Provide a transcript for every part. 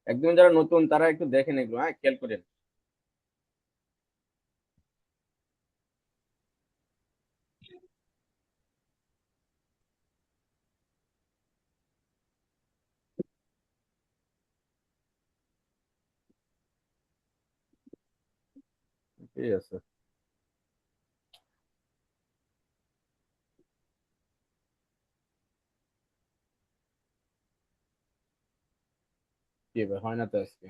একদম যারা নতুন তারা একটু দেখেন এগুলো, হ্যাঁ খেয়াল করেন। ঠিক আছে। কি হবে, হয় না তো আজকে?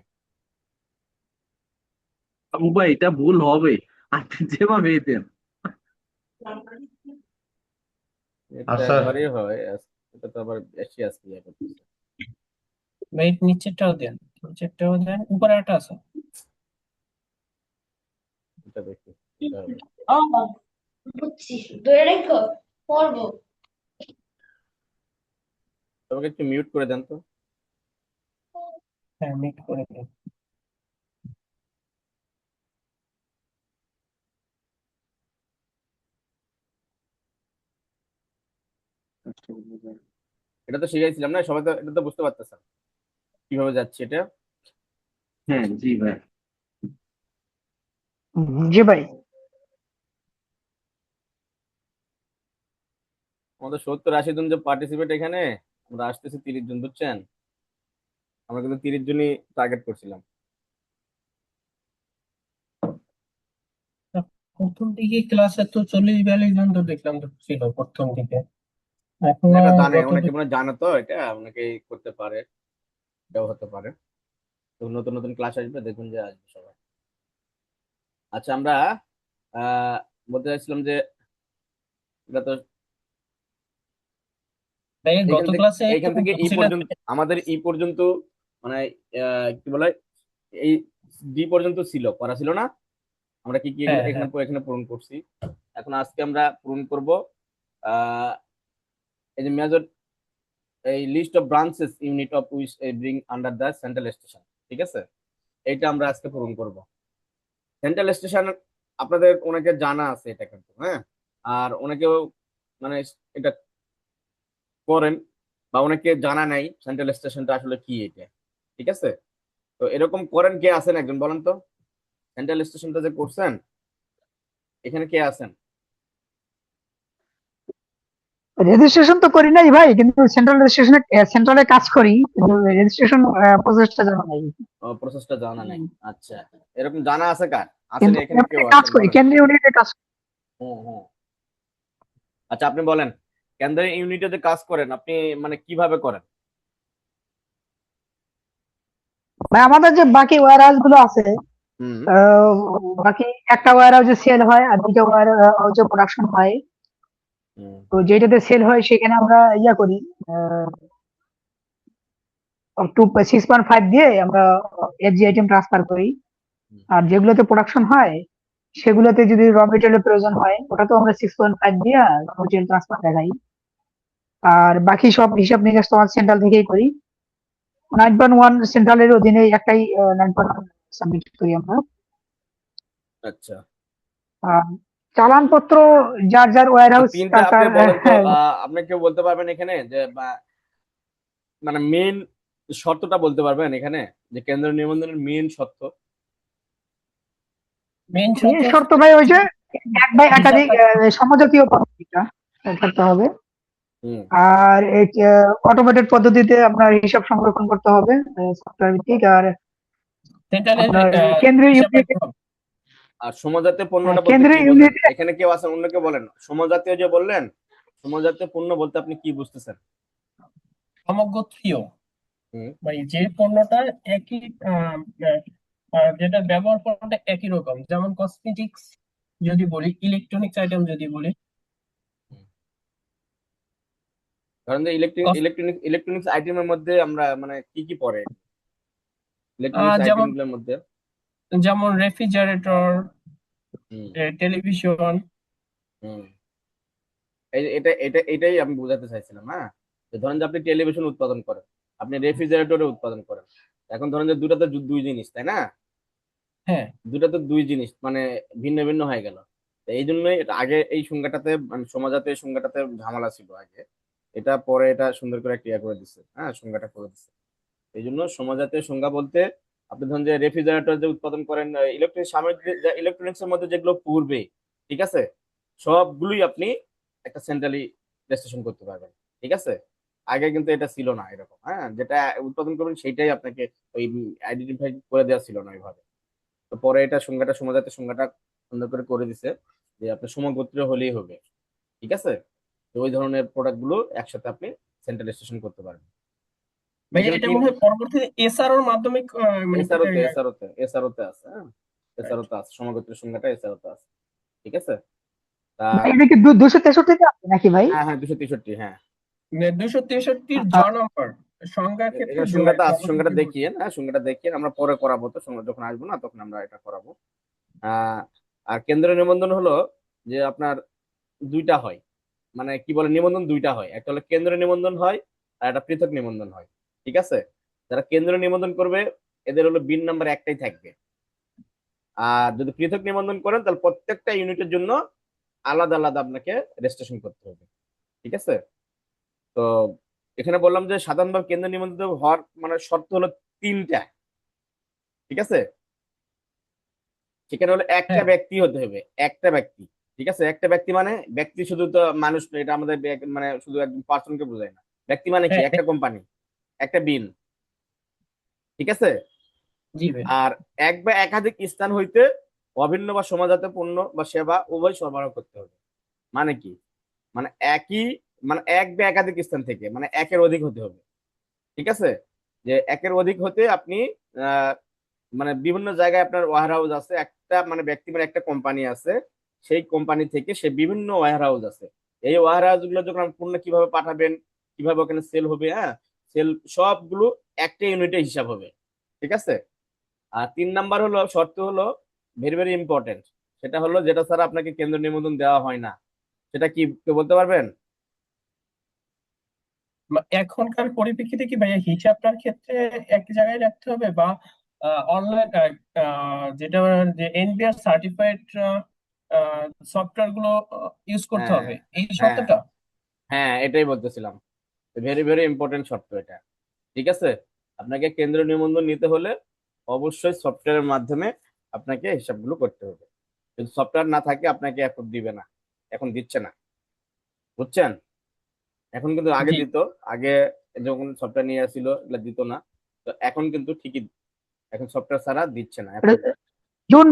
আবু ভাই এটা ভুল হবে, আপনি যেভাবে দেন। এটা তো আচ্ছা, একবারই হয় এটা তো আবার বেশি আজকে ইয়ে করতেছে। ভাই নিচেরটাও দেন, নিচেরটাও দেন, উপরে একটা আছে। এটা দেখি এটা হবে। বুঝছি, ধরে রেখো, পড়বো। তোমাকে একটু মিউট করে দেন তো। হ্যাঁ মিট করে দেন। এটা তো শিখাইছিলাম না, সবাই তো এটা তো বুঝতে পারতেছে কিভাবে যাচ্ছে এটা। হ্যাঁ জি ভাই। জি ভাই। আমাদের 70-80 জন যে পার্টিসিপেট এখানে, আমরা আসতেছি 30 জন, বুঝছেন? আমরা কিন্তু 30 জনই টার্গেট করছিলাম। প্রথম দিকে ক্লাসে তো 40-42 জন তো দেখলাম তো ছিল প্রথম দিকে। এখন না, এটা জানে, গত অনেকে মনে হয় জানে তো, এটা অনেকেই করতে পারে, এটাও হতে পারে। তো নতুন নতুন ক্লাস আসবে, দেখুন যে আসবে সবাই। আচ্ছা, আমরা আহ বলতে চাইছিলাম যে এটা তো ভাই এইখান গত থেকে ক্লাসে এইখান থেকে ই বলছিলেন পর্যন্ত, আমাদের ই পর্যন্ত, মানে কি বলে, এই ডি পর্যন্ত ছিল, করা ছিল না? আমরা কি কি এগুলো হ্যাঁ এখানে হ্যাঁ এখানে পূরণ করছি। এখন আজকে আমরা পূরণ করব আহ এই যে মেজর, এই list of branches unit of which bring under the central station. ঠিক আছে, এইটা আমরা আজকে পূরণ করব। সেন্ট্রাল স্টেশন আপনাদের অনেকে জানা আছে এটা কিন্তু, হ্যাঁ। আর অনেকেও মানে এটা করেন, বা অনেকে জানা নাই সেন্ট্রাল স্টেশনটা আসলে কি এটা। ঠিক আছে, তো এরকম করেন কে আছেন একজন বলেন তো, সেন্ট্রাল স্টেশনটা যে করছেন এখানে কে আছেন? রেজিস্ট্রেশন তো করি নাই ভাই, কিন্তু সেন্ট্রাল রেজিস্ট্রেশনে সেন্ট্রালে কাজ করি, কিন্তু রেজিস্ট্রেশন প্রসেসটা জানা নাই। প্রসেসটা জানা নাই। আচ্ছা, এরকম জানা আছে কার? আছেন কিন্তু এখানে কেউ এমনি কাজ আছেন করি, বলেন? কেন্দ্রীয় ইউনিটে কাজ করি। হুম হুম। আচ্ছা, আপনি বলেন, কেন্দ্রের ইউনিটে যে কাজ করেন আপনি, মানে কিভাবে করেন? ভাই আমাদের যে বাকি ওয়্যার হাউস গুলো আছে, হুম আহ, বাকি একটা ওয়্যার হাউসে সেল হয় আর দুটো ওয়্যার হাউসে প্রোডাকশন হয়। হুম তো যেটাতে সেল হয় সেখানে আমরা ইয়া করি, 6.5 দিয়ে আমরা এফজি আইটেম ট্রান্সফার করি। হুম। আর যেগুলোতে প্রোডাকশন হয় সেগুলোতে যদি র মেটেরিয়ালের প্রয়োজন হয়, ওটা তো আমরা 6.5 দিয়ে র মেটেরিয়াল ট্রান্সফার দেখাই। আর বাকি সব হিসাব নিকাশ তোমার সেন্ট্রাল থেকেই করি। 9.1 সেন্ট্রালের অধীনে একটাই 9.1 সাবমিট করি আমরা। আচ্ছা, আর চালানপত্র যার যার ওয়্যার আর হাউস তিনটা তার আপনি তার বলেন তো, আপনি কেউ বলতে পারবেন এখানে যে মানে মেন শর্তটা বলতে পারবেন এখানে, যে কেন্দ্র নিবন্ধনের মেন শর্ত? মেন মেন শর্ত শর্ত ভাই ওই যে এক বাই হিসাব একাধিক সমজাতীয় পদ্ধতিটা। থাকতে হবে। হুম আর অটোমেটেড পদ্ধতিতে আপনার হিসাব সংরক্ষণ করতে হবে সফটওয়্যার ভিত্তিক। আর সেন্ট্রালের আপনার কেন্দ্রীয় হিসাব ইউনিট, রাখতে হবে। আর সমজাতীয় পণ্যটা বলতে কি কেন্দ্রীয় বোঝেন? ইউনিট এখানে কেউ আছেন, অন্য কেউ বলেন। সমজাতীয় যে বললেন, সমজাতীয় পণ্য বলতে আপনি কি বুঝতেছেন? সমগোত্রীয় হুম মানে যে পণ্যটা একই যেটা ব্যবহার করাটা একই রকম, যেমন কসমেটিক্স যদি বলি, ইলেকট্রনিক্স আইটেম যদি বলি। হুম। ধরেন যে ইলেকট্রনিক্স আইটেমের মধ্যে আমরা মানে কি কি পড়ে ইলেকট্রনিক্স আইটেম যেমন গুলোর মধ্যে? যেমন রেফ্রিজারেটর, হুম টেলিভিশন। হুম এটাই আমি বোঝাতে চাইছিলাম। হ্যাঁ, যে ধরেন যে আপনি টেলিভিশন উৎপাদন করেন, আপনি রেফ্রিজারেটরে উৎপাদন করেন। এখন ধরেন যে দুটা তো দুই জিনিস, তাই না? হ্যাঁ, দুটা তো দুই জিনিস, মানে ভিন্ন ভিন্ন হয়ে গেল। তো এই জন্যই এটা আগে এই সংজ্ঞাটাতে, মানে সমাজাতে এই সংজ্ঞাটাতে ঝামেলা ছিল আগে। এটা পরে এটা সুন্দর করে ক্লিয়ার করে দিচ্ছে, হ্যাঁ, সংজ্ঞাটা করে দিচ্ছে। এই জন্য সমাজাতীয় সংজ্ঞা বলতে আপনি ধরুন যে রেফ্রিজারেটর যে উৎপাদন করেন, ইলেকট্রনিক সামগ্রী, ইলেকট্রনিক্স এর মধ্যে যেগুলো পূর্বে, ঠিক আছে, সবগুলোই আপনি একটা সেন্ট্রালি রেজিস্ট্রেশন করতে পারবেন। ঠিক আছে, আগে কিন্তু এটা ছিল না এরকম। হ্যাঁ, যেটা উৎপাদন করবেন সেইটাই আপনাকে ওই আইডেন্টিফাই করে দেওয়া ছিল না ওইভাবে। তো পরে এটা সংজ্ঞাটা, সমাজাতের সংজ্ঞাটা সুন্দর করে দিছে যে আপনি সমগোত্রীয় হলেই হবে। ঠিক আছে, তো ওই ধরনের প্রোডাক্ট গুলো একসাথে আপনি সেন্ট্রাল রেজিস্ট্রেশন করতে পারবেন। ভাই এখানে এটা তিন, মনে হয় পরবর্তীতে এসআরওর মাধ্যমে মানে এসআরওতে আছে। হ্যাঁ, এসআরওতে আছে, সমগোত্রীয় সংজ্ঞাটা এসআরওতে আছে। ঠিক আছে, তা ভাই, এটা কি 263 আছে নাকি ভাই? হ্যাঁ হ্যাঁ, 263, হ্যাঁ। 263-র জ আ- নম্বর সংজ্ঞা ক্ষেত্রে এখানে সংজ্ঞাটা আছে, সংজ্ঞাটা দেখিয়ে, হ্যাঁ, সংজ্ঞাটা দেখিয়ে আমরা পরে করাবো। তো সংজ্ঞা যখন আসবো না তখন আমরা এটা করাবো। আহ আর কেন্দ্রীয় নিবন্ধন হলো যে আপনার দুইটা হয়, মানে কি বলে, নিবন্ধন দুইটা হয়। একটা হলো কেন্দ্রীয় নিবন্ধন হয়, আর একটা পৃথক নিবন্ধন হয়। ঠিক আছে, যারা কেন্দ্রীয় নিবন্ধন করবে এদের হলো বিন নাম্বার একটাই থাকবে। আর যদি পৃথক নিবন্ধন করেন তাহলে প্রত্যেকটা ইউনিটের জন্য আলাদা আলাদা আপনাকে রেজিস্ট্রেশন করতে হবে। ঠিক আছে, তো এখানে বললাম যে সাধারণভাবে কেন্দ্র নিবন্ধিত হওয়ার মানে শর্ত হলো তিনটা। ঠিক আছে, সেখানে হলো একটা হ্যাঁ, ব্যক্তি হতে হবে, একটা ব্যক্তি। ঠিক আছে, একটা ব্যক্তি মানে ব্যক্তি শুধু তো মানুষ নয়, এটা আমাদের মানে শুধু একজন পার্সনকে বোঝায় না। ব্যক্তি মানে কি, হ্যাঁ, একটা কোম্পানি, একটা বিন। ঠিক আছে, জি ভাই। আর এক বা একাধিক স্থান হইতে অভিন্ন বা সমাজাত পণ্য বা সেবা উভয় সরবরাহ করতে হবে। মানে কি, মানে একই, মানে এক বা একাধিক স্থান থেকে, মানে একের অধিক হতে হবে। ঠিক আছে, যে একের অধিক হতে আপনি আহ মানে বিভিন্ন জায়গায় আপনার ওয়্যার হাউস আছে, একটা মানে ব্যক্তি মানে একটা কোম্পানি আছে, সেই কোম্পানি থেকে সে বিভিন্ন ওয়্যার হাউস আছে। এই ওয়্যার হাউস গুলো যখন আপনি পণ্য কিভাবে পাঠাবেন, কিভাবে ওখানে সেল হবে, হ্যাঁ, সেল সবগুলো একটা ইউনিটে হিসাব হবে। ঠিক আছে, আর 3 নাম্বার হলো শর্ত হলো ভেরি ভেরি ইম্পর্টেন্ট, সেটা হলো যেটা ছাড়া আপনাকে কেন্দ্র নিবন্ধন দেওয়া হয় না। সেটা কি কেউ বলতে পারবেন? এখনকার পরিপ্রেক্ষিতে কি ভাইয়া হিসাবটার ক্ষেত্রে এক জায়গায় রাখতে হবে, বা অনলাইন যেটা যে এনবিআর সার্টিফাইড সফটওয়্যার গুলো ইউজ করতে হ্যাঁ হবে, এই হ্যাঁ শর্তটা? হ্যাঁ, এটাই বলতেছিলাম, ভেরি ভেরি ইম্পর্টেন্ট শর্ত এটা। ঠিক আছে, আপনাকে কেন্দ্র নিবন্ধন নিতে হলে অবশ্যই সফটওয়্যারের মাধ্যমে আপনাকে হিসাবগুলো করতে হবে। যদি সফটওয়্যার না থাকে আপনাকে অ্যাপ্রুভ দিবে না, এখন দিচ্ছে না, বুঝছেন? এখন কিন্তু আগে জি। দিত, আগে যখন সফটওয়্যার নিয়ে আসছিল এগুলো দিত না। তো এখন কিন্তু ঠিকই, এখন সফটওয়্যার ছাড়া দিচ্ছে না এটা অ্যাপ্রুভ। জুন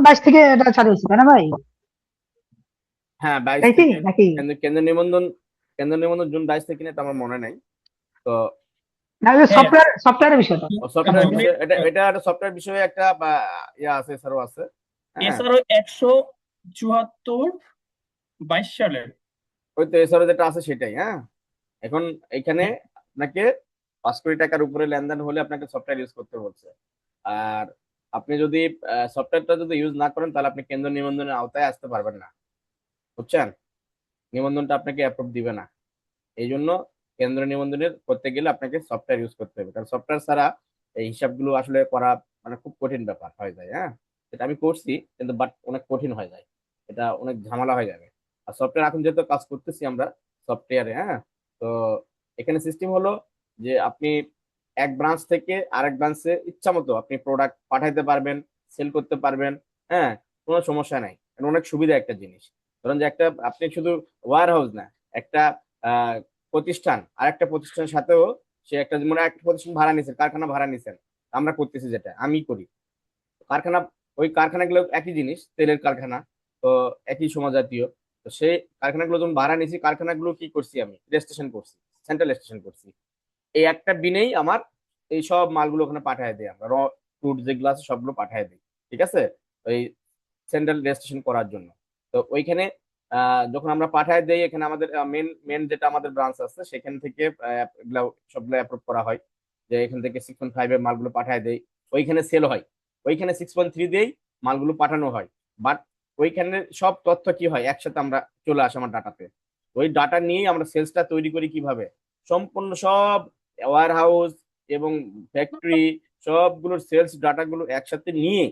22 থেকে এটা চালু হয়েছে, তাই না ভাই? হ্যাঁ, 22 তাই কি থেকে। নাকি? কেন্দ্র নিবন্ধন জুন 22 থেকে নিয়ে তো আমার মনে নাই। তো না, হ্যাঁ, সফটওয়্যারের বিষয়টা। সফটওয়্যার জুনের বিষয়ে, এটা একটা সফটওয়্যার বিষয়ে একটা ইয়া আছে, এছাড়াও আছে। হ্যাঁ, এছাড়াও 174 22 সালের। ওই তো এছাড়াও যেটা আছে সেটাই। হ্যাঁ, এখন এখানে আপনাকে 5 কোটি টাকার উপরে লেনদেন হলে আপনাকে সফটওয়্যার ইউজ করতে বলছে। আর আপনি যদি সফটওয়্যারটা যদি ইউজ না করেন তাহলে আপনি কেন্দ্র নিবন্ধনের আওতায় আসতে পারবেন না, বুঝছেন? নিবন্ধনটা আপনাকে অ্যাপ্রুভ দিবে না। এই জন্য কেন্দ্র নিবন্ধনের করতে গেলে আপনাকে সফটওয়্যার ইউজ করতে হবে, কারণ সফটওয়্যার ছাড়া এই হিসাবগুলো আসলে করা মানে খুব কঠিন ব্যাপার হয়ে যায়। হ্যাঁ, এটা আমি করছি কিন্তু বাট অনেক কঠিন হয়ে যায়, এটা অনেক ঝামেলা হয়ে যাবে। আর সফটওয়্যার এখন যেহেতু কাজ করতেছি আমরা সফটওয়্যারে, হ্যাঁ, তো এখানে সিস্টেম হলো যে আপনি এক ব্রাঞ্চ থেকে আরেক ব্রাঞ্চে ইচ্ছা মতো আপনি প্রোডাক্ট পাঠাইতে পারবেন, সেল করতে পারবেন। হ্যাঁ, কোনো সমস্যা নাই, এটা অনেক সুবিধা একটা জিনিস। ধরুন যে একটা আপনি শুধু ওয়্যার হাউস না, একটা প্রতিষ্ঠান আর একটা প্রতিষ্ঠানের সাথেও সে একটা মনে হয় একটা প্রতিষ্ঠান ভাড়া নিছেন, কারখানা ভাড়া নিছেন, আমরা করতেছি যেটা আমি করি কারখানা, ওই কারখানাগুলো একই জিনিস, তেলের কারখানা, তো একই সমজাতীয়। তো সেই কারখানাগুলো যখন ভাড়া নিয়েছি, কারখানাগুলো কি করছি আমি রেজিস্ট্রেশন করছি, সেন্ট্রাল রেজিস্ট্রেশন করছি। এই একটা বিনেই আমার এই সব মালগুলো ওখানে পাঠায় দিই, আমরা র ফ্রুট যেগুলো আছে সবগুলো পাঠায় দিই, ঠিক আছে, ওই সেন্ট্রাল রেজিস্ট্রেশন করার জন্য। তো ওইখানে যখন আমরা পাঠায় দেই, এখানে আমাদের মেন মেন যেটা আমাদের ব্রাঞ্চ আছে সেখান থেকে এগুলা সবগুলো অ্যাপ্রুভ করা হয়, যে এখান থেকে 6.5 এর মালগুলো পাঠায় দেই, ওইখানে সেল হয়, ওইখানে 6.3 দিয়েই মালগুলো পাঠানো হয়। বাট ওইখানে সব তথ্য কি হয় একসাথে আমরা চলে আসে আমার ডাটাতে, ওই ডাটা নিয়েই আমরা সেলসটা তৈরি করি কিভাবে, সম্পূর্ণ সব ওয়্যার হাউস এবং ফ্যাক্টরি সবগুলোর সেলস ডাটাগুলো একসাথে নিয়ে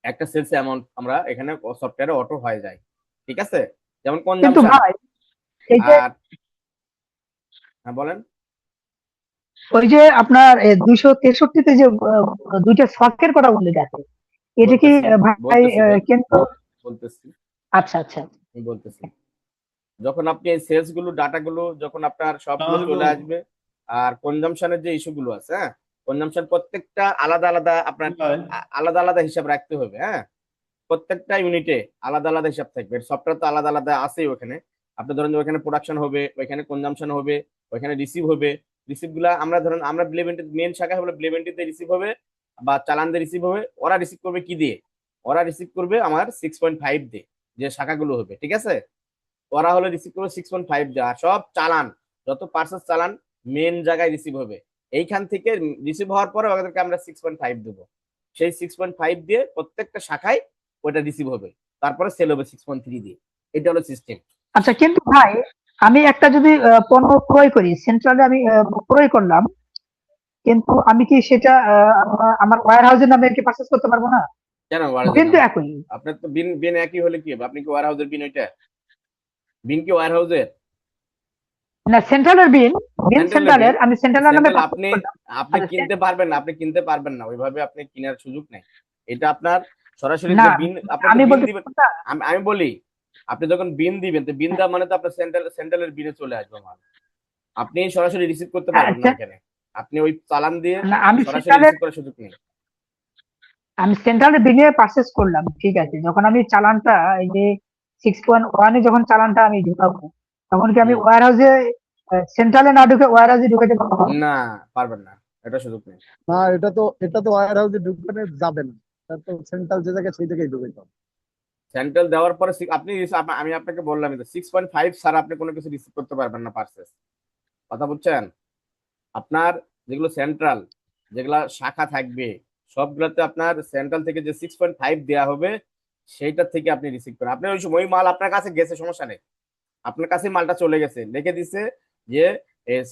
একটা সেলস অ্যামাউন্ট আমরা এখানে সফটওয়্যারে অটো হয়ে যায়, ঠিক আছে, যেমন কিন্তু কনজাম্পশন। ভাই এই যে আর হ্যাঁ বলেন। ওই যে আপনার 263-তে যে দুইটা শখের কথা বলে গেছে, এটা কি বলতেছি ভাই কিন্তু বলতেছি আচ্ছা আচ্ছা আমি বলতেছি, যখন আপনি এই সেলস গুলো ডাটাগুলো যখন আপনার সবগুলো চলে আসবে, আর কনজাম্পশনের যে ইস্যুগুলো আছে, হ্যাঁ, কনজাম্পশন প্রত্যেকটা আলাদা আলাদা আপনার আলাদা আলাদা হিসাব রাখতে হবে, হ্যাঁ, প্রত্যেকটা ইউনিটে আলাদা আলাদা হিসাব থাকবে, সফটওয়্যার তো আলাদা আলাদা আছেই ওখানে। আপনি ধরেন যে ওখানে প্রোডাকশন হবে, ওইখানে কনজাম্পশন হবে, ওইখানে রিসিভ হবে, রিসিভ গুলা আমরা ধরেন আমরা ব্লেভেন্টি মেন শাখা হলো ব্লেভেন্টিতে রিসিভ হবে বা চালান দিয়ে রিসিভ হবে, ওরা রিসিভ করবে কি দিয়ে, ওরা রিসিভ করবে আমার 6.5 দিয়ে, যে শাখাগুলো হবে, ঠিক আছে, ওরা হলে রিসিভ করবে 6.5 দিয়ে, আর সব চালান যত পার্সেল চালান মেন জায়গায় রিসিভ হবে, এইখান থেকে রিসিভ হওয়ার পরে ওদেরকে আমরা 6.5 দেবো, সেই 6.5 দিয়ে প্রত্যেকটা শাখায় ওটা রিসিভ হবে, তারপরে সেল হবে 6.3 দিয়ে, এটা হলো সিস্টেম। আচ্ছা। কিন্তু ভাই আমি একটা যদি পণ্য ক্রয় করি, সেন্ট্রালে আমি ক্রয় করলাম, কিন্তু আমি কি সেটা আমার ওয়্যার হাউসের নামে কি পারচেজ করতে পারবো না? কেন ওয়ারহাউসের বিল তো নামে? একই। আপনার তো বিন বিন একই হলে কি হবে, আপনি কি ওয়ার হাউসের বিন, ওইটা বিন কি ওয়ার হাউসের? না, সেন্ট্রালের বিল, সেন্ট্রালের বিন, সেন্ট্রালের আমি সেন্ট্রালের নামে সেন্ট্রাল পারচেজ আপনি করলাম। আপনি আচ্ছা, কিনতে পারবেন না, আপনি কিনতে পারবেন না, ওইভাবে আপনি কেনার সুযোগ নেই। এটা আপনার সরাসরি না যে বিন, আপনি তো আমি বিন বলতে দিবেন, আমি বলি, আপনি যখন বিন দিবেন তো বিন দেওয়া মানে তো আপনার সেন্ট্রালের বিনে চলে আসবে মাল, আপনি সরাসরি রিসিভ করতে পারবেন না আচ্ছা, এখানে, আপনি ওই চালান দিয়ে না আমি সরাসরি সেন্ট্রালের রিসিভ করার সুযোগ নেই। বিলে পারচেজ করলাম, ঠিক আছে, যখন আমি চালানটা এই যে 6.1 যখন চালানটা আমি ঢুকাবো, তখন কি আমি হুম। ওয়্যার হাউসে সেন্ট্রালে না ঢুকে ওয়্যার হাউসে ঢুকাতে পারবো? না, পারবেন না, এটা সুযোগ নেই। না, এটা তো ওয়্যার হাউসে ঢুকানো যাবে না। এটা তো সেন্ট্রাল যে জায়গায় সেই জায়গায় ঢুকাইতে হবে। সেন্ট্রাল দেওয়ার পরে আমি আপনাকে বললাম 6.5 ছাড়া আপনি কোনো কিছু রিসিভ করতে পারবেন না পার্সেস, কথা বুঝছেন? আপনার যেগুলো সেন্ট্রাল, যেগুলা শাখা থাকবে সবগুলোতে আপনার সেন্ট্রাল থেকে যে 6.5 দেওয়া হবে সেইটা থেকে আপনি রিসিভ করেন, আপনি ওই সময় ওই মাল আপনার কাছে গেছে, সমস্যা নেই, আপনার কাছে মালটা চলে গেছে, লিখে দিছে যে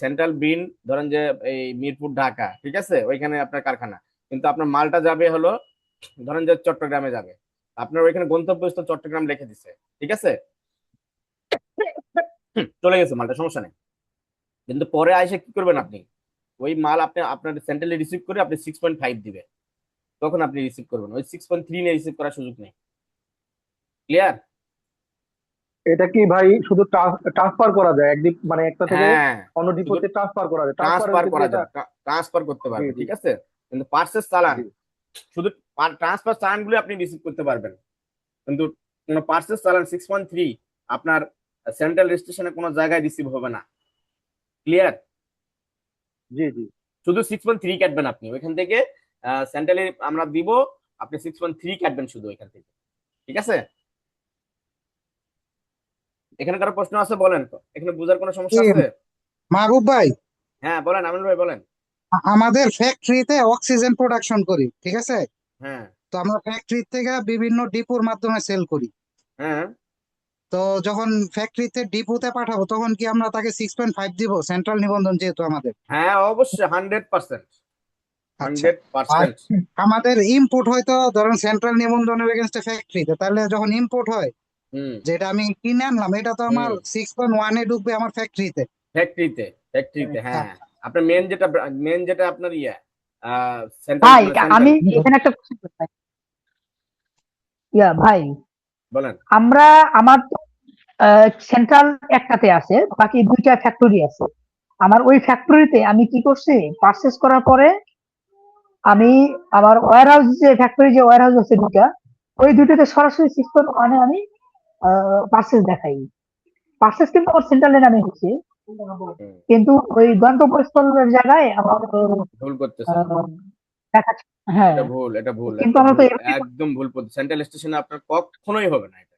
সেন্ট্রাল বিন, ধরেন যে এই মিরপুর ঢাকা, ঠিক আছে, ওইখানে আপনার কারখানা, কিন্তু আপনার মালটা যাবে হলো ধরেন যে চট্টগ্রামে যাবে, আপনার ওইখানে গন্তব্যস্থল চট্টগ্রাম লিখে দিছে, ঠিক আছে, চলে গেছে মালটা, সমস্যা নেই, কিন্তু পরে এসে কি করবেন আপনি, ওই মাল আপনি আপনার সেন্ট্রালি রিসিভ করে আপনি 6.5 দিবে, তখন আপনি রিসিভ করবেন, ওই 6.3 নিয়ে রিসিভ করার সুযোগ নেই। ক্লিয়ার? এটা কি ভাই শুধু ট্রান্সফার করা যায় একদিক, মানে একটা থেকে হ্যাঁ, অন্য শুধু ডিপোতে ট্রান্সফার করা যায়? ট্রান্সফার ট্রান্সফারের করা ক্ষেত্রে এটা যাবে, ট্রান্সফার করতে জি পারবে, জি ঠিক আছে, কিন্তু পার্সেস চালান, জি শুধু ট্রান্সফার চালানগুলো আপনি রিসিভ করতে পারবেন, কিন্তু কোনো পার্সেস চালান 6.3 আপনার সেন্ট্রাল রেজিস্ট্রেশনে কোনো জায়গায় রিসিভ হবে না। ক্লিয়ার? জি জি শুধু 6.3 কাটবেন আপনি ওইখান থেকে, সেন্ট্রালে আমরা দিব, আপনি 6.3 কাটবেন শুধু ওইখান থেকে, ঠিক আছে? এখানে কারো প্রশ্ন আছে বলেন, তো এখানে বোঝার কোনো সমস্যা কি আছে? মাহবুব ভাই, হ্যাঁ বলেন, আমিনুল ভাই বলেন। আমাদের ফ্যাক্টরিতে অক্সিজেন প্রোডাকশন করি, ঠিক আছে, হ্যাঁ তো আমরা ফ্যাক্টরি থেকে বিভিন্ন ডিপোর মাধ্যমে সেল করি। হ্যাঁ তো যখন ফ্যাক্টরিতে ডিপোতে পাঠাবো তখন কি আমরা তাকে 6.5 দিব, সেন্ট্রাল নিবন্ধন যেহেতু আমাদের? হ্যাঁ, অবশ্যই 100%, আচ্ছা। আর 100%। আমাদের ইম্পোর্ট হয়তো ধরুন সেন্ট্রাল নিবন্ধনের এগেনস্টে ফ্যাক্টরিতে, তাহলে যখন ইম্পোর্ট হয় হুম যেটা আমি কিনে আনলাম, এটা তো আমার হুম 6.1 এ ঢুকবে আমার ফ্যাক্টরিতে। ফ্যাক্টরিতে হ্যাঁ, আপনার মেন যেটা আপনার সেন্ট্রাল ভাই মানে আমি সেন্ট্রাল, এখানে একটা question করতে চাই। ভাই বলেন। আমরা আমার তো সেন্ট্রাল একটাতে আছে, বাকি 2টা ফ্যাক্টরি আছে। আমার ওই ফ্যাক্টরিতে আমি কি করছি, পারচেস করার পরে আমি আমার ওয়্যার হাউস, যে ফ্যাক্টরি যে ওয়্যার হাউস আছে 2টা, ওই 2টাতে সরাসরি 6.1 আমি পারচেস দেখাই। পারচেস কিন্তু আমার সেন্ট্রালের নামে হচ্ছে, হুম, কিন্তু ওই গন্তব্যস্থলের জায়গায় আমার ভুল করতেছেন। দেখাচ্ছে। হ্যাঁ, এটা ভুল, এটা ভুল, কিন্তু একটা আমরা তো ভুল, এভাবে একদম ভুল পদ্ধতি। সেন্ট্রাল স্টেশনে আপনার কখনোই হবে না এটা,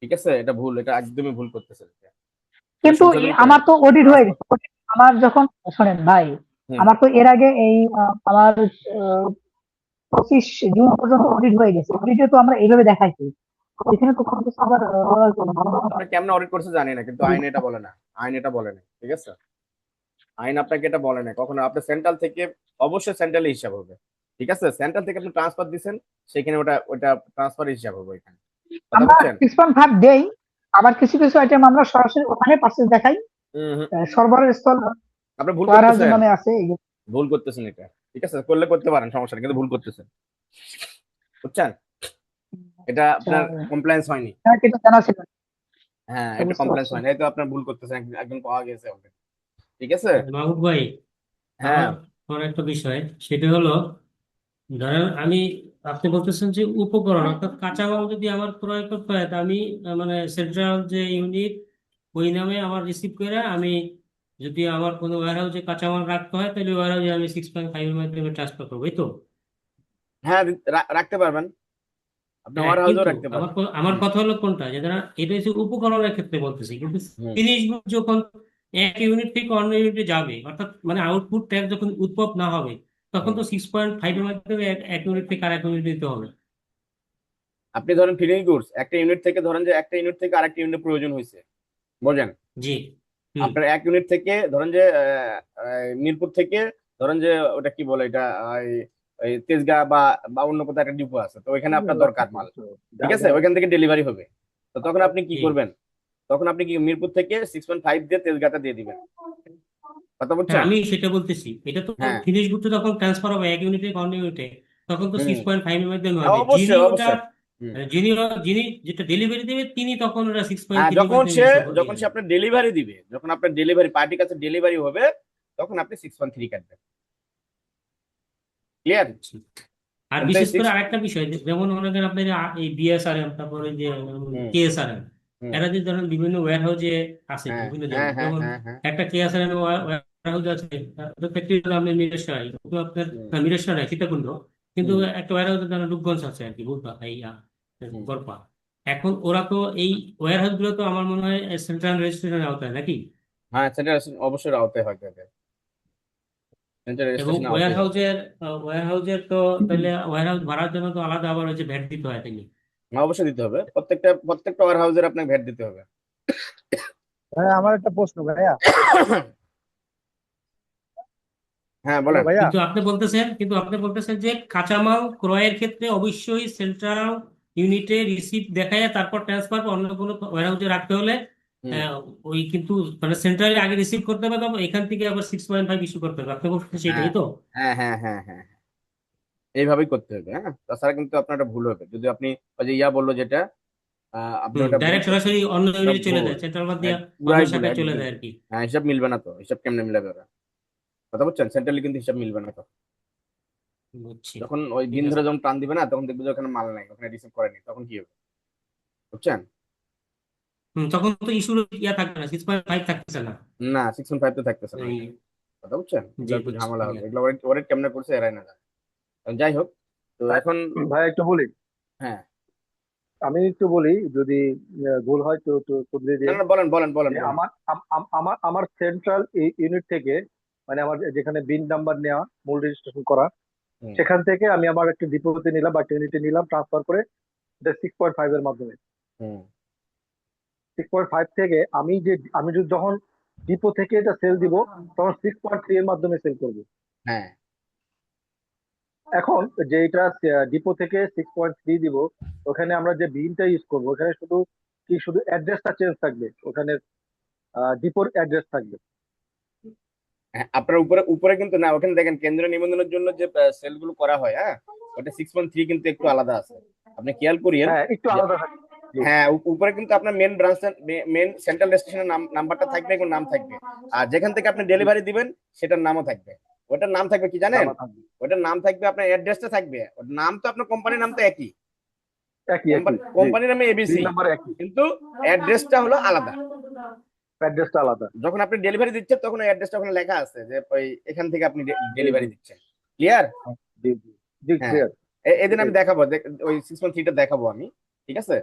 ঠিক আছে? এটা ভুল, এটা একদমই ভুল করতেছেন এটা। এটা কিন্তু শুধরাবেন আমার কেমনে? তো অডিট হয়ে ট্রান্সপোর্ট। গেছে। আমার যখন, শোনেন ভাই, হুম, আমার তো এর আগে এই আমার 25 জুন পর্যন্ত অডিট হয়ে গেছে। অডিটে তো আমরা এইভাবে দেখাইছি, এখানে তো কোনো কিছু আবার আপনি কেমনে অডিট করছে জানি না, কিন্তু আইন এটা বলে না। আইন এটা বলে না, ঠিক আছে? আইন আপনাকে এটা বলে না কখনো। আপনি সেন্ট্রাল থেকে, অবশ্যই সেন্ট্রালে হিসাব হবে, ঠিক আছে? সেন্ট্রাল থেকে আপনি ট্রান্সফার দিচ্ছেন, সেখানে ওটা ওটা ট্রান্সফার হিসাব হবে এখানে, কথা আমরা বুঝছেন? 6.5 দেই। আবার কিছু কিছু আইটেম আমরা সরাসরি ওখানে পারচেজ দেখাই। হুম হুম, সরবরাহ স্থল আপনি ভুল ওয়্যার হাউসের করতেছেন, নামে আছে এগুলো। ভুল করতেছেন এটা, ঠিক আছে? করলে করতে পারেন, সমস্যা নেই, কিন্তু ভুল করতেছেন, বুঝছেন? এটা আচ্ছা, আপনার কমপ্লায়েন্স হয়নি। হ্যাঁ, কিছু জানা ছিল না, হ্যাঁ, তো এটা বুঝতে কমপ্লায়েন্স পারছি। হয়নি, এই তো আপনার ভুল করতেছেন, একজন পাওয়া গেছে already, ঠিক আছে? মাহবুব ভাই, হ্যাঁ, আমার আমার একটা বিষয়, সেটা হলো, ধরেন আপনি বলতেছেন যে উপকরণ অর্থাৎ কাঁচামাল যদি আমার ক্রয় করতে হয়, তা আমি মানে সেন্ট্রাল যে ইউনিট, ওই নামে আমার রিসিভ করে আমি, যদি আমার কোনো ওয়্যার হাউসে কাঁচামাল রাখতে হয়, তাহলে ওয়্যার হাউসে আমি 6.5 এর মাধ্যমে ট্রান্সফার করবো, এই তো? হ্যাঁ, রাখতে পারবেন, আপনি হ্যাঁ, ওয়ার হাউসেও কিন্তু রাখতে আমার পারবেন। আমার হুম কথা হলো কোনটা, যে ধরেন এটা হচ্ছে উপকরণের ক্ষেত্রে বলতেছি, কিন্তু হুম ফিনিশ গুড যখন এক ইউনিট থেকে অন্য ইউনিটে যাবে, অর্থাৎ মানে আউটপুট ট্যাগ যখন উৎপন্ন না হবে, তখন হুম। তো 6.5 এর মাধ্যমে এক ইউনিট থেকে আর এক ইউনিট দিতে হবে। আপনি ধরেন ফিনিশ গুডস একটা ইউনিট থেকে, ধরেন যে একটা ইউনিট থেকে আরেকটা ইউনিট প্রয়োজন হয়েছে, বোঝেন? জি। হুম। আপনার এক ইউনিট থেকে ধরেন যে মিরপুর থেকে, ধরেন যে ওটা কি বলে এটা, এই তেজগাঁ বা বা অন্য কোথাও একটা ডিপো আছে, তো ওইখানে আপনার দরকার মাল, ঠিক আছে? ওইখান থেকে ডেলিভারি হবে। তো তখন আপনি কি জি। করবেন? তখন আপনি কি মিরপুর থেকে 6.5 দিয়ে তেজগাঁটা দিয়ে দিবেন, কথা হ্যাঁ, বুঝছেন? আমি সেটা বলতেছি, এটা তো হ্যাঁ, ফিনিশ গুড যখন ট্রান্সফার হবে এক ইউনিট থেকে অন্য ইউনিটে, তখন তো হুম, 6.5 এর মাধ্যমে হ্যাঁ, হবে। যিনি অবশ্যই ওটা অবশ্যই। হুম, যিনি যেটা ডেলিভারি দেবে, তিনি তখন ওটা সিক্স পয়েন্ট হ্যাঁ, থ্রির মাধ্যমে রিসিভ দিয়ে যখন সে দেবে। আপনার ডেলিভারি দিবে, যখন আপনার ডেলিভারি পার্টির কাছে ডেলিভারি হবে, তখন আপনি 6.3 কাটবেন, ক্লিয়ার? বুঝছি। আর কিন্তু এই বিশেষ করে 6। আরেকটা বিষয়, যেমন মনে করেন আপনি যে এই বিএসআরএম, তারপরে যে হুম কেএসআরএম, হুম, এরা যে ধরেন বিভিন্ন ওয়্যার হাউসে আছে হ্যাঁ বিভিন্ন হ্যাঁ জায়গায়, হ্যাঁ যেমন হ্যাঁ হ্যাঁ, একটা কেএসআরএম ওয়্যার হাউস আছে, ফ্যাক্টরি হলো আপনার মিরেশরাই, কিন্তু আপনার হুম মিরেশরা নাই, সীতাকুণ্ড, কিন্তু হুম একটা ওয়্যার হাউস ধরেন রূপগঞ্জ আছে আর কি, বুধবা এই হুম। গড়পা। এখন ওরা তো এই ওয়্যার হাউস গুলো তো আমার মনে হয় সেন্ট্রাল রেজিস্ট্রেশনের আওতায় নাকি? হ্যাঁ, সেটা অবশ্যই আওতায় হয় তাদের, সেন্টার এবং রেজিস্ট্রেশন ওয়্যার আওতায় হয়। হাউসের তো তাহলে ওয়্যার হাউস ভাড়ার জন্য তো আলাদা আবার হচ্ছে ভ্যাট দিতে হয় তাই? হ্যাঁ, অবশ্যই দিতে হবে, প্রত্যেকটা ওয়ার হাউসের আপনাকে ভ্যাট দিতে হবে। ভাইয়া আমার একটা প্রশ্ন ভাইয়া। হ্যাঁ, হ্যালো বলেন। ভাইয়া। কিন্তু আপনি বলতেছেন যে কাঁচামাল ক্রয়ের ক্ষেত্রে অবশ্যই সেন্ট্রাল ইউনিটে রিসিপ্ট দেখায় তারপর ট্রান্সফার অন্য কোনো ওয়্যারহাউসে রাখতে হলে, হুম, আহ, ওই কিন্তু মানে সেন্ট্রালে আগে রিসিভ করতে হবে, তারপর এখান থেকে আবার 6.5 ইস্যু করতে হবে, আপনি বলছেন হ্যাঁ সেটাই তো? হ্যাঁ হ্যাঁ হ্যাঁ হ্যাঁ, এইভাবেই করতে হবে। হ্যাঁ, তাছাড়া কিন্তু আপনার একটা ভুল হবে, যদি আপনি ওই যে বললো যেটা, আপনি ওটা ভুল ডাইরেক্ট করছেন, সরাসরি অন্য ওটা ইউনিটে চলে ভুল, যায়, সেন্ট্রাল বাদ দিয়ে অন্য পুরাই ভুল শাখায় চলে একদম। যায় আর কি। হ্যাঁ, হিসাব মিলবে না তো, হিসাব কেমনে মিলাবে ওরা, কথা বুঝছেন? সেন্ট্রালি কিন্তু হিসাব মিলবে না তো। বুঝছি। যখন ওই ঠিক দিন আছে। ধরে যখন টান দিবে না, তখন দেখবে যে ওখানে মাল নাই, ওখানে রিসিভ করেনি, তখন কি হবে, বুঝছেন? তখন তো ইস্যুর ইয়া থাকবে না, 6.5 থাকতেছে না। না, 6.5 তো থাকতেছে না এই, ওইখানে, কথা বুঝছেন? জি এগুলো একটু বুঝছি। ঝামেলা হবে, এগুলো ওরেট কেমনে করছে এরাই না জানে। যাই হোক, তো ভাই এখন, ভাই একটু বলি, হ্যাঁ, আমি একটু বলি, যদি ভুল হয় তো তো শুধরে না দিন। না, বলেন বলেন বলেন যে বলেন। আমার সেন্ট্রাল ইউনিট থেকে, মানে আমার যেখানে বিন নাম্বার নেওয়া, মূল রেজিস্ট্রেশন করা, হুম সেখান থেকে আমি আমার একটা ডিপোতে নিলাম বা ইউনিটে নিলাম ট্রান্সফার করে, এটা 6.5 এর মাধ্যমে। হুম 6.5 থেকে আমি যদি যখন ডিপো থেকে এটা সেল দিব, তখন 6.3 এর মাধ্যমে সেল করব। হ্যাঁ এখন যে এটা ডিপো থেকে 6.3 দিব, ওখানে আমরা যে বিনটা ইউজ করবো, ওখানে শুধু অ্যাড্রেসটা চেঞ্জ থাকবে, ওখানে ডিপোর অ্যাড্রেস থাকবে। হ্যাঁ, আপনার উপরে উপরে কিন্তু না, ওখানে দেখেন কেন্দ্রীয় নিবন্ধনের জন্য যে সেলগুলো করা হয়, হ্যাঁ, ওটা 6.3 কিন্তু একটু আলাদা আছে, আপনি খেয়াল করিয়েন হ্যাঁ, একটু যে, আলাদা থাকবে। হ্যাঁ, উপরে কিন্তু আপনার মেন ব্রাঞ্চ, মেন সেন্ট্রাল স্টেশনের নাম্বারটা থাকবে এবং নাম থাকবে। আর যেখান থেকে আপনি ডেলিভারি দিবেন সেটার নামও থাকবে। ওটার নাম থাকবে কি জানেন? নাম্বার থাকবে। ওটার নাম থাকবে, আপনার অ্যাড্রেসটা থাকবে। ওর নাম তো আপনার কোম্পানির নাম তো একই, একই একই, জি। কোম্পানির নামে বিল এবিসি, নাম্বার একই, কিন্তু অ্যাড্রেসটা হলো আলাদা। অ্যাড্রেসটা আলাদা। যখন আপনি ডেলিভারি দিচ্ছেন তখন ওই অ্যাড্রেসটা ওখানে লেখা আছে যে ওই এখান থেকে আপনি ডেলিভারি দিচ্ছেন। ক্লিয়ার? জি জি জি, হ্যাঁ, ক্লিয়ার। এদিন আমি দেখাবো, ওই 6.3টা দেখাবো আমি, ঠিক আছে?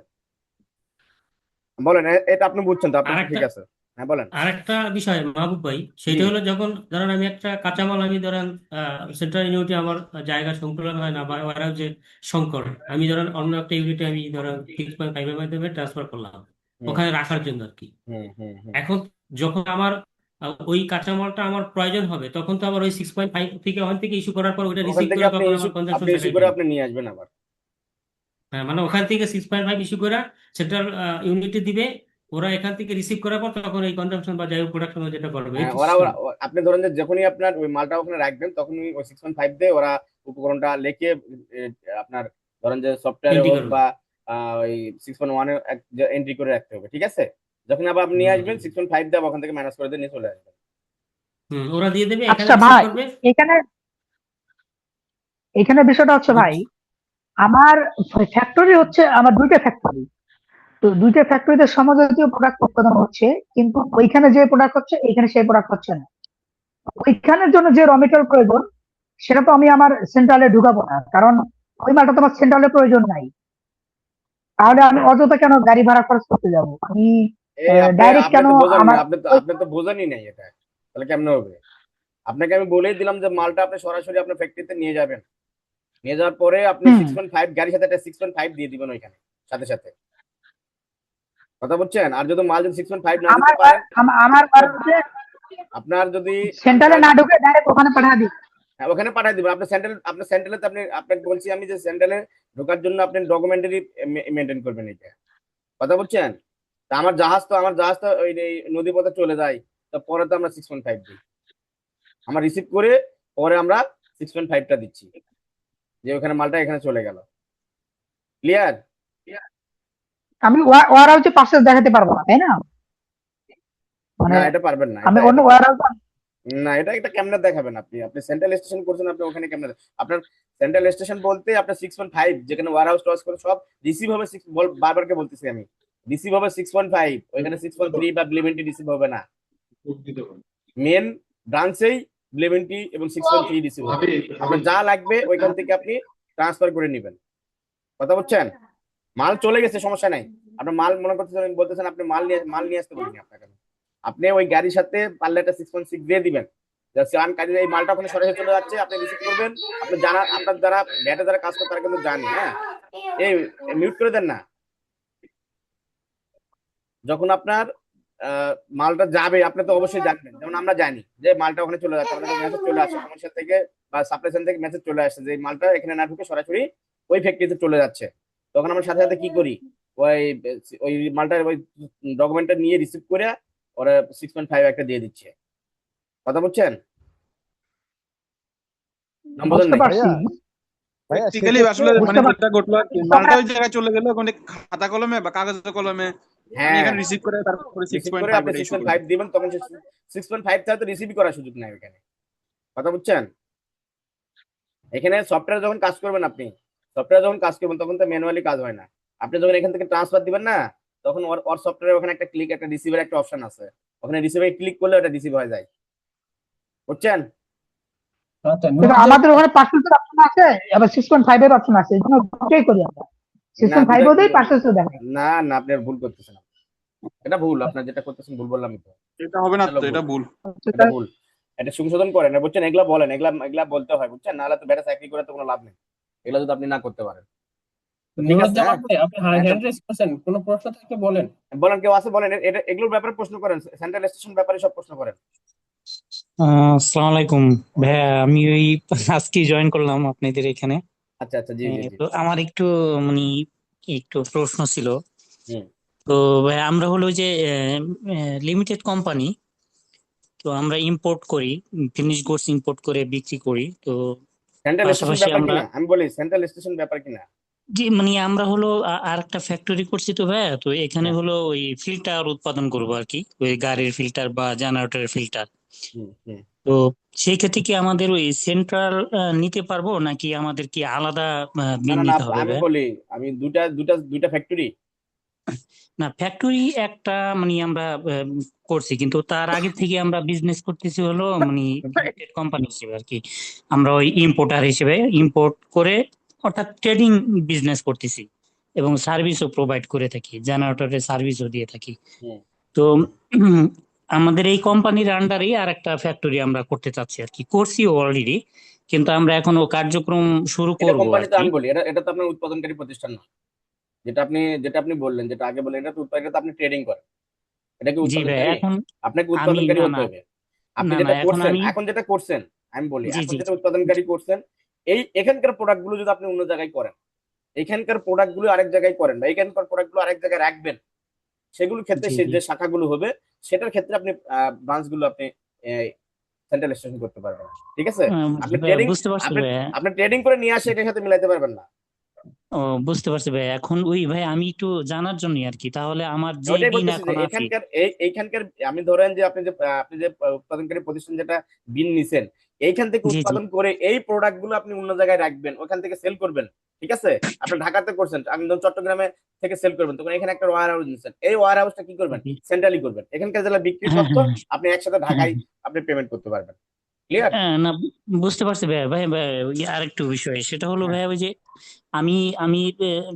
বলেন, এটা আপনি বুঝছেন তো, আপনার তো আরেকটা ঠিক আছে। হ্যাঁ বলেন। আরেকটা বিষয় মাহবুব ভাই, জি সেটা হলো যখন ধরেন আমি একটা কাঁচামাল আমি ধরেন সেন্ট্রাল ইউনিটে আমার জায়গা সংকুলন হয় না বা ওরাও যে সংকট, আমি ধরেন অন্য একটা ইউনিটে আমি ধরেন 6.5 এর মাধ্যমে ট্রান্সফার করলাম হুম ওখানে রাখার জন্য আর কি। হুম হুম হুম। এখন যখন আমার ওই কাঁচামালটা আমার প্রয়োজন হবে, তখন তো আবার ওই 6.5 থেকে ওখান থেকে ইস্যু করার পর ওইটা ওখান রিসিভ থেকে করে আপনি তখন ইস্যু, আমার কনজাম্পশন আপনি ইস্যু করে টাকায় আপনি নিয়ে আসবেন আবার। হ্যাঁ, মানে ওখান থেকে 6.5 ইস্যু করে সেন্ট্রাল ইউনিটে দিবে, ওরা এখান থেকে রিসিভ করার পর তখন এই কনজাম্পশন বা যাই হোক প্রোডাকশন যেটা করবে, এই হ্যাঁ, তো ওরা system। ওরা আপনি ধরেন যে যখনই আপনার ওই মালটা ওখানে রাখবেন তখনই ওই 6.5 দিয়ে ওরা উপকরণটা লিখে আপনার ধরেন যে সফটওয়্যারে এন্ট্রি হোক করবে। বা ওই 6.1 এ এন্ট্রি করে রাখতে হবে, ঠিক আছে? যখন আবার আপনি নিয়ে আসবেন 6.5 দিয়ে ওখান থেকে ম্যানেজ করে দিয়ে নিয়ে চলে আসবেন। ওরা দিয়ে দেবে, এখানে আচ্ছা রিসিভ ভাই, করবে। এখানে এখানে বিষয়টা হচ্ছে ভাই, আমার ফ্যাক্টরি হচ্ছে আমার দুইটা ফ্যাক্টরি। তো দুইটা ফ্যাক্টরিতে সমজাতীয় প্রোডাক্ট উৎপাদন হচ্ছে, কিন্তু ওইখানে যে প্রোডাক্ট হচ্ছে এইখানে সেই প্রোডাক্ট হচ্ছে না। ওইখানের জন্য যে র মেটেরিয়াল প্রয়োজন সেটা তো আমি আমার সেন্ট্রালে ঢুকাবো না, কারণ ওই মালটা তো আমার সেন্ট্রালে প্রয়োজন নাই। তাহলে আমি অযথা কেন গাড়ি ভাড়া খরচ করতে যাব? আমি আপনি ডাইরেক্ট আপনি কেন তো বোঝেন না, আমার ওই আপনি তো বোঝেনই নাই এটা, তাহলে কেমনে হবে? আপনাকে আমি বলেই দিলাম যে মালটা আপনি সরাসরি আপনার ফ্যাক্টরিতে নিয়ে যাবেন, নিয়ে যাওয়ার পরে আপনি হুম 6.5 গাড়ির সাথে একটা 6.5 দিয়ে দিবেন ওইখানে সাথে সাথে, কথা বলছেন? আর যদি মাল যদি 6.5 না দিতে আমার পারেন, আমার হচ্ছে আপনার যদি সেন্ট্রালে আপনার না ঢুকে ডাইরেক্ট ওখানে পাঠিয়ে দিই। হ্যাঁ, ওখানে পাঠিয়ে দিবেন। আপনার সেন্ট্রালে তো আপনাকে বলছি আমি যে সেন্ট্রালে ঢোকার জন্য আপনি ডকুমেন্টারি মেনটেন করবেন এটা, কথা বলছেন? তা আমার জাহাজ তো ওই এই নদী পথে চলে যায়, তো পরে তো আমরা 6.5 দিই, আমরা রিসিভ করে পরে আমরা 6.5টা দিচ্ছি, যে ওখানে মালটা এখানে চলে গেল। ক্লিয়ার? আমি ওয়ার হাউসে পার্সেস দেখাতে পারবো না, তাই না? মানে না, এটা পারবেন না, আমি এটা অন্য এটা ওয়ার হাউস। না, এটা কেমনে দেখাবেন আপনি? আপনি সেন্ট্রাল স্টেশন করছেন, আপনি ওখানে কেমনে আপনার সেন্ট্রাল স্টেশন বলতে আপনার 6.5 যেখানে ওয়ার হাউস টস করে সব রিসিভ হবে, বারবারকে বলতেছি আমি, রিসিভ হবে 6.5, ওইখানে 6.3 বা ব্লেভেন্টি রিসিভ হবে না। মেন ব্রাঞ্চেই ব্লেভেন্টি এবং 6.3 রিসিভ হবে। আপনার যা লাগবে ওইখান থেকে আপনি ট্রান্সফার করে নেবেন, কথা বলছেন? মাল চলে গেছে, সমস্যা নাই। আপনার মাল মনে করতেছেন, বলতেছেন আপনি মাল নিয়ে আসতে বলিনি আপনাকে, আপনি ওই গাড়ির সাথে পারলে একটা 6.6 দিয়ে দিবেন, কাজে এই মালটা ওখানে সরাসরি চলে যাচ্ছে, আপনি রিসিভ করবেন। আপনি জানা, আপনার যারা ব্যাটে যারা কাজ করে তারা কিন্তু জানি, হ্যাঁ, এই মিউট করে দেন না। যখন আপনার মালটা যাবে আপনি তো অবশ্যই জানবেন, যেমন আমরা জানি যে মালটা ওখানে চলে যাচ্ছে, আমাদের মেসেজ চলে আসে কমার্শিয়াল থেকে বা সাপ্লাই চেইন থেকে মেসেজ চলে আসছে যে এই মালটা এখানে না ঢুকে সরাসরি ওই ফ্যাক্টরিতে চলে যাচ্ছে। তখন আমরা সাথে সাথে কি করি, ওই ওই মালটা ওই ডকুমেন্টটা নিয়ে রিসিভ করে ওরা 6.5 একটা দিয়ে দিচ্ছে, কথা বলছেন? নাম বোঝেন বুঝতে নাই? পারছি। ভাইয়া প্র্যাকটিক্যালি সেক্ষেত্রে আসলে মানে বুঝতে পারছি। যেটা ঘটলো আর কি, মালটা ওই জায়গায় চলে গেল ওখানে খাতা কলমে বা কাগজ কলমে, আমি হ্যাঁ, এখানে রিসিভ করে তারপরে রিসিভ করে 6.5 আপনি এটা ইস্যু করে 6.5 দিবেন, তখন 6.5 ছাড়া তো রিসিভই করার সুযোগ নাই এখানে, কথা বুঝছেন? এখানে সফটওয়্যার যখন কাজ করবেন, তখন তো ম্যানুয়ালি কাজ হয় না। আপনি যখন এখান থেকে ট্রান্সফার দিবেন না, তখন ওর সফটওয়্যারে ওখানে একটা ক্লিক, একটা রিসিভের একটা অপশন আছে, ওখানে রিসিভে ক্লিক করলে ওটা রিসিভ হয়ে যায়, বুঝছেন? আচ্ছা, কিন্তু আমাদের ওখানে পার্সেসের অপশন আছে, আবার 6.5 এর অপশন আছে, এই জন্য দুটোই করি আমরা। না 6.5 ও দেই, পার্সেসও দেখাই। না, আপনি ভুল করতেছেন, এটা ভুল, আপনার যেটা করতেছেন ভুল বললাম তো, এটা হবে না তো, এটা এটা ভুল। এটা ভুল, এটা সংশোধন করেন না, বুঝছেন? এগুলা বলেন, এগুলা বলতে হয়, বুঝছেন? নাহলে তো বেটা চাকরি করে তো কোনো লাভ নেই, এগুলা যদি আপনি না করতে পারেন। তো ঠিক আছে, নুরুজ্জামান হ্যাঁ, ভাই, আপনি হ্যান্ড রেজ করছেন, কোনো প্রশ্ন থাকলে বলেন। বলেন, কেউ আছে বলেন, এটা এগুলোর ব্যাপারে প্রশ্ন করেন, সেন্ট্রাল স্টেশন ব্যাপারে সব প্রশ্ন করেন। আসসালামু আলাইকুম ভাইয়া, আমি ওই আজকে জয়েন করলাম আপনাদের এখানে। আচ্ছা আচ্ছা, জি জি জি। তো আমার একটু মানে একটু প্রশ্ন ছিল। হুম। তো ভাইয়া, আমরা হলো যে লিমিটেড কোম্পানি, তো আমরা ইম্পোর্ট করি, ফিনিশ গুডস ইম্পোর্ট করে বিক্রি করি। তো সেন্ট্রাল স্টেশন পাশাপাশি ব্যাপার আমরা কিনা আমি বলি, সেন্ট্রাল স্টেশন ব্যাপার কিনা জি মানে আমরা হলো আর একটা ফ্যাক্টরি করছি তো ভাইয়া, তো এখানে হ্যাঁ। হলো ওই ফিল্টার উৎপাদন করবো আর কি, ওই গাড়ির ফিল্টার বা জেনারেটরের ফিল্টার। হুম হুম তো সেই ক্ষেত্রে কি আমাদের ওই সেন্ট্রাল নিতে পারবো, নাকি আমাদের কি আলাদা না বিল না না, নিতে হবে আমি ভাইয়া? বলি, আমি দুইটা ফ্যাক্টরি। না, ফ্যাক্টরি একটা মানে আমরা করছি, কিন্তু তার আগে থেকে আমরা বিজনেস করতেছি হলো মানে লিমিটেড কোম্পানি হিসেবে আর কি। আমরা ওই ইম্পোর্টার হিসেবে ইম্পোর্ট করে, অর্থাৎ ট্রেডিং বিজনেস করতেছি এবং সার্ভিসও প্রোভাইড করে থাকি, জেনারেটরের সার্ভিসও দিয়ে থাকি। হুম। তো উম, আমাদের এই কোম্পানির আন্ডারেই আর একটা ফ্যাক্টরি আমরা করতে চাচ্ছি আর কি, করছিও অলরেডি, কিন্তু আমরা এখনো কার্যক্রম শুরু এটা করব কোম্পানি আর তো কি। আমি বলি, এটা তো আপনার উৎপাদনকারী প্রতিষ্ঠান না। যেটা আপনি বললেন, যেটা আগে বললেন, এটা তো এটা তো আপনি ট্রেডিং করেন। এটা কি জি ভাই, উৎপাদনকারী? এখন আপনাকে আমি উৎপাদনকারী না হতে না হবে। আপনি না না যেটা এখন করছেন, আমি আমি বলি, জি এখন জি যেটা জি উৎপাদনকারী করছেন, এখানকার প্রোডাক্ট গুলো যদি আপনি অন্য জায়গায় করেন, এখানকার প্রোডাক্ট গুলো আরেক জায়গায় করেন, বা এখানকার প্রোডাক্ট গুলো আরেক জায়গায় রাখবেন, সেগুলোর ক্ষেত্রে জি সে জি যে শাখাগুলো হবে, সেটার ক্ষেত্রে আপনি ব্রাঞ্চ গুলো আপনি সেন্ট্রাল স্টেশন করতে পারবেন না। ঠিক আছে? আপনি ভাইয়া ট্রেডিং বুঝতে পারছি আপনি ভাইয়া। আপনি ট্রেডিং করে নিয়ে আসে এটার সাথে মিলাইতে পারবেন না। ও, বুঝতে পারছি ভাইয়া। এখন ওই ভাই আমি একটু জানার জন্য আর কি, তাহলে আমার যে ওইটাই বিন বলতেছি যে এখন আছে। এইখানকার আমি ধরেন যে আপনি যে উৎপাদনকারী প্রতিষ্ঠান যেটা বিন নিছেন, এইখান থেকে জি জি উৎপাদন করে এই প্রোডাক্ট গুলো আপনি অন্য জায়গায় রাখবেন, ওখান থেকে সেল করবেন। ঠিক আছে? আপনি ঢাকাতে করছেন, আপনি ধরুন চট্টগ্রামে থেকে সেল করবেন, তখন এখানে একটা ওয়ার হাউস নিচ্ছেন, এই ওয়ার হাউসটা কি করবেন? জি। সেন্ট্রালি করবেন। এখানকার যারা বিক্রির হ্যাঁ তথ্য হ্যাঁ আপনি একসাথে হ্যাঁ ঢাকায় আপনি পেমেন্ট করতে পারবেন। ক্লিয়ার? না, বুঝতে পারছি ভাইয়া। ভাই ভাই ওই আরেকটু বিষয়, সেটা হলো হ্যাঁ ভাইয়া ওই যে আমি আমি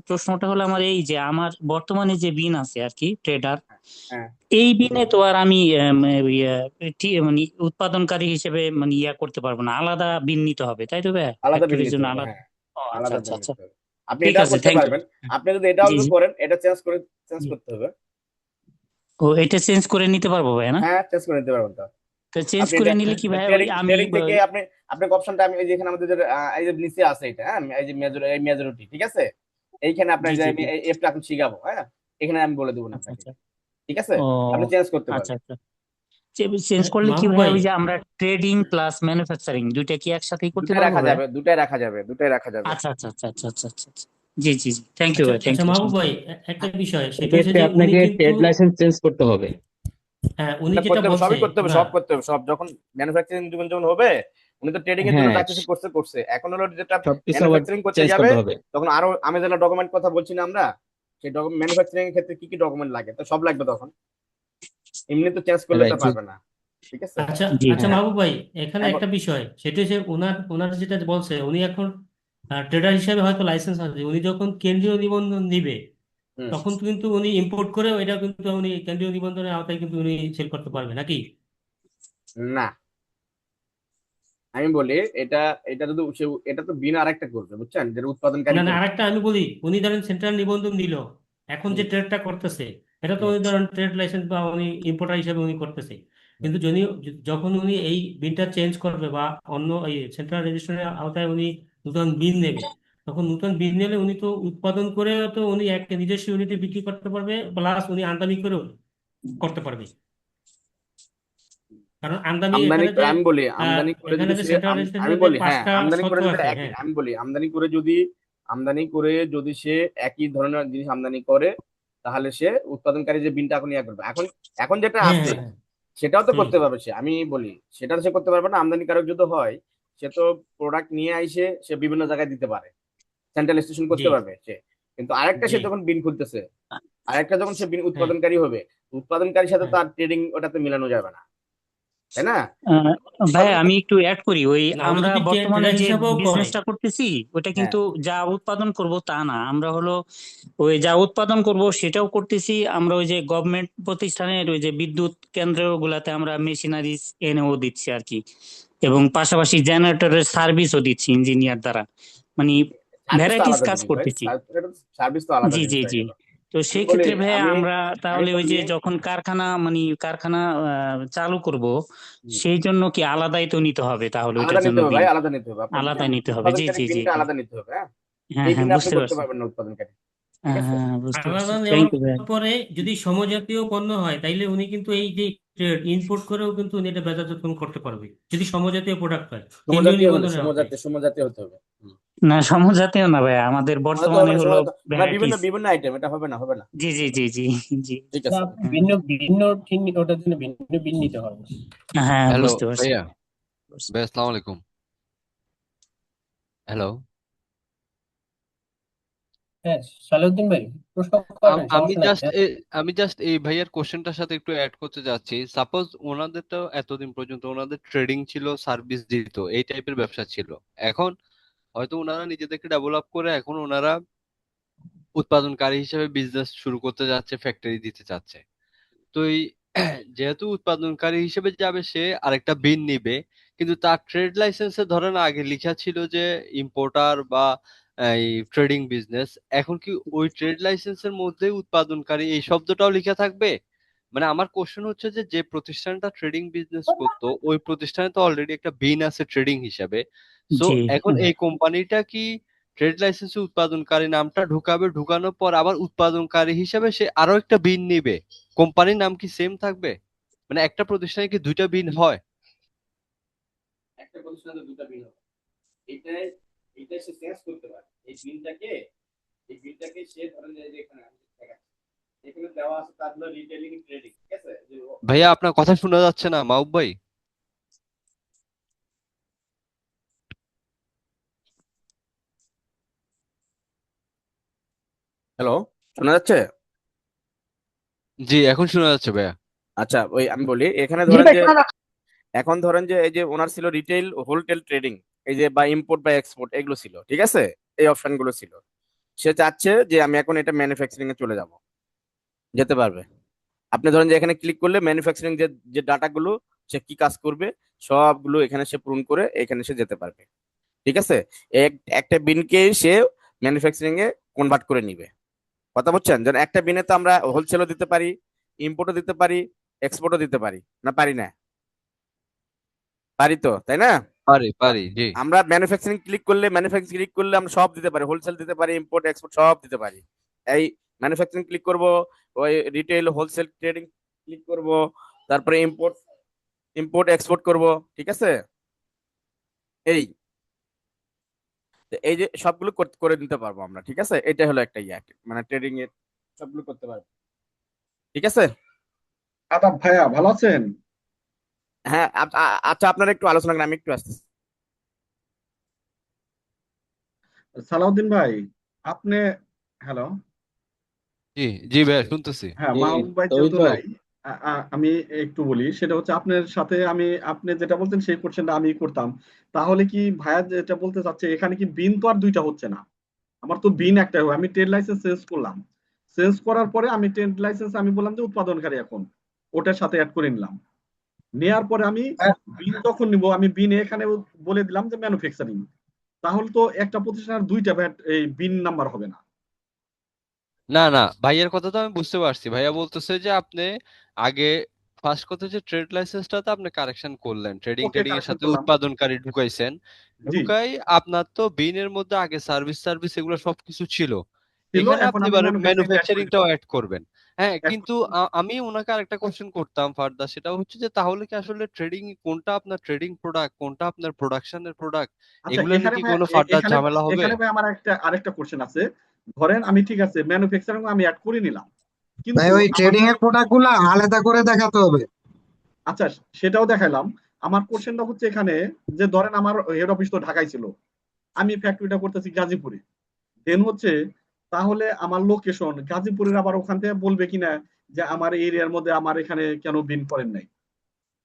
প্রশ্নটা হলো আমার এই যে আমার বর্তমানে যে বিন আছে আর কি, ট্রেডার, হ্যাঁ, এই বিনে তো আর আমি মানে উৎপাদনকারী হিসেবে মানে করতে পারবো না, আলাদা বিন নিতে হবে তাই তো ভাইয়া, আলাদা বিল ফ্যাক্টরির নিতে জন্য হবে। আলাদা। হ্যাঁ, ও আচ্ছা আলাদা আচ্ছা বিল আচ্ছা, নিতে হবে। আপনি ঠিক এটাও আছে, করতে থ্যাংক ইউ। পারবেন। আপনি যদি এটাও জি যদি জি করেন, এটা চেঞ্জ জি। করতে হবে। ও, এটা চেঞ্জ করে নিতে পারবো ভাই না? হ্যাঁ, চেঞ্জ করে নিতে পারবেন তো। তো চেঞ্জ আপনি করে এটা নিলে কি ভাই ওই ট্রেডিং আমি ট্রেডিং থেকে আপনাকে অপশনটা, আমি এই যে এখানে আমাদের যে এই যে নিচে আছে এটা, হ্যাঁ, এই যে মেজরিটি, ঠিক আছে? এইখানে আপনার জি যে জি আমি জি এফটা এখন শিখাবো, হ্যাঁ, এখানে আমি বলে দেবো না আচ্ছা আপনাকে। আচ্ছা। ঠিক আছে? ও আপনি চেঞ্জ করতে আচ্ছা পারবেন। আচ্ছা, চেঞ্জ করলে কি মাহবুব ভাই ভাই, ওই যে আমরা ট্রেডিং প্লাস ম্যানুফ্যাকচারিং দুইটা কি একসাথেই করতে দুটাই পারবো রাখা ভাই? যাবে, দুটাই রাখা যাবে, দুটাই রাখা যাবে। আচ্ছা আচ্ছা আচ্ছা আচ্ছা আচ্ছা আচ্ছা আচ্ছা। জি জি জি, থ্যাংক ইউ আচ্ছা ভাই, থ্যাংক আচ্ছা ইউ। মাহবুব ভাই, একটা হ্যাঁ, বিষয় সেটা হচ্ছে এক্ষেত্রে যে উনি আপনাকে কিন্তু, ট্রেড লাইসেন্স চেঞ্জ করতে হবে। হ্যাঁ উনি এটা যেটা করতে হবে, বলছে সবই করতে হবে, ওনার, সব করতে হবে, সব যখন ম্যানুফ্যাকচারিং যখন হবে, উনি তো ট্রেডিং এর জন্য হ্যাঁ, যা কিছু করছে, এখন হলো যেটা সবকিছু আবার ম্যানুফ্যাকচারিং করতে চেঞ্জ যাবে, করতে হবে। তখন আরো আমি যেটা ডকুমেন্ট কথা বলছি না আমরা, সেই ম্যানুফ্যাকচারিং এর ক্ষেত্রে কি কি ডকুমেন্ট লাগে, তো সব লাগবে তখন। এমনি তো চেঞ্জ করলে তো রাইট। পারবে না। ঠিক আছে? আচ্ছা জি আচ্ছা হ্যাঁ। মাহবুব ভাই, এখানে এখন একটা বিষয় সেটা হচ্ছে ওনার ওনার যেটা বলছে, উনি এখন ট্রেডার হিসেবে হয়তো লাইসেন্স আছে, উনি যখন কেন্দ্রীয় নিবন্ধন দিবে হুম, তখন তো কিন্তু উনি ইম্পোর্ট করে এটা কিন্তু উনি কেন্দ্রীয় নিবন্ধনের আওতায় কিন্তু উনি সেল করতে পারবে নাকি? না, আমি বলি, এটা এটা যদি এটা তো বিনা আরেকটা করবে, বুঝছেন, যেটা উৎপাদনকারী না না, করবে। আরেকটা আমি বলি, উনি ধরেন সেন্ট্রাল নিবন্ধন দিল, এখন যে হুম, ট্রেডটা করতেছে এটা তো হুম, উনি ধরেন ট্রেড লাইসেন্স বা উনি ইম্পোর্টার হিসেবে উনি করতেছে, হুম। কিন্তু যদি যখন উনি এই বিনটা চেঞ্জ করবে বা অন্য এই সেন্ট্রাল রেজিস্ট্রেশনের আওতায় উনি নতুন বিন নেবে, তখন নতুন বিন নিলে উনি তো উৎপাদন করে তো উনি এক নিজস্ব ইউনিটে বিক্রি করতে পারবে, প্লাস উনি আমদানি করেও করতে পারবে। কারণ আমদানি আমদানি এখানে যে আমি বলি, আহ, আমদানি করে এখানে যদি যে সে সেন্ট্রাল আমি রেজিস্ট্রেশনের যে বলি, হ্যাঁ, 5টা আমদানি করে শর্ত যদি আছে, একই, হ্যাঁ। আমি বলি, আমদানি করে যদি সে একই ধরনের জিনিস আমদানি করে, তাহলে সে উৎপাদনকারী যে বিনটা এখন করবে, এখন এখন যেটা হ্যাঁ আছে হ্যাঁ হ্যাঁ। সেটাও তো হুম। করতে পারবে সে। আমি বলি, সেটা সে করতে পারবে না। আমদানিকারক যদি হয়, সে তো প্রোডাক্ট নিয়ে আইসে সে বিভিন্ন জায়গায় দিতে পারে, সেন্ট্রাল স্টেশন জি করতে পারবে সে। কিন্তু আরেকটা জি সে যখন বিন খুলতেছে, আরেকটা যখন সে বিন হ্যাঁ উৎপাদনকারী হবে, উৎপাদনকারীর সাথে হ্যাঁ। তার ট্রেডিং ওটাতে মিলানো যাবে না, তাই না? আহ, ভাই উৎপাদন, আমি একটু অ্যাড করি, ওই না উনি আমরা যদি বর্তমানে ট্রেডার যে হিসাবেও করে, বিজনেসটা করতেছি ওটা হ্যাঁ, কিন্তু যা উৎপাদন করব তা না, আমরা হলো ওই যা উৎপাদন করব সেটাও করতেছি, আমরা ওই যে গভর্নমেন্ট প্রতিষ্ঠানের ওই যে বিদ্যুৎ কেন্দ্রগুলোতে আমরা মেশিনারিজ এনেও দিচ্ছি আর কি, এবং পাশাপাশি জেনারেটরের সার্ভিসও দিচ্ছি ইঞ্জিনিয়ার দ্বারা, মানে সার্ভিস তো ভ্যারাইটিস আলাদা কাজ জিনিস ভাই, করতেছি। সার্ভিস তো আলাদা জি জি জিনিস হয়ে জি। গেল। তো আমি সেই বলি, ক্ষেত্রে ভাইয়া আমি আমরা আমি তাহলে ওই বলি, যে যখন কারখানা মানে কারখানা চালু করব, হুম, সেই জন্য কি আলাদাই তো নিতে হবে তাহলে আলাদা ওইটার নিতে জন্য হবে বিল? ভাই, আলাদা নিতে হবে। আপনার আলাদা নিতে হবে, জি উৎপাদনকারী জি জি বিনটা জি। আলাদা নিতে হবে, হ্যাঁ। হ্যাঁ এই হ্যাঁ, বিনে আপনি বুঝতে করতে পারছি। পারবেন না উৎপাদনকারী। ঠিক হ্যাঁ আছে? হ্যাঁ, বুঝতে আলাদা পারছি, থ্যাংক নেওয়ার ইউ ভাই। পরে যদি সমজাতীয় পণ্য হয় তাইলে উনি কিন্তু এই যে ইম্পোর্ট করেও কিন্তু উনি এটা বাজারজাতকরণ করতে পারবে, যদি সমজাতীয় প্রোডাক্ট হয় কেন্দ্রীয় সমজাতীয় হলে নিবন্ধনের আওতায়। সমজাতীয় হতে হবে। হুম। না সমজাতীয় না ভাইয়া, আমাদের সমঝোতা হবে বর্তমানে না, হলো সমঝোতা মানে বিভিন্ন ভ্যারাইটিস। বিভিন্ন আইটেম, এটা হবে না, হবে না। জি জি জি জি জি। ঠিক না, আছে। আপনি ভিন্ন ভিন্ন ওটার জন্য ভিন্ন বিন নিতে হবে। হ্যাঁ হ্যালো বুঝতে পারছি। ভাইয়া, ভাই আসসালামু আলাইকুম। হ্যালো, হ্যাঁ, সালাউদ্দিন ভাই প্রশ্ন করেন, আমি সমস্যা নাই। জাস্ট আমি জাস্ট এই ভাইয়ার কোশ্চেনটার সাথে একটু অ্যাড করতে যাচ্ছি। সাপোজ ওনাদের তো এতদিন পর্যন্ত ওনাদের ট্রেডিং ছিল, সার্ভিস দিত, এই টাইপের ব্যবসা ছিল। এখন হয়তো ওনারা নিজেদেরকে ডেভেলপ করে এখন ওনারা উৎপাদনকারী হিসেবে বিজনেস শুরু করতে যাচ্ছে, ফ্যাক্টরি দিতে চাচ্ছে। তো এই যেহেতু উৎপাদনকারী হিসেবে যাবে, সে আরেকটা বিন নিবে, কিন্তু তার ট্রেড লাইসেন্সে ধরেন আগে লেখা ছিল যে ইম্পোর্টার বা এই ট্রেডিং বিজনেস। এখন কি ওই ট্রেড লাইসেন্সের মধ্যে উৎপাদনকারী এই শব্দটাও লেখা থাকবে? মানে আমার কোশ্চেন হচ্ছে যে যে প্রতিষ্ঠানটা ট্রেডিং বিজনেস করতো ওই প্রতিষ্ঠানে তো অলরেডি একটা বিন আছে ট্রেডিং হিসাবে। সো জি এখন এই কোম্পানিটা কি ট্রেড লাইসেন্সে উৎপাদনকারী নামটা ঢুকাবে, ঢুকানোর পর আবার উৎপাদনকারী হিসাবে সে আরো একটা বিন নিবে, কোম্পানির নাম কি সেম থাকবে? মানে একটা প্রতিষ্ঠানে কি দুইটা বিন হয়? একটা প্রতিষ্ঠানে দুটো বিন হবে, এটাই এটা সে চেঞ্জ করতে পারে। এই বিলটাকে সে ধরেন যে এখানে আমি দেখাচ্ছি, এখানে দেওয়া আছে তার হলো রিটেলিং ট্রেডিং, ঠিক আছে? যে ভাইয়া আপনার কথা শোনা যাচ্ছে না, মাহবুব ভাই। হ্যালো, শোনা যাচ্ছে? জি এখন শোনা যাচ্ছে ভাইয়া। আচ্ছা, ওই আমি বলি এখানে জি ধরেন ভাই যে শোনা যাচ্ছে। এখন ধরেন যে এই যে ওনার ছিল রিটেল, হোলটেল ট্রেডিং, এই যে বা ইম্পোর্ট বা এক্সপোর্ট এগুলো ছিল, ঠিক আছে? এই অপশন গুলো ছিল। সে চাচ্ছে যে আমি এখন এটা ম্যানুফ্যাকচারিং এ চলে যাব, যেতে পারবে। আপনি ধরেন যে এখানে ক্লিক করলে ম্যানুফ্যাকচারিং যে যে ডাটাগুলো সে কি কাজ করবে সবগুলো এখানে সে পূরণ করে এখানে সে যেতে পারবে, ঠিক আছে? একটা বিনকে সে ম্যানুফ্যাকচারিং এ কনভার্ট করে নিবে। কথা বলছেন? যেন একটা বিনে তো আমরা হোলসেলও দিতে পারি, ইম্পোর্টও দিতে পারি, এক্সপোর্টও দিতে পারি, না পারি না? পারি তো, তাই না? পারি পারি, জি। আমরা ম্যানুফ্যাকচারিং ক্লিক করলে আমরা সব দিতে পারি, হোলসেল দিতে পারি, ইম্পোর্ট এক্সপোর্ট সব দিতে পারি। এই ম্যানুফ্যাকচারিং ক্লিক করব, ওই রিটেল হোলসেল ট্রেডিং ক্লিক করব, তারপরে ইম্পোর্ট ইম্পোর্ট এক্সপোর্ট করব, ঠিক আছে? এই তো এই যে সবগুলো করে দিতে পারবো আমরা, ঠিক আছে? এটা হলো একটা ইয়া, মানে ট্রেডিং এর সবগুলো করতে পারবো, ঠিক আছে? আদাব ভাইয়া, ভালো আছেন? হ্যাঁ, আচ্ছা আপনারা একটু আলোচনা করেন, আমি একটু আসতেছি। সালাউদ্দিন ভাই, আপনি, হ্যালো, জি জি ভাইয়া শুনতেছি। হ্যাঁ, জি, মাহবুব ভাই তৌহিদ যেহেতু ভাই। নাই, আমি একটু বলি, সেটা হচ্ছে আপনার সাথে আপনি যেটা বলতেন সেই কোশ্চেনটা আমি করতাম। তাহলে কি ভাইয়া যেটা বলতে চাচ্ছে, এখানে কি বিন তো আর দুইটা হচ্ছে না, আমার তো বিন একটাই হবে। আমি ট্রেড লাইসেন্স চেঞ্জ করলাম, চেঞ্জ করার পরে আমি ট্রেড লাইসেন্স আমি বললাম যে উৎপাদনকারী, এখন ওটার সাথে অ্যাড করে নিলাম। নেয়ার পরে আমি বিন যখন নিব, আমি বিনে এখানে বলে দিলাম যে ম্যানুফ্যাকচারিং। তাহলে তো একটা প্রতিষ্ঠানের দুইটা এই বিন নাম্বার হবে না। না না, ভাইয়ার কথা তো আমি বুঝতে পারছি। ভাইয়া বলতেছে যে আপনি আগে ফার্স্ট কথা যে ট্রেড লাইসেন্সটা তো আপনি কারেকশন করলেন, ট্রেডিং ওকে, ট্রেডিং এর কারেকশন সাথে করলাম। উৎপাদনকারী ঢুকাইছেন। জি, ঢুকাই আপনার তো বিনের মধ্যে আগে সার্ভিস সার্ভিস এগুলো সবকিছু ছিল। ছিল। এখানে এখন আপনি আমি এবারে ম্যানুফ্যাকচারিং অ্যাড করে ম্যানুফ্যাকচারিংটাও দিলাম। অ্যাড করবেন। হ্যাঁ, Add কিন্তু করে দিলাম। আমি ওনাকে আরেকটা কোশ্চেন করতাম ফার্দার, সেটা হচ্ছে যে তাহলে কি আসলে ট্রেডিং কোনটা আপনার ট্রেডিং প্রোডাক্ট, কোনটা আপনার প্রোডাকশনের প্রোডাক্ট, আচ্ছা, এগুলো নিয়ে এখানে কি ভাই, কোনো ফার্দার এখানে ঝামেলা হবে? এখানে ভাই আমার আরেকটা কোশ্চেন আছে। ধরেন আমি ঠিক আছে ম্যানুফ্যাকচারিং আমি অ্যাড করে নিলাম, ভাই কিন্তু ওই আমার ট্রেডিং এর প্রোডাক্ট গুলা আলাদা করে দেখাতে হবে। আচ্ছা, সেটাও দেখাইলাম। আমার কোশ্চেনটা হচ্ছে এখানে, যে ধরেন আমার হেড অফিস তো ঢাকায় ছিল, আমি ফ্যাক্টরিটা করতেছি গাজীপুরে। দেন হচ্ছে, তাহলে আমার লোকেশন গাজীপুরের, আবার ওখান থেকে বলবে কিনা যে আমার এই এরিয়ার মধ্যে আমার এখানে কেন বিন করেন নাই,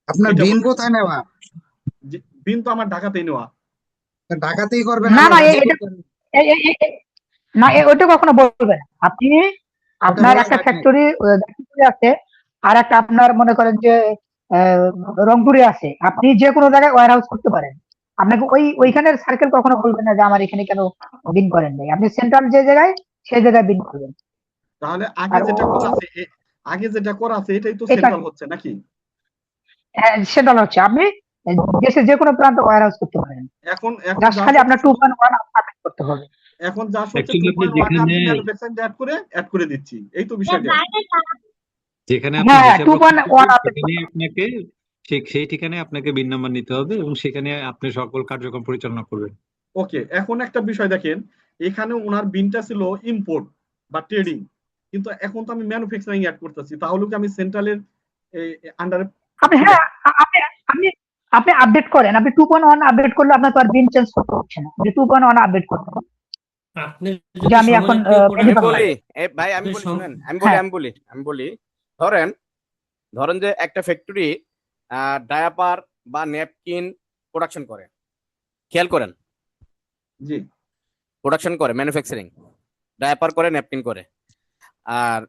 আপনার এটা বিন বলবে। কোথায় নেওয়া? বিন তো আমার ঢাকাতেই নেওয়া। ঢাকাতেই করবেন, না আবার না গাজীপুর করবেন? না ওইটা কখনো বলবে না। আপনি ওটা আপনার বলার একটা রাইট নেই। ফ্যাক্টরি আছে, আর একটা আপনার মনে করেন যে আহ, রংপুরে আছে, আপনি যে কোনো জায়গায় ওয়্যার হাউস করতে পারেন। আপনাকে ওইখানের সার্কেল কখনো বলবেন না যে আমার এখানে কেন বিন করেন নাই। আপনি সেন্ট্রাল যে জায়গায় সেই জায়গায় বিন করবেন। তাহলে আর আগে যেটা করা আছে এটাই তো এটা সেন্ট্রাল হচ্ছে নাকি? সেন্ট্রাল হচ্ছে, আপনি দেশের যে কোনো প্রান্ত ওয়্যার হাউস করতে পারেন। এখন জাস্ট যা খালি আপনার সত্যি, 2.1 সাবমিট করতে হবে। এখন যা সত্যি অ্যাকচুয়ালি আপনি 2.1 আমি ম্যানুফ্যাকচারিং অ্যাড করে দিচ্ছি, এই তো বিষয়টা। যেখানে আপনি হ্যাঁ, হিসাব রক্ষণ 2.1 করবেন আপনি সেখানে আপনাকে সেই ঠিকানায় আপনাকে বিন নাম্বার নিতে হবে এবং সেখানে আপনি সকল কার্যক্রম পরিচালনা করবেন। ওকে, এখন একটা বিষয় দেখেন, এখানে ওনার বিনটা ছিল ইম্পোর্ট বা ট্রেডিং, কিন্তু এখন তো আমি ম্যানুফ্যাকচারিং অ্যাড করতেছি, তাহলে কি আমি সেন্ট্রালের আন্ডারে আপনি হ্যাঁ আপনি আপনি আপনি আপডেট করেন, আপনি 2.1 আপডেট করলে আপনার তো আর বিন চেঞ্জ করতে হচ্ছে না, আপনি 2.1 আপডেট করতে হবে আপনি যে যদি আমি এখন সমজাতীয় আমি প্রোডাক্ট বেনিফার বলি, হয় ভাই আমি যদি বলি, শুনেন, আমি বলি, ধরেন ধরেন যে একটা ফ্যাক্টরি ডায়াপার বা ন্যাপকিন প্রোডাকশন করে, খেয়াল করেন, জি প্রোডাকশন করে, ম্যানুফ্যাকচারিং, ডায়াপার করে, ন্যাপকিন করে। আর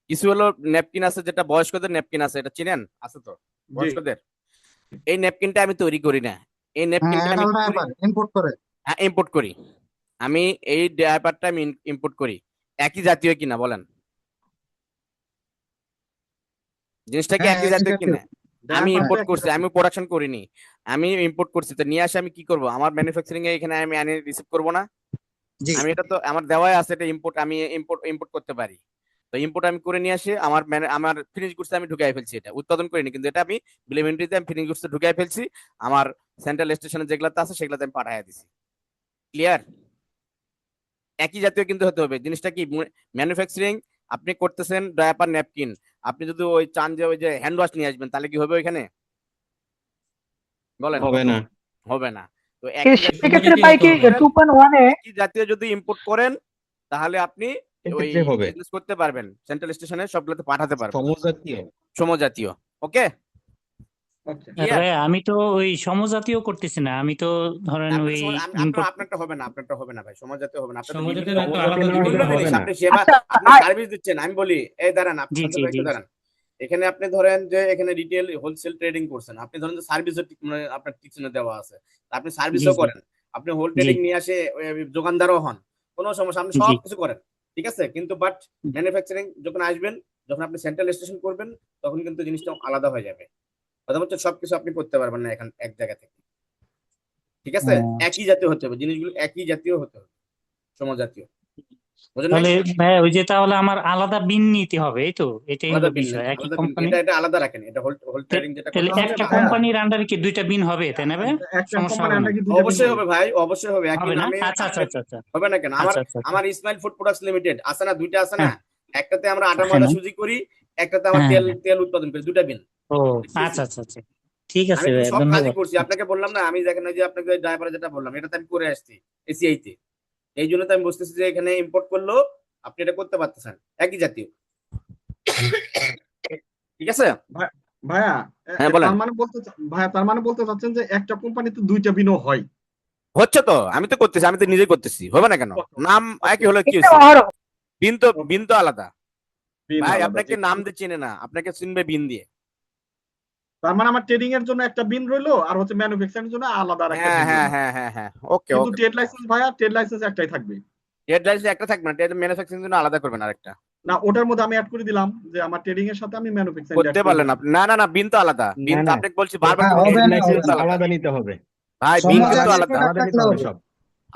কিছু হলো ন্যাপকিন আছে, যেটা বয়স্কদের ন্যাপকিন আছে, এটা চিনেন, আছে তো জি বয়স্কদের। এই ন্যাপকিনটা আমি তৈরি করি না, এই হ্যাঁ, ন্যাপকিনটা আমি অ্যাডাল্ট ডায়াপার ইম্পোর্ট করে। ইম্পোর্ট করি। আমি এই ডায়াপারটা আমি ইম্পোর্ট করি, একই জাতীয় কিনা বলেন? জিনিসটা কি হ্যাঁ, একই একই জাতীয় জাতীয়। কিনা? আমি ডায়াপার তো ইম্পোর্ট একই করছি, জাতীয়। আমি প্রোডাকশন করিনি, আমি ইম্পোর্ট করছি। তো নিয়ে আসে আমি কি করব? আমার ম্যানুফ্যাকচারিং এ এখানে আমি আনি রিসিভ করব না? জি আমি এটা তো আমার দেওয়াই আছে, এটা ইম্পোর্ট, আমি ইম্পোর্ট করতে পারি। তো ইম্পোর্ট আমি করে নিয়ে আসি, আমার ফিনিশ গুডস আমি ঢুকাই ফেলছি, এটা উৎপাদন করিনি, কিন্তু এটা আমি বিল অফ এন্ট্রিতে আমি ফিনিশ গুডস ঢুকাই ফেলছি, আমার সেন্ট্রাল স্টেশনে যেগুলাতে আছে সেগুলাতে আমি পাঠাইয়া দিছি। ক্লিয়ার? একই জাতীয় কিন্তু হতে হবে। জিনিসটা কি, ম্যানুফ্যাকচারিং আপনি করতেছেন ডায়াপার ন্যাপকিন, আপনি যদি ওই চান যে ওই যে হ্যান্ড ওয়াশ নিয়ে আসবেন, তাহলে কি হবে ওইখানে? বলেন, হবে না। হবে না। তো একই জাতীয় সেক্ষেত্রে সমজাতীয় ভাই হতে কি হবে। 2.1 এ একই জাতীয় যদি ইম্পোর্ট করেন, তাহলে আপনি ওই সেক্ষেত্রে হবে বিজনেস করতে পারবেন, সেন্ট্রাল স্টেশনে সবগুলোতে পাঠাতে পারবেন, সমজাতীয়। সমজাতীয়। ওকে, ওকে ক্লিয়ার? ভাই আমি তো ওই সমজাতীয় করতেছি না, আমি তো ধরেন আপনার ওই আপনার ইম্পোর্ট। আপনারটা হবে না, আপনারটা হবে না ভাই, সমজাতীয় হবে না। আপনার তো সমজাতীয় বিভিন্ন না, একটু সমজাতীয় আলাদা না দিতে হলে বিভিন্ন হবে। হবে জিনিস না। আপনি সেবা, আচ্ছা আপনি ভাই সার্ভিস দিচ্ছেন। আমি বলি, এই দাঁড়ান, আপনি জি শান্ত জি ভাই জি একটু দাঁড়ান। এখানে আপনি ধরেন যে এখানে রিটেল হোলসেল ট্রেডিং করছেন, আপনি ধরেন যে সার্ভিসও আপনার টিচিনে দেওয়া আছে, আপনি জি সার্ভিসও জি করেন, আপনি হোল জি ট্রেডিং নিয়ে আসে দোকানদারও হন, কোনো সমস্যা, আপনি জি সব কিছু করেন, ঠিক আছে। কিন্তু বাট ম্যানুফ্যাকচারিং যখন আসবেন, যখন আপনি সেন্ট্রাল স্টেশন করবেন, তখন কিন্তু জিনিসটা আলাদা হয়ে যাবে। কথা হচ্ছে সবকিছু আপনি করতে পারবেন না এখান এক জায়গা থেকে, ঠিক আছে। একই জাতীয় হতে হবে, জিনিসগুলো একই জাতীয় হতে হবে, সমজাতীয়। বুঝেন নাই? তাহলে ভাই ওই যে তাহলে আমার আলাদা বিন নিতে হবে, এই তো এটাই আলাদা হলো বিল নেন, বিষয়, একই আলাদা বিল, কোম্পানি। এটা আলাদা রাখেন, এটা হোল হোল ট্রেডিং যেটা তাহলে করতেছেন একটা এটা ভাইয়া, আলাদা রাখেন। কোম্পানির আন্ডারে কি দুইটা বিন হবে, তাই না ভাই? একটা সমস্যা কোম্পানি হবে না? আন্ডার কি দুইটা বিন অবশ্যই হবে? হবে ভাই, অবশ্যই হবে, একই হবে না? নামে আচ্ছা আচ্ছা আপনি, আচ্ছা আচ্ছা হবে না কেন? আমার আচ্ছা আচ্ছা আচ্ছা। আমার ইসমাইল ফুড প্রোডাক্টস লিমিটেড আছে না, দুইটা আছে না, হ্যাঁ একটাতে আমরা আটা হ্যাঁ ময়দা সুজি করি, একটাতে আমার হ্যাঁ তেল হ্যাঁ। তেল উৎপাদন করি, দুটা বিল। ও বুঝতেছি। আচ্ছা আচ্ছা আচ্ছা, ঠিক আমি আছে কিন্তু ভাই, সব কাজই ধন্যবাদ। করছি, আপনাকে বললাম না, আমি দেখেন ওই যে আপনাকে ড্রাইভারে যেটা বললাম, এটা তো আমি করে আসছি এসিআই তে। এই জন্য তো আমি বুঝতেছি যে এখানে ইম্পোর্ট করলেও আপনি এটা করতে পারতেছেন, একই জাতীয়। ঠিক আছে। ভাই- ভাইয়া, হ্যাঁ বলেন। তার মানে ভাইয়া তার মানে বলতে চাচ্ছেন যে একটা কোম্পানিতে দুইটা বিনও হয়। হচ্ছে তো, আমি তো করতেছি, আমি তো নিজেই করতেছি, হবে না কেন? ওকে নাম ওকে একই হলো কি এটা হয়েছে? অহরহ বিন তো আলাদা বিন ভাই, আলাদা, আপনাকে ঠিক নাম আছে। দিয়ে চিনে না, আপনাকে চিনবে বিন দিয়ে। তার মানে আমার ট্রেডিং এর জন্য একটা বিন রইলো, আর হচ্ছে ম্যানুফ্যাকচারিং এর জন্য আলাদা আর একটা হ্যাঁ বিন হ্যাঁ রইলো। হ্যাঁ হ্যাঁ হ্যাঁ, ওকে কিন্তু ওকে। ট্রেড লাইসেন্স ভাইয়া, ট্রেড লাইসেন্স একটাই থাকবে। ট্রেড লাইসেন্স একটা থাকবে না, ট্রেড ম্যানুফ্যাকচারিং জন্য আলাদা করবেন আরেকটা। না, ওটার মধ্যে আমি অ্যাড করে দিলাম যে আমার ট্রেডিং এর সাথে আমি ম্যানুফ্যাকচারিং অ্যাড করতে করে পারলেন দিলাম। আপনি? না না না, বিন তো আলাদা, বিন না তো না, আপনাকে বলছি বারবার হ্যাঁ, করে, হবে বিন না, বিন হবে তো না। আলাদা আলাদা নিতে হবে। ভাই, বিন কিন্তু সমজাতীয় আলাদা। প্রোডাক্ট আলাদা নিতে থাকলে হবে হবে। সব।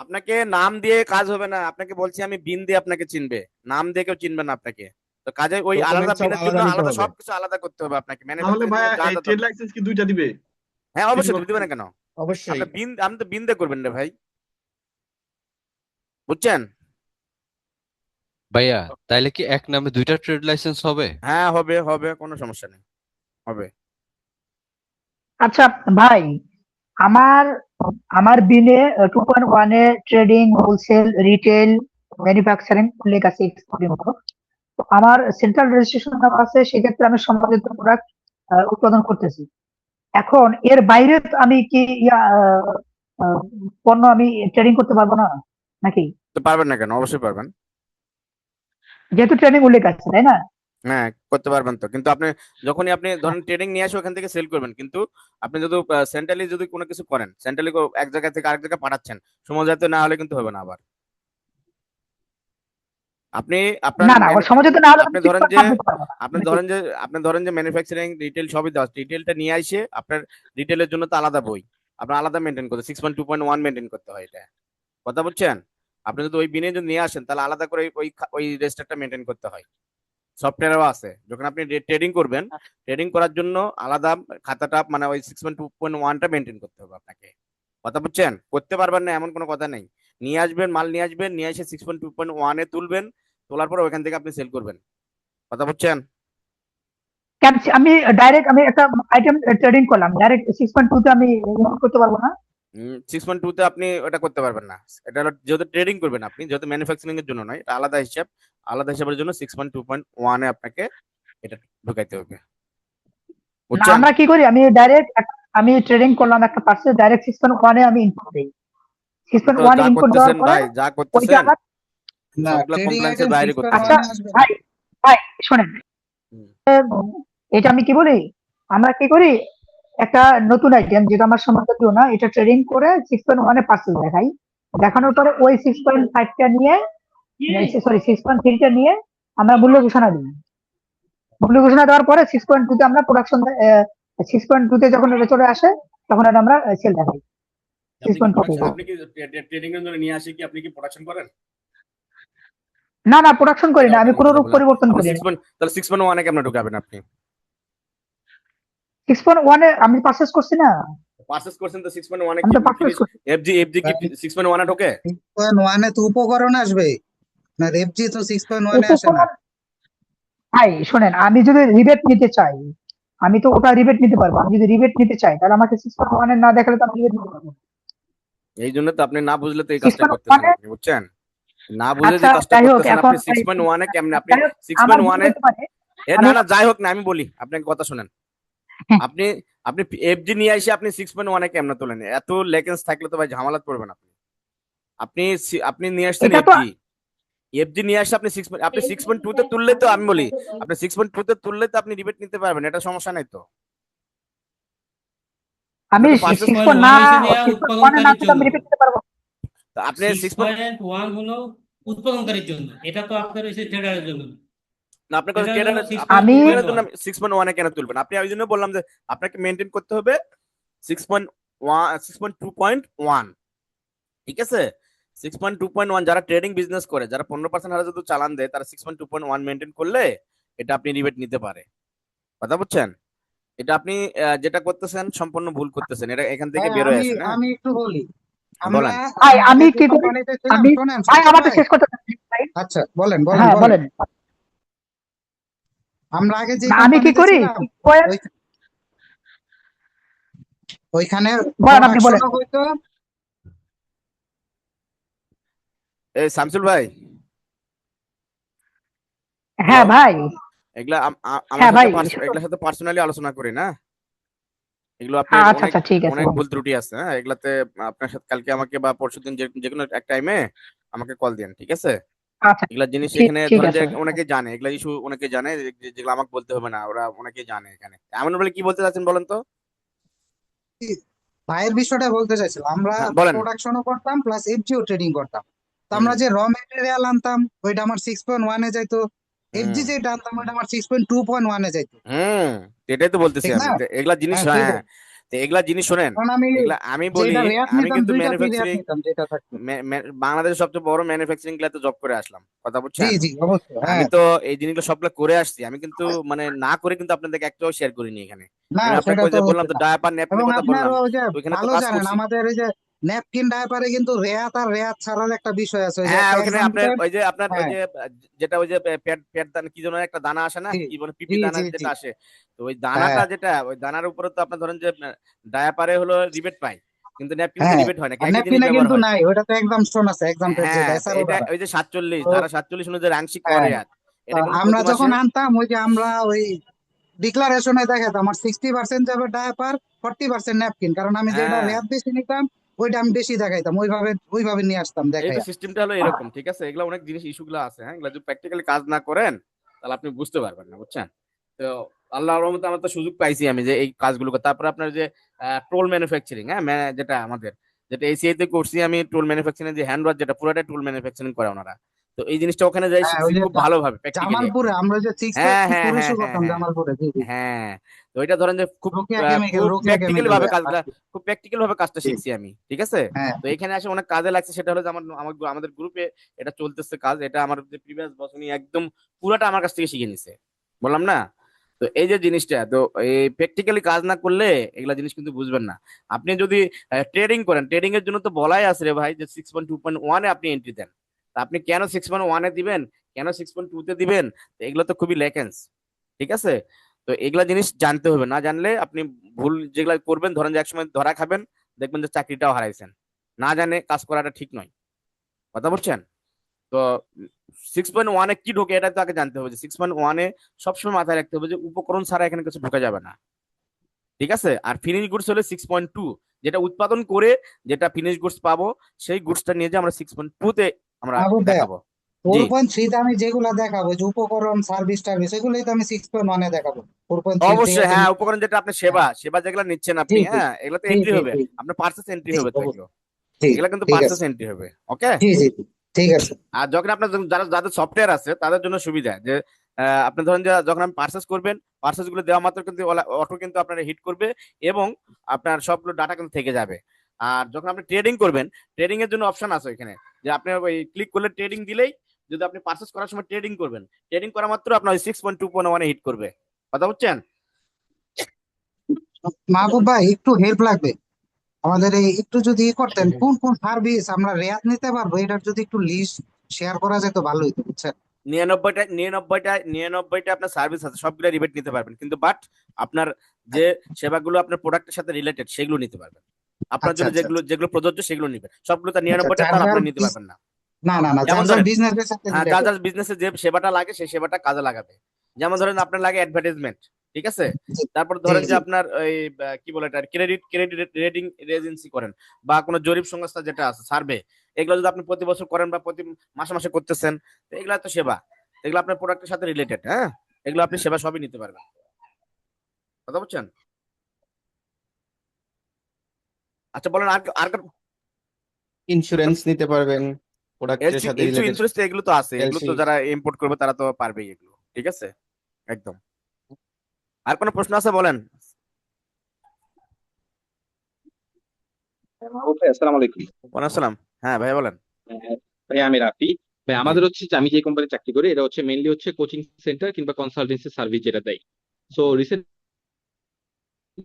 আপনাকে নাম দিয়ে কাজ হবে না, আপনাকে বলছি আমি বিন দিয়ে আপনাকে চিনবে, নাম দিয়ে কেউ চিনবে না আপনাকে। তো কাজে ওই আলাদা ডকুমেন্ট সব বিনের জন্য আলাদা নিতে আলাদা হবে। সবকিছু আলাদা করতে হবে আপনাকে, তাহলে ম্যানুফ্যাকচারিং ভাইয়া এর যা এই যা ট্রেড দরকার। লাইসেন্স কি দুইটা দিবে? হ্যাঁ সিটি অবশ্যই দিবে না কর্পোরেশন? কেন? অবশ্যই। আপনি বিন, আমি তো বিন দিয়ে করবেন রে ভাই, বুঝছেন? ভাইয়া তাইলে কি এক নামে দুইটা ট্রেড লাইসেন্স হবে? হ্যাঁ হবে হবে, কোনো সমস্যা নেই, হবে। আচ্ছা ভাই, আমার আমার বিলে 2.1 এ ট্রেডিং, হোলসেল, রিটেল, ম্যানুফ্যাকচারিং উল্লেখ আছে এক্সপোর্টের মতো। তো আমার সেন্ট্রাল রেজিস্ট্রেশন আছে, সেক্ষেত্রে আমি সম্পাদিত প্রোডাক্ট উৎপাদন করতেছি। এখন এর বাইরে তো আমি কি আহ, পণ্য আমি ট্রেডিং করতে পারবো না নাকি? তো পারবেন না কেন? অবশ্যই পারবেন। যেহেতু ট্রেডিং উল্লেখ আছে, তাই না? হ্যাঁ করতে পারবেন তো, কিন্তু আপনি যখনই আপনি ধরেন ট্রেডিং নিয়ে আসে ওখান থেকে সেল করবেন, কিন্তু আপনি যদি সেন্ট্রালি যদি কোনো কিছু করেন, সেন্ট্রালি এক জায়গা থেকে আরেক জায়গায় পাঠাচ্ছেন, সমজাতীয় না হলে কিন্তু হবে না আবার। আপনি আপনার না না, সমঝোতা না হলে আপনি আমি ধরেন 6.5 যে দিতে পারবো না আপনি নাকি? ধরেন যে আপনি ধরেন যে ম্যানুফ্যাকচারিং রিটেল সবই দেওয়া, রিটেলটা নিয়ে আসে আপনার, রিটেলের জন্য তো আলাদা বই, আপনার আলাদা মেনটেন করতে 6.2.1 মেনটেন করতে হয়, এটা কথা বুঝছেন? আপনি যদি ওই বিনে যদি নিয়ে আসেন, তাহলে আলাদা করে ওই রেজিস্টারটা মেনটেন করতে হয়। সফটওয়্যারও আছে, যখন আপনি ট্রেডিং করবেন, ট্রেডিং করার জন্য আলাদা খাতাটা, মানে ওই 6.2.1টা মেনটেন করতে হবে আপনাকে। কথা বুঝছেন? করতে পারবেন না এমন কোনো কথা নেই। নিয়ে আসবেন, মাল নিয়ে আসবেন, নিয়ে এসে 6.2.1 তুলবেন, তোলার পর ওইখান থেকে আপনি সেল করবেন। কথা বুঝছেন? আমি ডাইরেক্ট আমি একটা আইটেম ট্রেডিং করলাম, ডাইরেক্ট 6.2 তে আমি ইনপুট করতে পারবো না? 6.2 তে আপনি ওটা করতে পারবেন না। এটা হলো যেহেতু ট্রেডিং করবেন আপনি, যেহেতু ম্যানুফ্যাকচারিং এর জন্য নয়, এটা আলাদা হিসাব। আলাদা হিসাবের জন্য 6.2.1 এ আপনাকে এটা ঢুকাইতে হবে। না, বুঝছেন? আমরা কি করি, আমি ট্রেডিং করলাম একটা পার্সে, ডাইরেক্ট 6.1 এ আমি ইনপুট দিই। তো 6.1 যা ইনপুট দেওয়ার করতেছেন পরে ভাই, যা ওইটা করতেছেন আবার না, সবগুলা ট্রেডিং কমপ্লায়েন্সের আইটেম বাইরে আচ্ছা করতেছেন। 6.1 আসবে না। ভাই, ভাই শোনেন, হুম। এটা আমি কি বলি, আমরা কি করি, একটা নতুন আইটেম যেটা আমার সম্বন্ধে কেউ না, এটা ট্রেডিং করে 6.1 এ পার্সেল দেখাই, দেখানোর পরে ওই 6.5 টা নিয়ে, সরি 6.3 টা নিয়ে আমরা মূল্য ঘোষণা দিই। মূল্য ঘোষণা দেওয়ার পরে 6.2 তে আমরা প্রোডাকশন, 6.2 তে যখন এটা চলে আসে তখন এটা আমরা সেল দেখাই আপনি কি 6.2 তে। আপনি কি ট্রেডিং এর জন্য নিয়ে আসে কি আপনি কি প্রোডাকশন করেন? না না, প্রোডাকশন করি না, এটা আমি কেমন কোনো কথা রূপ বললেন? পরিবর্তন আপনি করি না। তাহলে 6.1 এ কেমনে ঢুকাবেন আপনি? 6.1 এ আমি পারচেজ করছি না, পারচেজ করছেন তো 6.1 এ আমি কি তো পারচেজ করছি। এফজি কি 6.1 এ ঢোকে? 6.1 এ তো উপকরণ আসবে না, রেফজি তো 6.1 এ আসে না। উপকরণ, ভাই শোনেন, আমি যদি রিবেট নিতে চাই, আমি তো ওটা রিবেট নিতে পারবো। আমি যদি রিবেট নিতে চাই তাহলে আমাকে 6.1 এ না দেখালে তো আমি রিবেট নিতে পারবো না। এই জন্য তো আপনি না বুঝলে তো এই কাজটা 6.1 করতেছেন এ, আপনি, বুঝছেন? না বুঝে যে আচ্ছা কাজটা যাই হোক, করতেছেন এখন আপনি 6.1 এ কেমনে আপনি যাই হোক, আমার ভুল 6.1 এ হতে পারে। না আমি না যাই হোক না, আমি বলি আপনাকে কথা শুনেন। হ্যাঁ, আপনি আপনি এফজি নিয়ে এসে আপনি 6.1 এ কেমনে তোলেন? এত লেকেন্স থাকলে তো ভাই ঝামেলাত পড়বেন আপনি। আপনি আপনি নিয়ে আসছেন এটা তো এফজি, এফজি নিয়ে আসে আপনি 6.2 তে তুললে তো আমি বলি, আপনি 6.2 তে তুললে তো আপনি রিবেট নিতে পারবেন, এটা সমস্যা নাই তো। আমি আপনি তো পারচেজ 6.1 হয়েছে দেয়া 6.1 এ না উৎপাদনকারীর কিন্তু জন্য, আমি রিবেট নিতে পারবো। আপনি 6.1 হলো উৎপাদনকারীর জন্য, এটা তো আপনার হচ্ছে ট্রেডারের জন্য না। না আপনার কথা এটা হলো ট্রেডারের, সিক্স আপনি পয়েন্ট আমি টু ট্রেডারের পয়েন্ট জন্য ওয়ান 6.1 এ কেন তুলবেন? আপনি ওই জন্য বললাম যে আপনাকে মেনটেন করতে হবে 6.2.1, ঠিক আছে? 6.2.1 যারা ট্রেডিং বিজনেস করে, যারা 15% হারে যদি চালান দেয়, তারা 6.2.1 মেনটেন করলে এটা আপনি রিবেট নিতে পারে। কথা বুঝছেন? এটা আপনি যেটা করতেছেন সম্পূর্ণ ভুল করতেছেন, এটা এখান থেকে হ্যাঁ, বের হয়ে আমি আসেন। হ্যাঁ আমি একটু বলি। আমরা বলেন। ভাই, আমি আমি আগে যে কি করি, কোম্পানিতে ছিলাম, আমি শোনেন ভাই শামসুল আমারটা ভাই। শেষ করতে দিন, ভাই। আচ্ছা, বলেন বলেন হ্যাঁ বলেন। বলেন। আমরা আগে যে না, আমি কি কোম্পানিতে করি, ছিলাম, ওই ওইখানে বলেন, আপনি বলেন। প্রোডাকশনও হইতো। এই শামসুল ভাই, হ্যালো, হ্যাঁ ভাই, এগুলা আমার হ্যাঁ সাথে ভাই, এগুলোর সাথে পার্সোনালি আলোচনা করি না। এগুলো আপনার আচ্ছা অনেক আচ্ছা, ঠিক আছে অনেক বলেন। ভুল ত্রুটি আছে। হ্যাঁ, এগুলাতে আপনার সাথে কালকে আমাকে বা পরশুদিন যে কোনো এক টাইমে আমাকে কল দিন, ঠিক আছে? আচ্ছা, এগুলা জিনিস ঠিক এখানে ঠিক ধরেন যে আছে। অনেকে জানে, এগুলা ইস্যু অনেকে জানে, যেগুলো আমাকে বলতে হবে না, ওরা অনেকে জানে এখানে। এমন বলে কি বলতে চাচ্ছেন বলেন তো? ভাইয়ের বিষয়টা বলতে চাইছিলাম, আমরা হ্যাঁ বলেন। প্রোডাকশনও করতাম প্লাস এফজিও ট্রেডিং করতাম। তো আমরা হুম যে র মেটেরিয়াল আনতাম ওইটা আমার 6.1 এ যাইতো, এফজি হুম যেটা আনতাম ওইটা আমার 6.2.1 এ যাইতো। হুম এটাই তো বলতেছি ঠিক আমি, না? তো এগুলা জিনিস, হ্যাঁ, হ্যাঁ। তো এগুলা জিনিস শোনেন, কারণ আমি এগুলা আমি বলি, যেটা রেট আমি নিতাম কিন্তু 2টা রেট ম্যানুফ্যাকচারিং, নিতাম যেটা থাকতো। বাংলাদেশের সবচেয়ে বড় ম্যানুফ্যাকচারিং গুলাতে জব করে আসলাম। কথা জি বুঝছেন? জি, অবশ্যই। আমি হ্যাঁ, তো এই জিনিসগুলো সবগুলো করে আসছি, আমি কিন্তু মানে না করে কিন্তু আপনাদেরকে একটাও শেয়ার করিনি এখানে। না আমি আপনাকে সেটা ওই তো যে বললাম অবশ্যই তো না। ডায়াপার এবং ন্যাপকিনের কথা আপনার বললাম, ওই যে তো ওইখানে তো ভালো কাজ জানেন, করছি। আমাদের এই যে ন্যাপকিন ডায়াপারে কিন্তু রেয়াত আর রেয়াত ছাড়ার একটা বিষয় আছে, ওই যে হ্যাঁ একটা ওখানে আপনার এক্সাম্পল। ওই যে আপনার ওই হ্যাঁ, যে যেটা ওই যে পেট পেট দানা কি যেন একটা দানা আসে না, জি কি বলে পিপি জি দানা জি জি। যেটা আসে, তো ওই হ্যাঁ দানাটা যেটা, ওই দানার উপরে তো আপনার ধরেন যে ডায়াপারে হলো রিবেট পাই, কিন্তু ন্যাপকিনতে হ্যাঁ, রিবেট হয় না, আর একই জিনিস ন্যাপকিনে ব্যবহার কিন্তু হয়। নাই, ওটা তো এক্সাম্পশন আছে, এক্সাম্পল যেটা হ্যাঁ তো এসআরও এটা দ্বারা। ওই যে 47, তো ধারা 47 অনুযায়ী আংশিক হ্যাঁ, করে আর তো এটা কিন্তু আমরা প্রতি যখন মাসে। আনতাম ওই যে আমরা ওই ডিক্লারেশনে দেখাতাম আমার 60% যাবে ডায়াপার, 40% ন্যাপকিন, কারণ আমি যেটা হ্যাঁ রেয়াত বেশি নিতাম ওইটা আমি বেশি দেখাইতাম, ওইভাবে ওইভাবে নিয়ে আসতাম এই তো দেখাইয়া। সিস্টেমটা হলো এরকম, ঠিক আছে? এগুলো অনেক জিনিস ইস্যুগুলো আছে, হ্যাঁ, এগুলো যদি প্র্যাকটিক্যালি কাজ না করেন তাহলে আপনি বুঝতে পারবেন না, বুঝছেন? তো আল্লাহর রহমতে আমার তো সুযোগ পাইছি আমি যে এই কাজগুলো তারপরে আপনার যে টোল ম্যানুফ্যাকচারিং, হ্যাঁ, যেটা আমাদের যেটা এসিআই তে করছি আমি, টোল ম্যানুফ্যাকচারিং যে হ্যান্ড ওয়াশ, যেটা পুরোটা টোল ম্যানুফ্যাকচারিং করে ওনারা। তো এই জিনিসটা ওখানে যাই হ্যাঁ, ওই শিখছি যে খুব ভালোভাবে প্র্যাকটিক্যালি জামালপুরে একদম। আমরা যে সিক্স হ্যাঁ প্যাক হ্যাঁ হ্যাঁ পুরুষও হ্যাঁ করতাম হ্যাঁ জামালপুরে। জি জি। হ্যাঁ। তো এটা ধরেন যে খুব রোকেয়া কেমিক্যাল, খুব রোকেয়া প্র্যাকটিক্যালি কেমিক্যাল ভাবে ভাইয়া কাজটা, খুব প্র্যাকটিক্যাল ভাবে কাজটা জি। শিখছি আমি, ঠিক আছে? হ্যাঁ তো এখানে আসে অনেক কাজে লাগছে, সেটা হলো যে আমাদের গ্রুপে এটা চলতেছে কাজ, এটা আমার যে প্রিভিয়াস বস উনি একদম পুরাটা আমার কাছ থেকে শিখে নিছে, বললাম না? তো এই যে জিনিসটা, তো এই প্র্যাকটিক্যালি কাজ না করলে এগুলা জিনিস কিন্তু বুঝবেন না। আপনি যদি ট্রেডিং করেন, ট্রেডিং এর জন্য তো বলাই আছে রে ভাই যে 6.2.1-এ আপনি এন্ট্রি দেন। তা আপনি কেন 6.1-এ দিবেন, কেন 6.2-তে দিবেন? তো এগুলো তো খুবই লেকেন্স, ঠিক আছে? তো এগুলা জিনিস জানতে হবে, না জানলে আপনি ভুল যেগুলা করবেন, ধরেন যে একসময় ধরা খাবেন, দেখবেন যে চাকরিটাও হারাইছেন। না জানে কাজ করাটা ঠিক নয়, কথা বলছেন? তো 6.1-এ কি ঢোকে এটা তো আগে জানতে হবে। যে 6.1-এ সবসময় মাথায় রাখতে হবে যে উপকরণ ছাড়া এখানে কিছু ঢোকা যাবে না, ঠিক আছে? আর ফিনিশ গুডস হলে 6.2, যেটা উৎপাদন করে যেটা ফিনিশ গুডস পাবো, সেই গুডসটা নিয়ে যে আমরা 6.2-তে আমরা মাহবুব ভাইয়া, দেখাবো। জি 4.3 আমি যেগুলা দেখাবো যে উপকরণ সার্ভিস টার্ভিস এগুলোই তো আমি 6.1 দেখাবো। 4.3 অবশ্যই, হ্যাঁ, উপকরণ যেটা আপনি সেবা সেবা যেগুলো নিচ্ছেন জি আপনি, জি হ্যাঁ, এগুলো তো জি এন্ট্রি জি হবে, জি আপনার পার্সেস এন্ট্রি জি হবে তো এগুলো, অবশ্যই। জি এগুলো কিন্তু ঠিক পার্সেস আছে। এন্ট্রি হবে। ওকে। জি জি জি, ঠিক আছে। আর যখন আপনার যারা যাদের সফটওয়্যার আছে তাদের জন্য সুবিধা যে আপনি ধরেন যে যখন আপনি পার্সেস করবেন, পার্সেস গুলো দেওয়া মাত্র কিন্তু অটো কিন্তু আপনার হিট করবে, এবং আপনার সবগুলো ডাটা কিন্তু থেকে যাবে। আর যখন আপনি ট্রেডিং করবেন, ট্রেডিং এর জন্য অপশন আছে এখানে, যে আপনি ওই ক্লিক করলে ট্রেডিং দিলেই, যদি আপনি পার্সেস করার সময় ট্রেডিং করবেন, ট্রেডিং করা মাত্র আপনার 6.2.1-এ হিট করবে, কথা বুঝছেন? মাহবুব ভাই একটু হেল্প লাগবে আমাদের, এই একটু যদি করতেন কোন কোন সার্ভিস আমরা রেয়াত নিতে পারবো, এটার যদি একটু লিস্ট শেয়ার করা যেত ভালো হতো, বুঝছেন? 99টা আপনার সার্ভিস আছে, সবগুলো রিবেট নিতে পারবেন, কিন্তু বাট আপনার যে সেবাগুলো আপনার প্রোডাক্টের সাথে রিলেটেড সেগুলো নিতে পারবেন। আপনার আচ্ছা জন্য আচ্ছা যেগুলো যেগুলো প্রযোজ্য সেগুলো নিবেন, সবগুলো তার আচ্ছা। 99টা যার তার যার আপনার নিতে পারবেন না। না না না, যেমন যার যার ধরেন, বিজনেসের সাথে হ্যাঁ, যার রিলেটেড। যার বিজনেসে যে সেবাটা লাগে সেই সেবাটা কাজে লাগাবে। যেমন ধরেন আপনার লাগে অ্যাডভার্টাইজমেন্ট, ঠিক আছে? জি তারপর জি ধরেন যে জি আপনার ওই কি বলে এটা, ক্রেডিট ক্রেডিট রেটিং এজেন্সি করেন, বা কোনো জরিপ সংস্থা যেটা আছে সার্ভে, এগুলো যদি আপনি প্রতি বছর করেন বা প্রতি মাসে মাসে করতেছেন, তো এগুলো তো সেবা, এগুলো আপনার প্রোডাক্টের সাথে রিলেটেড, হ্যাঁ, এগুলো আপনি সেবা সবই নিতে পারবেন, কথা বুঝছেন? আচ্ছা বলেন, আর আর ইন্স্যুরেন্স নিতে পারবেন প্রোডাক্টের এলসি সাথে এলসি রিলেটেড। ইন্স্যুরেন্স, এগুলো তো আছে, এগুলো এলসি। তো যারা ইম্পোর্ট করবে তারা তো পারবেই এগুলো, ঠিক আছে? একদম। আর কোনো প্রশ্ন আছে বলেন। মাহবুব ভাই, আসসালামু আলাইকুম। ওয়ালাইকুম আসসালাম। হ্যাঁ ভাই বলেন। ভাই আমি রাফি। ভাই জি। আমাদের হচ্ছে যে আমি যে কোম্পানি চাকরি করি এটা হচ্ছে মেইনলি হচ্ছে কোচিং সেন্টার কিংবা কনসালটেন্সি সার্ভিস যেটা দেয়। সো রিসেন্ট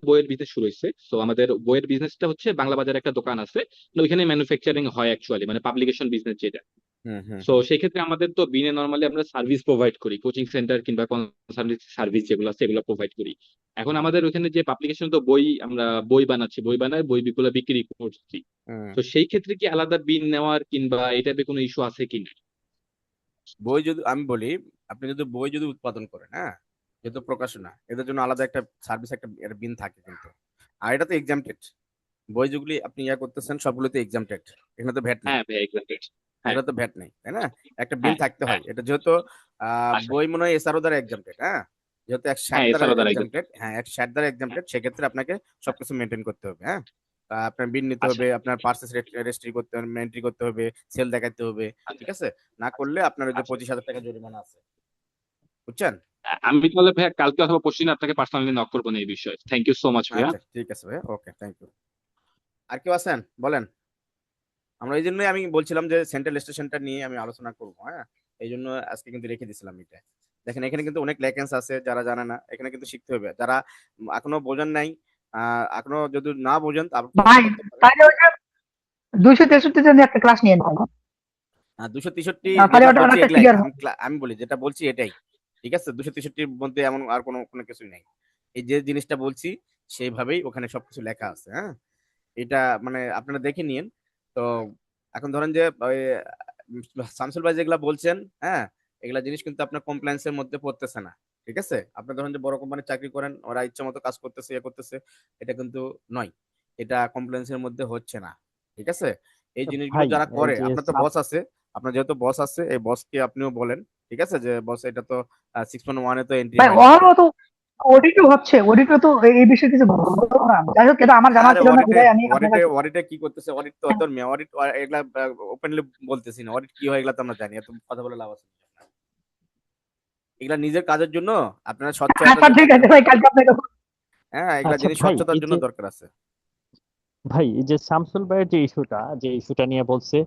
বইয়ের বিজনেস শুরু হয়েছে। সো আমাদের বইয়ের বিজনেসটা হচ্ছে বাংলা বাজারে একটা দোকান আছে, তো ওইখানে ম্যানুফ্যাকচারিং হয় অ্যাকচুয়ালি, মানে পাবলিকেশন বিজনেস যেটা। হুম হুম সো হুম। সেই ক্ষেত্রে আমাদের তো বিনে নর্মালি আমরা সার্ভিস প্রোভাইড করি, কোচিং সেন্টার কিংবা কনসালটেন্সি সার্ভিস যেগুলো আছে এগুলো প্রোভাইড করি। এখন আমাদের ওখানে যে পাবলিকেশন, তো বই আমরা বই বানাচ্ছি, বই বানায় বইগুলো বিক্রি করছি। হুম। তো সেই ক্ষেত্রে কি আলাদা বিল নেওয়ার কিংবা এই টাইপের কোনো ইস্যু আছে কিনা? বই যদি আমি বলি, আপনি যদি বই যদি উৎপাদন করেন, হ্যাঁ, যেহেতু প্রকাশনা, এদের জন্য আলাদা একটা সার্ভিস, একটা বিন থাকে কিন্তু। আর এটা তো এক্সামটেড, বই যেগুলি আপনি ইয়া করতেছেন সবগুলোতে এক্সামটেড, এখানে তো ভ্যাট নেই, হ্যাঁ ভাই, এক্সাক্টলি। হ্যাঁ এটা তো ভ্যাট নেই, তাই না? একটা বিল হ্যাঁ থাকতে হ্যাঁ। হয়, এটা যেহেতু আচ্ছা। বই মনে হয় এসআরও দ্বারা এক্সামটেড, হ্যাঁ, যেহেতু এক ষাট হ্যাঁ, দ্বারা এছাড়াও দ্বারা এক্সামটেড, হ্যাঁ, এক ষাট দ্বারা এক্সামটেড, সেক্ষেত্রে আপনাকে সবকিছু মেনটেন করতে হবে, হ্যাঁ। আপনার বিল নিতে আচ্ছা হবে, আপনার পার্সেস রেজিস্ট্রি করতে হবে, এন্ট্রি করতে হবে, সেল দেখাতে হবে, আচ্ছা ঠিক আছে? না করলে আপনার ওই যে আচ্ছা। 25,000 টাকা জরিমানা আছে, বুঝছেন? আমি তাহলে ভাইয়া কালকে অথবা পরশুদিন আপনাকে পার্সোনালি নক করবো না এই বিষয়ে। থ্যাংক ইউ সো মাচ ভাইয়া। আচ্ছা ঠিক আছে ভাই, ওকে, থ্যাংক ইউ। আর কেউ আছেন বলেন। আমরা এই জন্যই আমি বলছিলাম যে সেন্ট্রাল স্টেশনটা নিয়ে আমি আলোচনা করবো, হ্যাঁ, এই জন্য আজকে কিন্তু রেখে দিছিলাম এটা। দেখেন এখানে কিন্তু অনেক ল্যাকেন্স আছে, যারা জানে না, এখানে কিন্তু শিখতে হবে, যারা এখনো বোঝেন নাই, এখনো যদি না বোঝেন তারপর প্রশ্ন ভাই করতে পারেন। তাহলে ওই যে 263 জন্য একটা ক্লাস নিয়ে নেবো। 263 তাহলে যেটা ওটা বলছি অনেকটা এগুলাই, ক্লিয়ার আমি আমি বলি যেটা বলছি এটাই, ঠিক আছে? 263-র মধ্যে এমন আর কোনো কোনো কিছুই নাই, এই যে জিনিসটা বলছি সেইভাবেই ওখানে সবকিছু লেখা আছে, হ্যাঁ। এটা মানে আপনারা দেখে নিন। তো এখন ধরেন যে ওই শামসুল ভাই যেগুলা বলছেন, হ্যাঁ, এগুলা জিনিস কিন্তু আপনার কমপ্লায়েন্সের মধ্যে পড়তেছে না, ঠিক আছে? আপনি ধরেন যে বড় কোম্পানির চাকরি করেন, ওরা ইচ্ছা মতো কাজ করতেছে, ইয়ে করতেছে, এটা কিন্তু নয়, এটা কমপ্লায়েন্সের মধ্যে হচ্ছে না, ঠিক আছে? এই জিনিসগুলো ভাই যারা এই করে, যে আপনার তো বস আছে, আপনার যেহেতু বস আছে, এই বসকে আপনিও বলেন, ঠিক আছে, যে বস এটা তো 6.1-এ তো এন্ট্রি ভাই হয় নাই। ওরও তো অডিটও হচ্ছে, অডিটও তো এই বিষয়ে কিছু বলবো না। যাই হোক এটা আমার জানা আরে ছিল না অডিটে বিধায় আমি আপনার অডিটে কাছে অডিটে কি করতেছে, অডিট তো তোর মেয়ে অডিট, এগুলা ওপেনলি বলতেছি না, অডিট কি হয় এগুলা তো আমরা জানি, এত কথা বলে লাভ আছে না। এগুলা নিজের কাজের জন্য আপনারা স্বচ্ছতার আচ্ছা জন্য ঠিক আছে আপনারা ভাই, করবেন, কালকে আপনাকে হ্যাঁ, এগুলা আচ্ছা জিনিস ভাই স্বচ্ছতার এই জন্য যে দরকার আছে। এই যে শামসুল ভাইয়ের যে ইস্যুটা নিয়ে বলছে,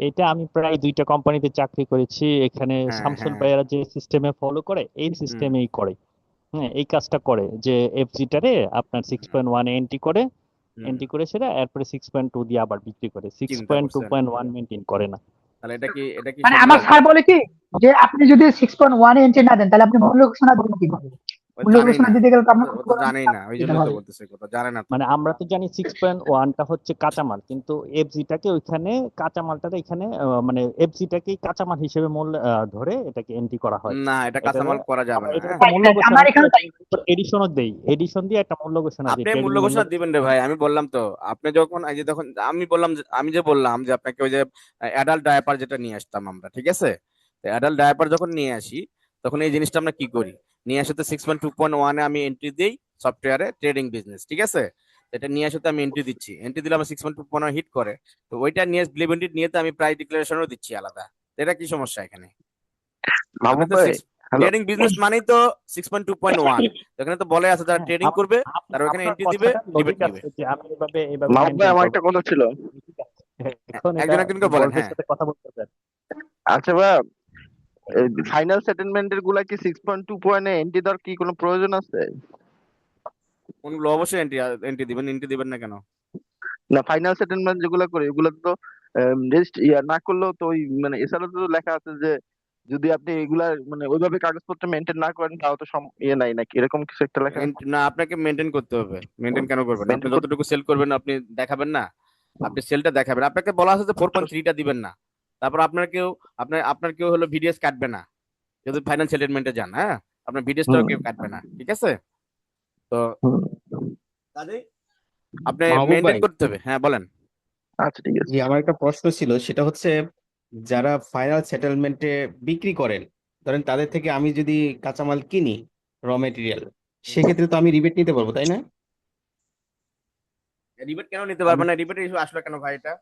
এটা আমি প্রায় 2টা কোম্পানিতে চাকরি করেছি। এখানে হ্যাঁ শামসুল হ্যাঁ। ভাইয়েরা যে সিস্টেমে ফলো করে এই হুম। সিস্টেমেই করে। হ্যাঁ, এই কাজটা করে যে এফজিটারে আপনার 6.1 এন্ট্রি করে, হুম সেটা এরপরে 6.2 দিয়ে আবার বিক্রি করে, চিন্তা করছেন 6.2.1 মেনটেন করে না। তাহলে এটা কি মানে আমার সম্ভব? স্যার বলে কি যে আপনি যদি 6.1 এন্ট্রি না দেন তাহলে আপনি মূল্য ঘোষণা দিবেন কি করে? ওই মূল্য জানেই ঘোষণা না, দিতে গেলে তো আপনার ও তো জানেই না, ওই দিতে জন্যই তো হবে। বলতেছে এই কথা, জানে না তো। মানে আমরা তো জানি 6.1টা হচ্ছে কাঁচামাল, কিন্তু এফজিটাকে ওইখানে কাঁচামালটাকে এখানে মানে এফজিটাকেই কাঁচামাল হিসেবে মূল্য ধরে এটাকে এন্ট্রি করা হয়। না, এটা এটারে কাঁচামাল করা যাবে আমরা না, এটার হ্যাঁ। একটা মূল্য ঘোষণা আমার করি, এখানে তাই। এডিশনও দেই, এডিশন দিয়ে একটা মূল্য ঘোষণা দিই, আপনি ট্রেডিং মূল্য মূল্য ঘোষণা দিবেন রে ভাই, আমি বললাম তো। আপনি যখন এই যে তখন আমি বললাম আমি যে বললাম যে আপনাকে ওই যে অ্যাডাল্ট ডায়াপার যেটা নিয়ে আসতাম আমরা, ঠিক আছে? অ্যাডাল্ট ডায়াপার যখন নিয়ে আসি তখন এই জিনিসটা আমরা কি করি, নিয়ে আসতে 6.2.1 আমি এন্ট্রি দিই সফটওয়্যারে ট্রেডিং বিজনেস, ঠিক আছে? এটা নিয়ে আসতে আমি এন্ট্রি দিচ্ছি, এন্ট্রি দিলে আমার 6.2.1 হিট করে, তো ওইটা নিয়ে লিমিটেড নিয়ে তো আমি প্রাইস ডিক্লারেশনও দিচ্ছি আলাদা। তো এটা কি সমস্যা এখানে? আপনি মাহবুব তো ভাই, হ্যালো। ট্রেডিং বিজনেস মানেই তো 6.2.1, এখানে তো বলে আছে যারা হ্যাঁ, ট্রেডিং করবে তারা ওখানে আপনার এন্ট্রি দিবে, কথাটা লিমিট লজিক নিবে। আছে যে আমি এভাবে মাহবুব ভাই, মেনটেন আমার করবো, একটা কথা ছিল। ঠিক আছে। এখন এটা একজন একজন করে বলেন, বসের হ্যাঁ। সাথে কথা বলতে চান। আচ্ছা ভাই, ফাইনাল সেটেলমেন্টের গুলা কি 6.2 এন্ট্রি দেওয়ার কি কোনো প্রয়োজন আছে? কোনগুলো অবশ্যই এন্ট্রি দিবেন, এন্ট্রি দিবেন না কেন? না, ফাইনাল সেটেলমেন্ট যেগুলো করে ওগুলো তো না করলেও তো ওই মানে এছাড়া তো লেখা আছে যে যদি আপনি এগুলা মানে ওইভাবে কাগজপত্র মেনটেন না করেন তাও তো নাই নাকি, এরকম কিছু একটা লেখা আছে। না, আপনাকে মেনটেন করতে হবে। মেনটেন কেন করবেন? আপনি মেনটেন করতে যতটুকু সেল করবেন আপনি দেখাবেন না, আপনি সেলটা দেখাবেন। আপনাকে বলা আছে যে 4.3টা দিবেন না, তারপর আপনার কেউ হলো ভিডিএস কাটবে না যদি ফাইনাল সেটেলমেন্টে যান, হ্যাঁ। আপনার ভিডিএসটাও কেউ কাটবে না, ঠিক আছে? তো কাজেই আপনি মাহবুব মেনটেন ভাই, করতে হবে, হ্যাঁ বলেন। আচ্ছা ঠিক আছে। জি, আমার একটা প্রশ্ন ছিল, সেটা হচ্ছে যারা ফাইনাল সেটেলমেন্টে বিক্রি করেন, ধরেন তাদের থেকে আমি যদি কাঁচামাল কিনি, র মেটেরিয়াল, সেক্ষেত্রে তো আমি রিবেট নিতে পারবো, তাই না? রিবেট কেন নিতে আমি পারবেন না? রিবেটের ইস্যু আসলো কেন ভাই এটা?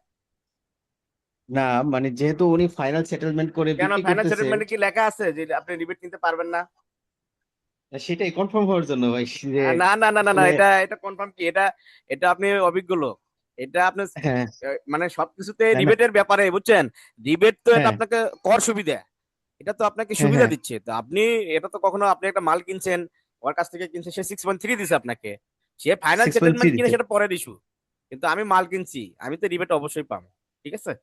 না, মানে যেহেতু উনি ফাইনাল সেটেলমেন্ট করে কেন বিক্রি ফাইনাল করতেছে, সেটেলমেন্টে কি লেখা আছে যে আপনি রিবেট নিতে পারবেন না? সেটাই কনফার্ম হওয়ার জন্য ভাই, যে না না না না না, আসলে এটা কনফার্ম কি? এটা আপনি অভিজ্ঞ লোক, এটা আপনি হ্যাঁ, মানে সবকিছুতে না না, রিবেটের ব্যাপারে বুঝছেন, রিবেট তো এটা হ্যাঁ আপনাকে কর সুবিধা, এটা তো আপনাকে হ্যাঁ সুবিধা হ্যাঁ, দিচ্ছে। তো আপনি এটা তো কখনো আপনি একটা মাল কিনছেন, ওর কাছ থেকে কিনছে, সে 6.3 দিছে আপনাকে, সে ফাইনাল 6.3 সেটেলমেন্ট কিনে দিছে। সেটা পরের ইস্যু, কিন্তু আমি মাল কিনছি, আমি তো রিবেট অবশ্যই পাবো, ঠিক আছে?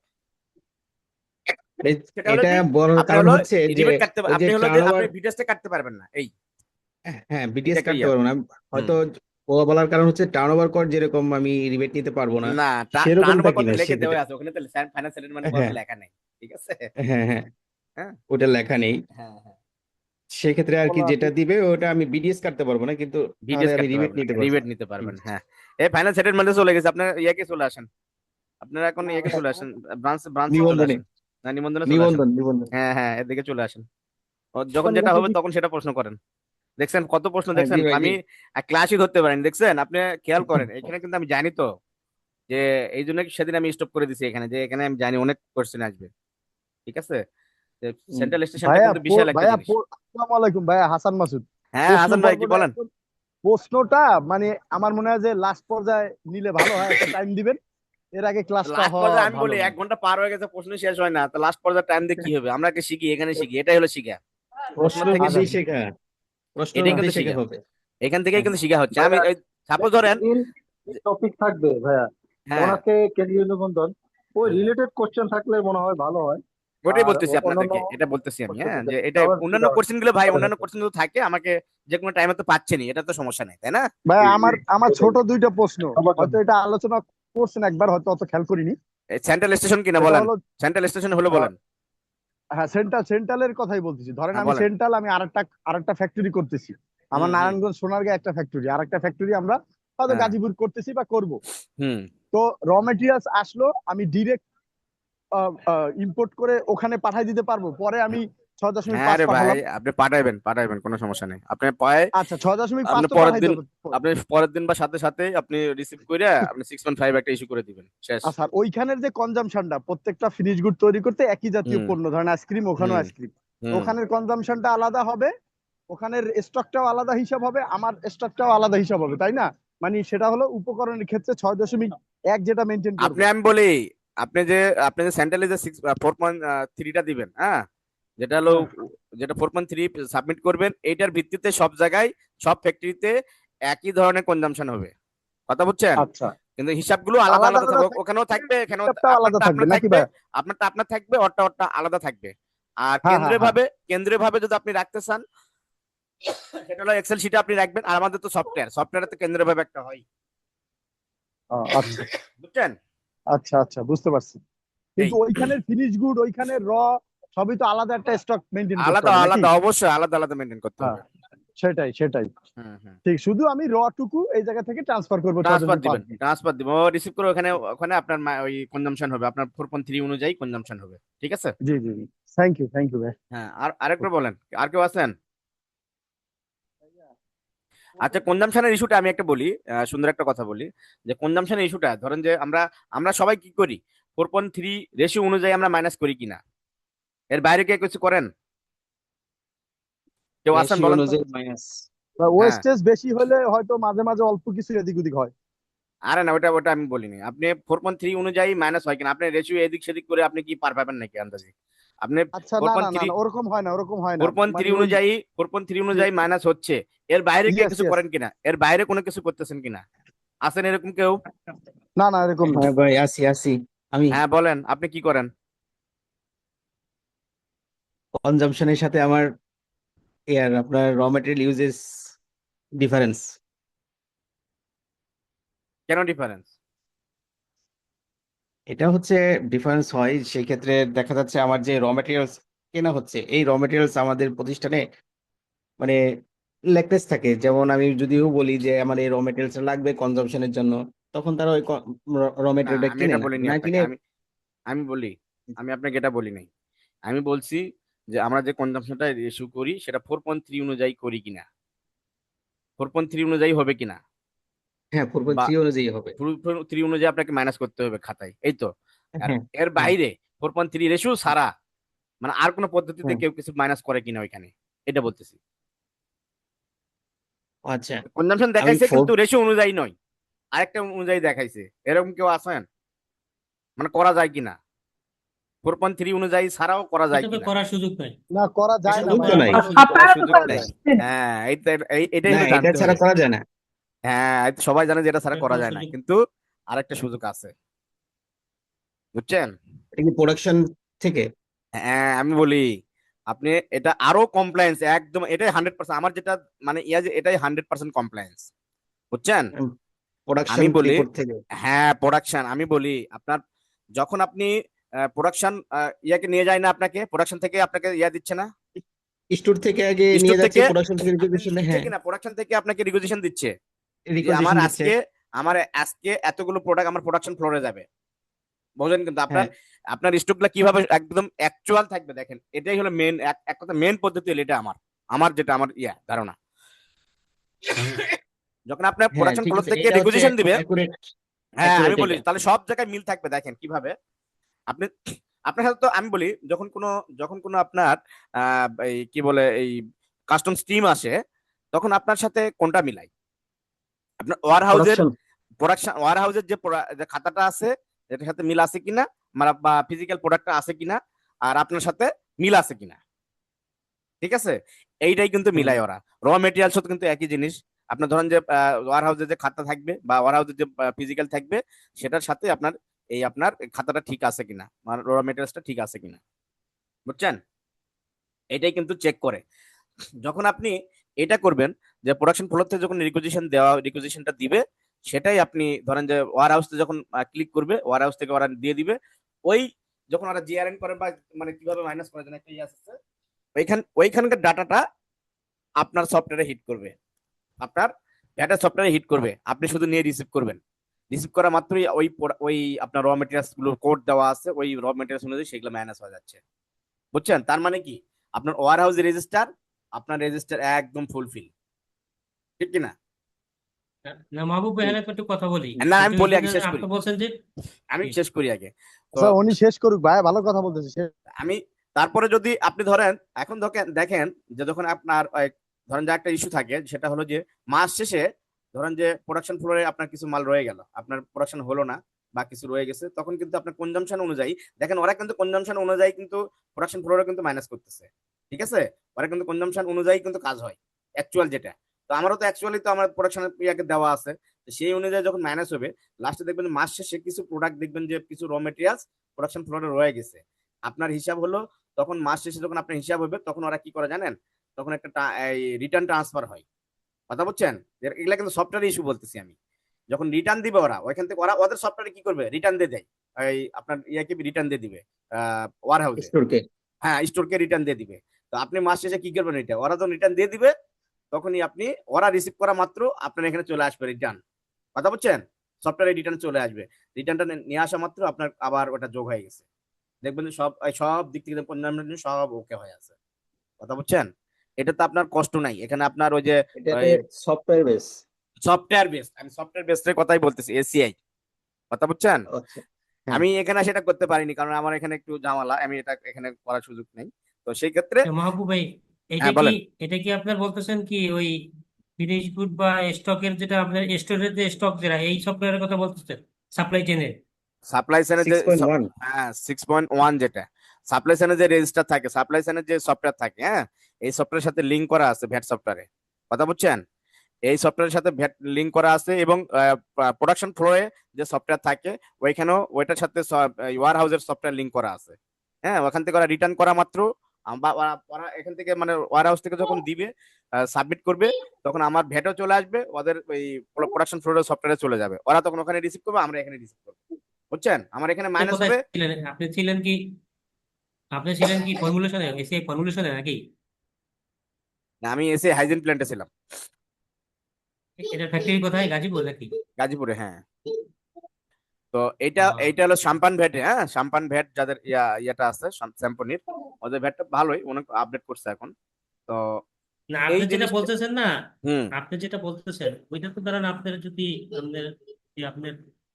সেটা হলো এটা কি, বলার আপনি কারণ হলো হচ্ছে যে রিবেট কাটতে ওই যে আপনি হলো যে টার্ন আপনি ওভার, ভিডিওসটা কাটতে পারবেন না, এই হ্যাঁ এটা বিটিএস কাটতে ক্লিয়ার। পারবো না হুম। হয়তো। ও বলার কারণ হচ্ছে টার্ন ওভার কর যেরকম আমি রিবেট নিতে পারবো না, না, টার্ন সেরকমটা ওভার করতে কিনা লিখে দেওয়া সেক্ষেত্রে। আছে, ওখানে তো ফাইনাল সেটেলমেন্ট কথা হ্যাঁ তো লেখা নেই, ঠিক আছে? হ্যাঁ হ্যাঁ, হ্যাঁ ওটা লেখা নেই। হ্যাঁ হ্ঁ, সেক্ষেত্রে আর কি বলা আছে। যেটা দিবে ওটা আমি বিডিএস কাটতে পারবো না, কিন্তু তাহলে ভিডিএস আমি কাটতে রিবেট পারবেন, নিতে পারবো। রিবেট নিতে হুম। পারবেন, হ্যাঁ। এই ফাইনাল সেটেলমেন্টে চলে গেছে, আপনার ইয়াকে চলে আসেন, আপনারা এখন ইয়াকে চলে আসেন, ব্রাঞ্চে চলে নিবন্ধনে, আসেন, না নিবন্ধনে চলে আসেন। নিবন্ধন। হ্যাঁ হ্যাঁ, এদিকে চলে আসেন। যখন যেটা হবে তখন সেটা প্রশ্ন করেন। দেখছেন কত প্রশ্ন, হ্যাঁ, জি দেখছেন ভাই, জি। আমি ক্লাসই ধরতে পারেন, দেখছেন? আপনি খেয়াল করেন, এখানে কিন্তু আমি জানি তো, যে এই জন্য সেদিন আমি স্টপ করে দিছি এখানে, যে এখানে আমি জানি অনেক কোশ্চেন আসবে, ঠিক আছে? সেন্ট্রাল স্টেশনটা ভাইয়া কিন্তু বিশাল একটা জিনিস। আসসালামু আলাইকুম ভাইয়া, হাসান মাসুদ। হ্যাঁ প্রশ্ন হাসান ভাই, কি পর্বটা বলেন? একদম, প্রশ্নটা মানে আমার মনে হয় যে লাস্ট পর্যায়ে নিলে ভালো হয়, একটা টাইম দিবেন, এর আগে ক্লাসটা লাস্ট হওয়া পর্যায়ে আমি ভালো বলি না। 1 ঘন্টা পার হয়ে গেছে, প্রশ্ন শেষ হয় না, তো লাস্ট পর্যায়ে টাইম দিয়ে কি হবে? আমরা কি শিখি? এখানে শিখি, এটাই হলো শিখা, প্রশ্ন প্রশ্নের থেকে আচ্ছা মধ্যেই শিখি, শেখা, প্রশ্নের এটাই মধ্যেই কিন্তু শেখা শিখা, হবে। এখান থেকেই হ্যাঁ কিন্তু শিখা হচ্ছে। আমি ভাইয়া, সাপোজ ধরেন, যেদিন টপিক থাকবে ভাইয়া, হ্যাঁ ওনাকে কেন্দ্রীয় নিবন্ধন, ওই রিলেটেড কোশ্চেন থাকলে মনে হয় ভালো হয়। ওটাই আর বলতেছি অন্যান্য আপনাদেরকে, এটা বলতেছি আমি, কোশ্চেন হ্যাঁ, থেকে যে এটা আবার অন্যান্য সুবিধা কোশ্চেন গুলো ভাই, হবে। অন্যান্য কোশ্চেন গুলো থাকে, আমাকে যে কোনো টাইমে তো পাচ্ছেনি, এটা তো সমস্যা নেই, তাই না? ভাই আমার আমার ছোট দুইটা প্রশ্ন, হয়তো এটা আলোচনা করছেন একবার, হয়তো অত খেয়াল করিনি। সেন্ট্রাল স্টেশন কিনা সেটা বলেন, হলো সেন্ট্রাল স্টেশন হলো আহ, বলেন। হ্যাঁ, সেন্ট্রালের কথাই বলতেছি। ধরেন হ্যাঁ আমি বলেন। সেন্ট্রাল, আমি আরেকটা ফ্যাক্টরি করতেছি, আমার হুম হুম নারায়ণগঞ্জ সোনারগাঁ একটা ফ্যাক্টরি, আরেকটা ফ্যাক্টরি আমরা হয়তো হ্যাঁ গাজীপুর করতেছি বা করব। হুম তো র মেটেরিয়ালস আসলো, আমি ডিরেক্ট ইম্পোর্ট করে ওখানে পাঠাই দিতে পারবো, পরে আমি হ্যাঁ 6.5 রে ভাই, পাঠালাম। আপনি পাঠাইবেন, কোনো সমস্যা নেই। আপনি পায় আচ্ছা, 6.5 আপনি তো পরের পাঠাইতে দিন, হবে। আপনি পরের দিন বা সাথে সাথে আপনি রিসিভ করে আপনি 6.5 একটা ইস্যু করে দিবেন, শেষ। আচ্ছা, আর ওইখানের যে কনজাম্পশনটা, প্রত্যেকটা ফিনিশ গুড তৈরি করতে একই জাতীয় হুম পণ্য, ধরেন আইসক্রিম, ওখানেও হুম আইসক্রিম, হুম ওখানের কনজাম্পশনটা আলাদা হবে, ওখানের স্টকটাও আলাদা হিসাব হবে, আমার স্টকটাও আলাদা হিসাব হবে, তাই না? মানে সেটা হলো উপকরণের ক্ষেত্রে 6.1 যেটা মেনটেন করব। আমি বলি, আপনি যে সেন্ট্রালে যে 4.3টা দিবেন, হ্যাঁ, যেটা হলো হ্যাঁ, যেটা 4.3 সাবমিট করবেন, এইটার ভিত্তিতে সব জায়গায় সব ফ্যাক্টরিতে একই ধরনের কনজাম্পশন হবে, কথা বুঝছেন? আচ্ছা, কিন্তু হিসাবগুলো আলাদা আলাদা আলাদা করে থাকবে, ওখানেও থাকবে, এখানেও হিসাবটাও আলাদা আপনারটা থাকবে আপনার নাকি থাকবে, ভাই? আপনারটা আপনার থাকবে, ওরটা আলাদা থাকবে। আর হ্যাঁ হ্যাঁ হ্যাঁ। কেন্দ্রীয় ভাবে যদি আপনি রাখতে চান সেটা হলো এক্সেল শিটে আপনি রাখবেন। আর আমাদের তো সফটওয়্যারে তো কেন্দ্রীয় ভাবে একটা হয়, আচ্ছা বুঝছেন? আচ্ছা আচ্ছা, বুঝতে পারছি। এই কিন্তু ওইখানের ফিনিশ গুড, ওইখানের সবই তো আলাদা একটা স্টক মেনটেন করতে আলাদা হবে নাকি? আলাদা, অবশ্যই আলাদা আলাদা মেনটেন করতে হ্যাঁ, হবে। সেটাই সেটাই। ঠিক, শুধু আমি টুকু এই জায়গা থেকে ট্রান্সফার করবো 6,500 ট্রান্সফার দিবেন, ও রিসিভ করে ওখানে ওখানে আপনার ওই কনজাম্পশন হবে, আপনার 4.3 অনুযায়ী কনজাম্পশন হবে, ঠিক আছে? জি জি জি, থ্যাংক ইউ ভাই। হ্যাঁ, আর আরেকবার বলেন, আর কেউ আছেন? আচ্ছা, কনজাম্পশনের ইস্যুটা আমি একটা বলি, সুন্দর একটা কথা বলি, যে কনজাম্পশনের ইস্যুটা ধরেন যে আমরা সবাই কি করি, 4.3 রেশিও অনুযায়ী আমরা মাইনাস করি কিনা, এর বাইরে কে কিছু করেন? কেউ আছেন রেশিও বলেন তো? অনুযায়ী মাইনাস। হ্যাঁ, ওয়েস্টেজ বেশি হলে হয়তো মাঝে মাঝে অল্প কিছু এদিক ওদিক হয়। আরে না, ওটা আমি বলিনি। আপনি 4.3 অনুযায়ী মাইনাস হয় কিনা, আপনি রেশিও এদিক সেদিক করে আপনি কি পার পাবেন নাকি আন্দাজে? আপনি আচ্ছা, না না না না, ওরকম হয় না, ওরকম হয় না, 4.3 মানে ওই অনুযায়ী 4.3 অনুযায়ী মাইনাস হচ্ছে, এর বাইরে কে ইয়েস কিছু ইয়েস, করেন কিনা, এর বাইরে কোনো কিছু করতেছেন কিনা, আছেন এরকম কেউ? না না এরকম না। হ্যাঁ ভাই, আসি আমি। হ্যাঁ বলেন, আপনি কি করেন? কনজাম্পশনের সাথে আমার আপনার র ম্যাটেরিয়াল ইউজেস ডিফারেন্স। কেন ডিফারেন্স? এটা হচ্ছে ডিফারেন্স হয় সেই ক্ষেত্রে দেখা যাচ্ছে আমার যে র ম্যাটেরিয়ালস কেনা হচ্ছে, এই র ম্যাটেরিয়ালস আমাদের প্রতিষ্ঠানে মানে লেকনেস থাকে। যেমন আমি যদিও বলি যে আমার এই র ম্যাটেরিয়ালস লাগবে কনজাম্পশনের জন্য, তখন তারা ওই র না, ম্যাটেরিয়ালটা আমি কিনে এটা না, বলিনি না আপনাকে। কিনে। আমি বলি, আমি আপনাকে এটা বলি নাই। আমি বলছি যে আমরা যে কনজাম্পশনটা ইস্যু করি সেটা 4.3 অনুযায়ী করি কিনা, 4.3 অনুযায়ী হবে কিনা, হ্যাঁ, বা 4.3 অনুযায়ী হবে। 4.3 অনুযায়ী আপনাকে মাইনাস করতে হবে খাতায়, এই তো। আর হ্যাঁ এর হ্যাঁ। বাইরে 4.3 রেশিও ছাড়া মানে আর কোনো পদ্ধতিতে হ্যাঁ, কেউ কিছু মাইনাস করে কিনা ওইখানে, এটা বলতেছি। আচ্ছা। কনজাম্পশন আমি দেখাইছে 4 কিন্তু রেশিও অনুযায়ী নয়, আরেকটা অনুযায়ী দেখাইছে, এরকম কেউ আছেন? মানে করা যায় কিনা, 4.3 অনুযায়ী ছাড়াও করা যায় এটা তো কিনা? করার সুযোগ নাই, না, করা যায় এটা না তো সুযোগ ভাই, তো করার নাই। কোনো সুযোগ নাই। আপনারা তো সুযোগ করা নাই। যাচ্ছেন। হ্যাঁ, এটাই না, হলো এটা জানতে ছাড়া হবে। করা যায় না। হ্যাঁ, এই তো সবাই জানে যে এটা ছাড়া এটার করা কোনো যায় না, সুযোগ কিন্তু আরেকটা সুযোগ আছে, বুঝছেন? এটা কি প্রোডাকশন থেকে? হ্যাঁ, আমি বলি, আপনি এটা আরো কমপ্লায়েন্স একদম, এটাই 100%, আমার যেটা মানে যে এটাই 100% কমপ্লায়েন্স, বুঝছেন? প্রোডাকশন আমি বলি, রিপোর্ট থেকে? হ্যাঁ প্রোডাকশন, আমি বলি আপনার যখন আপনি প্রোডাকশন ইয়াকে নিয়ে যায় না, আপনাকে প্রোডাকশন থেকে আপনাকে দিচ্ছে না, স্টোর থেকে আগে স্টোর নিয়ে যাচ্ছে, থেকে প্রোডাকশন থেকে আপনাকে রিকোয়েশন। দিচ্ছে হ্যাঁ, কিনা, প্রোডাকশন থেকে আপনাকে রিকুইজিশন দিচ্ছে যে রিকোয়েশন দিচ্ছে। আমার আজকে এতগুলো প্রোডাক্ট আমার প্রোডাকশন ফ্লোরে যাবে, বুঝলেন? কিন্তু আপনার হ্যাঁ আপনার স্টকগুলো কিভাবে একদম অ্যাকচুয়াল থাকবে, দেখেন এটাই হলো মেন, এক কথা মেন পদ্ধতি হলো এটা। আমার যেটা আমার ধারণা, যখন আপনার হ্যাঁ, প্রোডাকশন ঠিক ফ্লোর আছে, থেকে এটা হচ্ছে রিকুইজিশন দিবে, অ্যাকুরেট। হ্যাঁ আমি অ্যাকুরেট বলি এটা। তাহলে সব জায়গায় মিল থাকবে। দেখেন কিভাবে আপনি আপনার সাথে তো আমি বলি, যখন কোনো আপনার এই কি বলে এই কাস্টম স্ট্রিম আসে, তখন আপনার সাথে কোনটা মিলাই, আপনার প্রোডাকশন। ওয়ার হাউসের যে খাতাটা আছে এটার সাথে মিল আছে কিনা, বা ফিজিক্যাল প্রোডাক্টটা আছে কিনা, আর আপনার সাথে মিল আছে কিনা, ঠিক আছে? এইটাই কিন্তু মিলাই ওরা। র মেটেরিয়ালস কিন্তু একই জিনিস। আপনার ধরেন যে ওয়ার হাউসের যে খাতা থাকবে বা ওয়ার হাউসের যে ফিজিক্যাল থাকবে, সেটার সাথে আপনার খাতাটা ঠিক আছে কিনা, মানে র মেটেরিয়ালসটা ঠিক আছে কিনা, বুঝছেন? এটাই কিন্তু চেক করে। যখন আপনি এটা করবেন, যে প্রোডাকশন ফ্লোর থেকে যখন রিকুইজিশনটা দিবে, সেটাই আপনি ধরেন যে ওয়ার হাউসে যখন ক্লিক করবে, ওয়ার হাউস থেকে ওরা দিয়ে দিবে। ওই যখন ওরা জিআরএন করে বা মানে কিভাবে মাইনাস করার জন্য একটা আছে, ওইখানকার ডাটাটা আপনার সফটওয়্যারে হিট করবে, আপনার ডাটা সফটওয়্যারে হিট করবে, আপনি শুধু নিয়ে রিসিভ করবেন। রিসিভ করা মাত্রই ওই আপনার র মেটেরিয়ালস গুলো কোড দেওয়া আছে, ওই র মেটেরিয়ালস অনুযায়ী সেগুলো মাইনাস হয়ে যাচ্ছে, বুঝছেন? তার মানে কি, আপনার ওয়ার হাউস আপনার রেজিস্টার একদম ফুলফিল, ঠিক কিনা? না মাহবুব ভাই, এখানে একটু কথা বলি। না, আমি একটু বলি এই আগে, যে শেষ করি, আপনি বলছেন যে আমি শেষ করি আগে তো। আচ্ছা, উনি শেষ করুক ভাই, ভালো কথা বলতেছে। আমি তারপরে যদি আপনি ধরেন এখন দেখেন যে যখন আপনার ধরেন যে একটা ইস্যু থাকে, সেটা হলো যে মাস শেষে ধরেন যে প্রোডাকশন ফ্লোরে আপনার কিছু মাল রয়ে গেল, আপনার প্রোডাকশন হলো না বা কিছু রয়ে গেছে, তখন কিন্তু আপনার কনজাম্পশন অনুযায়ী দেখেন, ওরা কিন্তু কনজাম্পশন অনুযায়ী কিন্তু প্রোডাকশন ফ্লোরে কিন্তু মাইনাস করতেছে, ঠিক আছে? ওরা কিন্তু কনজাম্পশন অনুযায়ী কিন্তু কাজ হয়, অ্যাকচুয়াল যেটা তো আমারও তো অ্যাকচুয়ালি তো আমার প্রোডাকশনের ইয়াকে দেওয়া আছে, তো সেই অনুযায়ী যখন মাইনাস হবে লাস্টে দেখবেন মাস শেষে কিছু প্রোডাক্ট দেখবেন যে কিছু র মেটেরিয়ালস প্রোডাকশন ফ্লোরে রয়ে গেছে। আপনার হিসাব হলো তখন মাস শেষে যখন আপনার হিসাব হবে তখন ওরা কি করে জানেন, তখন একটা রিটার্ন ট্রান্সফার হয়। কথা বুঝছেন? এগুলা কিন্তু সফটওয়্যার ইস্যু বলতেছি আমি। যখন রিটার্ন দিবে ওরা ওইখান থেকে ওরা ওদের সফটওয়্যারে কি করবে, রিটার্ন দিয়ে দেয়, এই আপনার ইয়াকে রিটার্ন দিয়ে দিবে ওয়ার হাউসে, স্টোরকে। হ্যাঁ স্টোরকে রিটার্ন দিয়ে দিবে। তো আপনি মাস শেষে কি করবেন, এটা ওরা যখন রিটার্ন দিয়ে দিবে তখনই আপনি ওরা রিসিভ করা মাত্র আপনার এখানে চলে আসবে রিটার্ন। কথা বুঝছেন? সফটওয়্যারে রিটার্ন চলে আসবে, রিটার্নটা নিয়ে আসা মাত্র আপনার আবার ওটা যোগ হয়ে গেছে, দেখবেন যে সব সব দিক থেকে সব ওকে হয়ে আছে। কথা বুঝছেন? এটা তো আপনার কষ্ট নাই এখানে, আপনার ওই যে এটাতে সফটওয়্যার বেস। সফটওয়্যার বেস, আমি সফটওয়্যার বেসের কথাই বলতেছি, এসিআই। কথা বুঝছেন? আচ্ছা হ্যাঁ। আমি এখানে সেটা করতে পারিনি কারণ আমার এখানে একটু ঝামেলা, আমি এটা এখানে করার সুযোগ নেই। তো সেই ক্ষেত্রে মাহবুব ভাই, এটা হ্যাঁ কি বলেন। এটা কি আপনার বলতেছেন কি ওই ফিনিশ গুড বা স্টকের যেটা আপনার স্টোরের যে স্টক যেটা এই সফটওয়্যারের কথা বলতেছেন, সাপ্লাই চেনের? সাপ্লাই চেনের যে 6.1 হ্যাঁ 6.1 যেটা সাপ্লাই চেনের যে রেজিস্টার থাকে, সাপ্লাই চেনের যে সফটওয়্যার থাকে, হ্যাঁ এই সফটওয়্যারের সাথে লিংক করা আছে ভ্যাট সফটওয়্যারে। কথা বুঝছেন? এই সফটওয়্যারের সাথে ভ্যাট লিংক করা আছে এবং প্রোডাকশন ফ্লোরে যে সফটওয়্যার থাকে ওইখানেও ওইটার সাথে ওয়ার হাউসের সফটওয়্যার লিংক করা আছে। হ্যাঁ ওখান থেকে ওরা রিটার্ন করা মাত্র ওরা এখান থেকে মানে ওয়ার হাউস থেকে যখন দিবে সাবমিট করবে তখন আমার ভ্যাটও চলে আসবে, ওদের ওই প্রোডাকশন ফ্লোরের সফটওয়্যারে চলে যাবে, ওরা তখন ওখানে রিসিভ করবে, আমরা এখানে রিসিভ করবো। বুঝছেন? আমার এখানে আপনি মাইনাস কোথায় হবে। ছিলেন? আপনি ছিলেন কি ফর্মুলেশনে, এসিআই ফর্মুলেশনে নাকি? না, আমি এসে হাইজিন প্ল্যান্টে ছিলাম, এটা ফ্যাক্টরি কোথায়, গাজীপুর নাকি? গাজীপুরে। হ্যাঁ তো এইটা আহ, এইটা হলো সাম্পান ভ্যাট, হ্যাঁ সাম্পান ভ্যাট যাদের ইয়েটা আছে স্যাম্পনির, ওদের ভ্যাটটা ভালোই, অনেক আপডেট করছে এখন। তো না, এই আপনি যেটা জিনিসটা বলতেছেন না, হুম আপনি যেটা বলতেছেন ওইটা তো ধরেন আপনার যদি আপনার আপনার